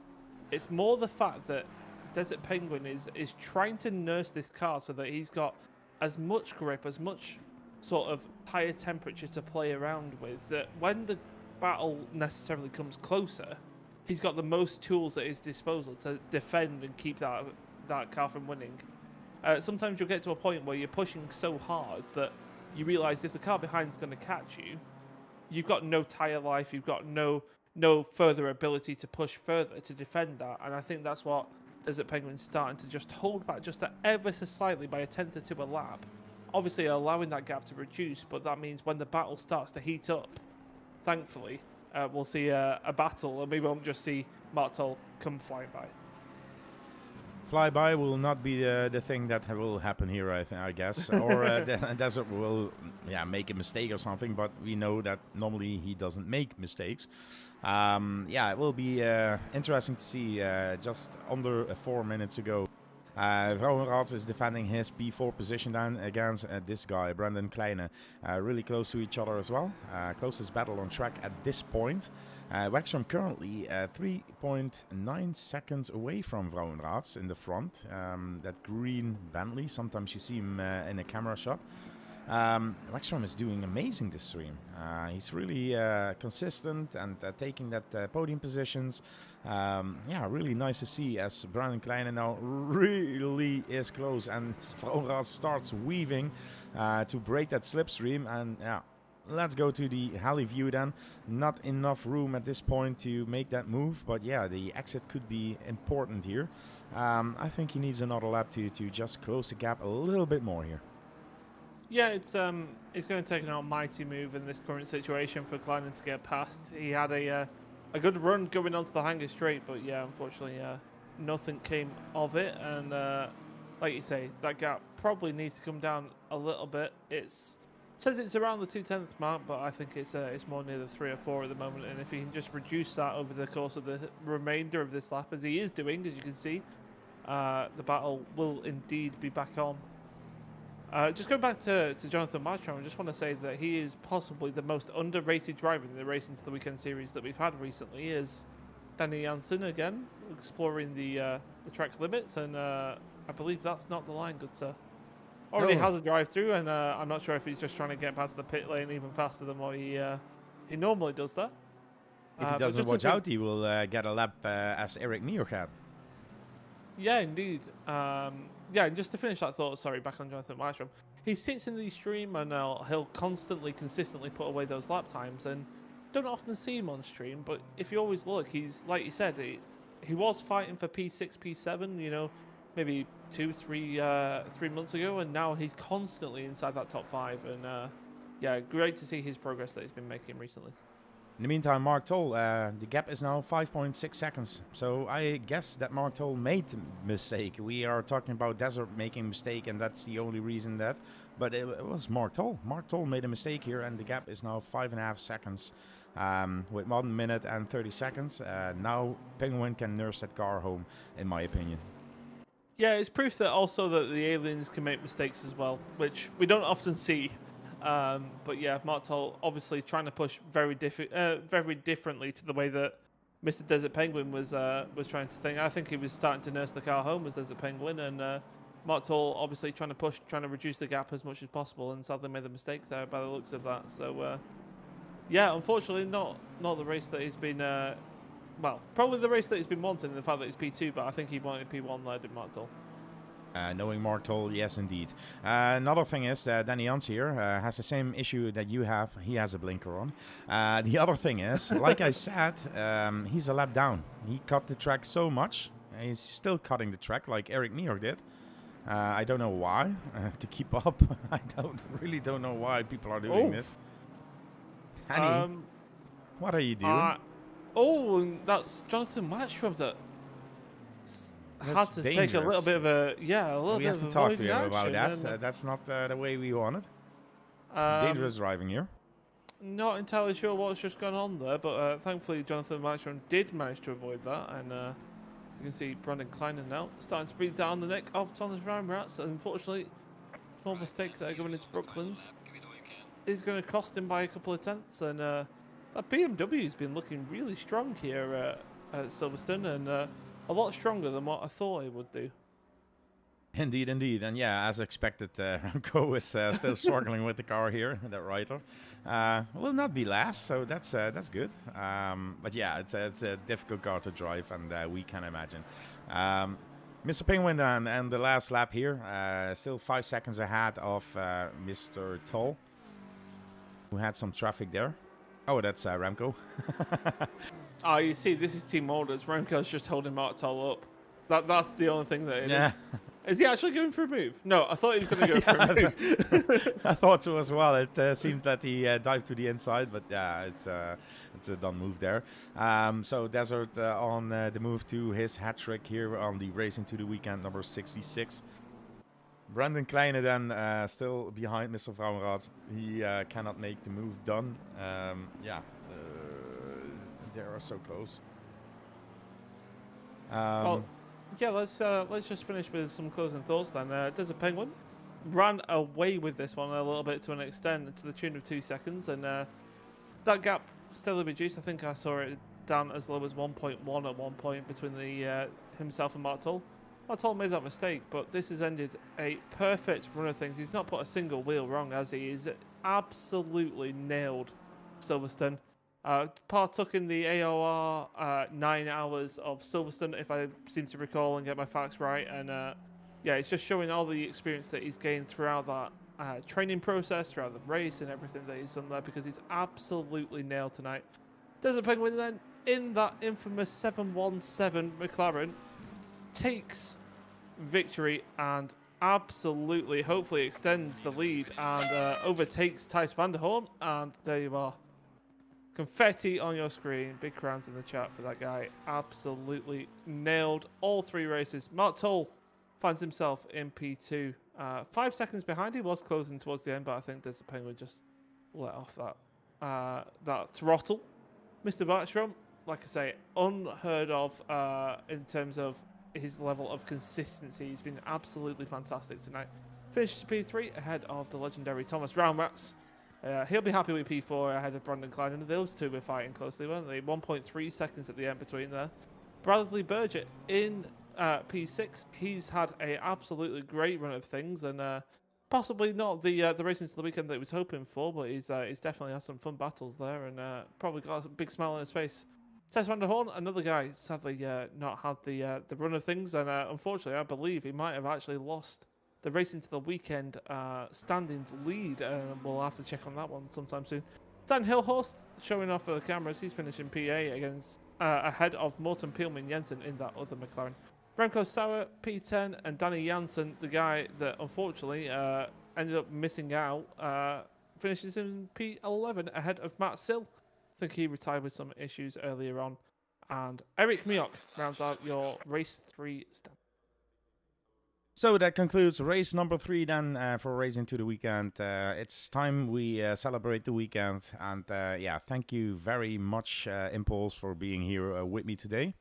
It's more the fact that Desert Penguin is trying to nurse this car so that he's got as much grip, as much sort of higher temperature to play around with, that when the battle necessarily comes closer, he's got the most tools at his disposal to defend and keep that car from winning. Sometimes you'll get to a point where you're pushing so hard that you realise if the car behind is going to catch you, you've got no tyre life, you've got no further ability to push further to defend that. And I think that's what Desert Penguin's starting to just hold back just ever so slightly by a tenth or two a lap. Obviously allowing that gap to reduce, but that means when the battle starts to heat up, thankfully, we'll see a battle, and we won't just see Mark Toll come flying by. Flyby will not be the thing that will happen here, I guess. Or Desert will make a mistake or something, but we know that normally he doesn't make mistakes. It will be interesting to see just under 4 minutes ago. Vroonrad is defending his P4 position down against this guy, Brandon Kleine. Really close to each other as well. Closest battle on track at this point. Waxstrom currently 3.9 seconds away from Vroonrad in the front. That green Bentley, sometimes you see him in a camera shot. Waxstrom is doing amazing this stream. He's really consistent and taking that podium positions. Really nice to see as Brandon Kleine now really is close, and Vroonrad starts weaving to break that slipstream. And let's go to the heli view then. Not enough room at this point to make that move, but yeah, the exit could be important here. I think he needs another lap to just close the gap a little bit more here. Yeah, it's going to take an almighty move in this current situation for Kleinen to get past. He had a good run going onto the Hanger Straight, but yeah, unfortunately, nothing came of it. And like you say, that gap probably needs to come down a little bit. It says it's around the 2/10 mark, but I think it's more near the 3 or 4 at the moment. And if he can just reduce that over the course of the remainder of this lap, as he is doing, as you can see, the battle will indeed be back on. Just going back to Jonathan Marchand, I just want to say that he is possibly the most underrated driver in the Racing to the Weekend series that we've had recently. Is Danny Jansen again exploring the track limits, and I believe that's not the line, good sir. Already has a drive-through, and I'm not sure if he's just trying to get past the pit lane even faster than what he normally does that. If he doesn't watch out, he will get a lap as Eric Neo had. Yeah, indeed. And just to finish that thought, sorry, back on Jonathan Marshall. He sits in the stream and he'll consistently put away those lap times, and don't often see him on stream, but if you always look, he's, like you said, he was fighting for P6, P7, you know, maybe 3 months ago, and now he's constantly inside that top 5, and great to see his progress that he's been making recently. In the meantime, Mark Toll, the gap is now 5.6 seconds. So I guess that Mark Toll made a mistake. We are talking about Desert making a mistake, and that's the only reason that. But it was Mark Toll. Mark Toll made a mistake here, and the gap is now 5.5 seconds with 1 minute and 30 seconds. Now Penguin can nurse that car home, in my opinion. Yeah, it's proof that also that the aliens can make mistakes as well, which we don't often see. But yeah, Mark Toll obviously trying to push very differently to the way that Mr. Desert Penguin was trying to think. I think he was starting to nurse the car home as Desert Penguin, and Mark Toll obviously trying to reduce the gap as much as possible, and sadly made a mistake there by the looks of that. So unfortunately not the race that he's been well, probably the race that he's been wanting, the fact that he's P2, but I think he wanted P1 there, did Martel. Knowing Martel, yes, indeed. Another thing is that Danny Jans here has the same issue that you have. He has a blinker on. The other thing is, like I said, he's a lap down. He cut the track so much. He's still cutting the track like Eric Mier did. I don't know why. To keep up, I really don't know why people are doing this. Danny, what are you doing? And that's Jonathan Matchroom that That's had to take a little bit of a we bit have of to a talk to avoiding him about action, that. and, That's not the way we want it. um, Dangerous driving here. Not entirely sure what's just gone on there, but thankfully Jonathan Matchroom did manage to avoid that, and you can see Brandon Kleiner now starting to breathe down the neck of Thomas Ramrats. Unfortunately, small mistake there going into Brooklands Give it all you can. is going to cost him by a couple of tenths, and that BMW has been looking really strong here at Silverstone, and a lot stronger than what I thought it would do. Indeed, indeed. And yeah, as expected, Remco is still struggling with the car here, that Reiter. Will not be last, so that's good. But yeah, it's a difficult car to drive, and we can imagine. Mr. Penguin then, and the last lap here, still 5 seconds ahead of Mr. Toll, who had some traffic there. Oh, that's Remco. Oh, you see, this is team orders. Remco's just holding Mark Toll up. That's the only thing that it is. Is he actually going for a move? No, I thought he was going to go for a move. I thought so as well. It seemed that he dived to the inside, but yeah, it's a done move there. So Desert on the move to his hat trick here on the Racing to the Weekend number 66. Brandon Kleine then still behind Mr. Vrouwenraad. He cannot make the move done. They are so close. Well, yeah, let's just finish with some closing thoughts then. Desert Penguin ran away with this one a little bit to an extent, to the tune of 2 seconds, and that gap still reduced. I think I saw it down as low as 1.1 at one point between the himself and Martel. Martel made that mistake, but this has ended a perfect run of things. He's not put a single wheel wrong, as he is absolutely nailed Silverstone. Partook in the AOR 9 hours of Silverstone, if I seem to recall and get my facts right, and yeah, it's just showing all the experience that he's gained throughout that training process, throughout the race and everything that he's done there, because he's absolutely nailed tonight. Desert Penguin then, in that infamous 717 McLaren, takes victory and absolutely, hopefully extends the lead and overtakes Thijs van der Hoorn, and there you are. Confetti on your screen, big crowns in the chat for that guy. Absolutely nailed all 3 races. Mark Toll finds himself in P2. 5 seconds behind, he was closing towards the end, but I think Desert Penguin just let off that throttle. Mr. Bartram, like I say, unheard of in terms of his level of consistency. He's been absolutely fantastic tonight. Finishes P3 ahead of the legendary Thomas Raumrats. He'll be happy with P4 ahead of Brandon Klein, and those two were fighting closely, weren't they? 1.3 seconds at the end between there. Bradley Burgett in P6. He's had a absolutely great run of things, and possibly not the racing to the weekend that he was hoping for, but he's definitely had some fun battles there, and probably got a big smile on his face. Thijs van der Hoorn, another guy, sadly not had the run of things, and unfortunately, I believe he might have actually lost the Racing to the Weekend standings lead. We'll have to check on that one sometime soon. Dan Hilhorst showing off for the cameras. He's finishing P8 against ahead of Morten Peelman Jensen in that other McLaren. Remco Sauer, P10, and Danny Jansen, the guy that unfortunately ended up missing out, finishes in P11 ahead of Matt Sill. I think he retired with some issues earlier on. And Eric Miok rounds out your race 3 stand. So that concludes race number 3 then for Racing to the Weekend. It's time we celebrate the weekend. And yeah, thank you very much, Impulse, for being here with me today.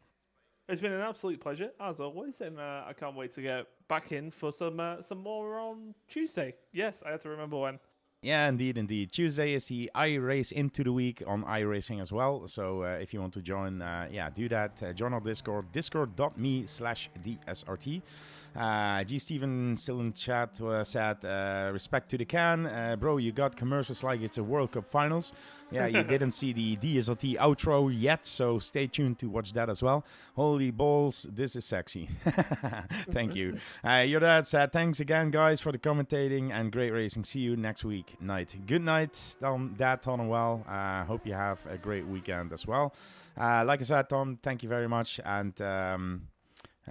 It's been an absolute pleasure, as always, and I can't wait to get back in for some more on Tuesday. Yes, I had to remember when. Yeah, indeed. Tuesday is the iRace into the week on iRacing as well. So if you want to join, do that. Join our Discord, discord.me/DSRT. G. Steven still in chat said, respect to the can. Bro, you got commercials like it's a World Cup finals. Yeah, you didn't see the DSRT outro yet, so stay tuned to watch that as well. Holy balls, this is sexy. Thank you. Your dad said, thanks again, guys, for the commentating and great racing. See you next week night. Good night, Tom, Dad, Tom, and well. Hope you have a great weekend as well. Like I said, Tom, thank you very much. And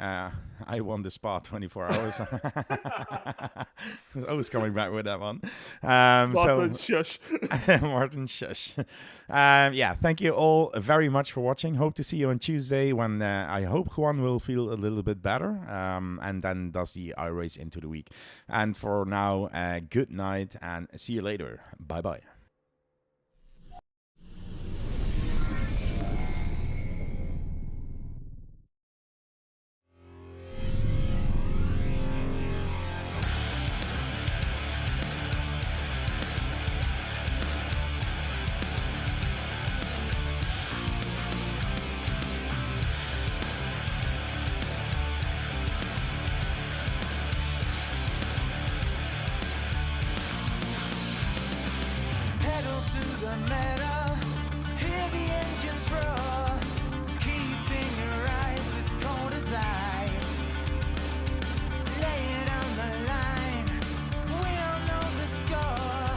I won the Spa 24 hours. I was always coming back with that one. Martin, shush. Martin, shush. Thank you all very much for watching. Hope to see you on Tuesday when I hope Juan will feel a little bit better and then does the iRace into the week. And for now, good night and see you later. Bye-bye. Pedal to the metal, hear the engines roar, keeping your eyes as cold as ice. Lay it on the line, we all know the score,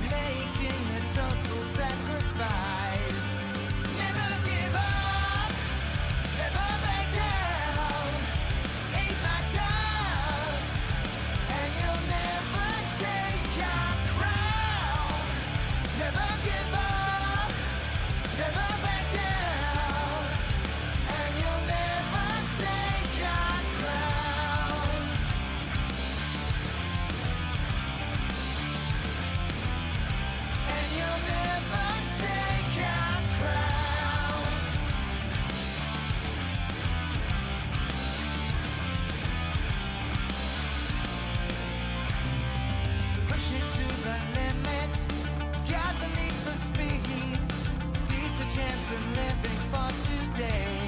making a total sacrifice. Never give up, never back down, eat my dust, and you'll never take our crown. Never give up, never back down, and you'll never take our crown. And you'll never take our crown. Push it to the limit. Got the need for speed. Seize the chance of living for today.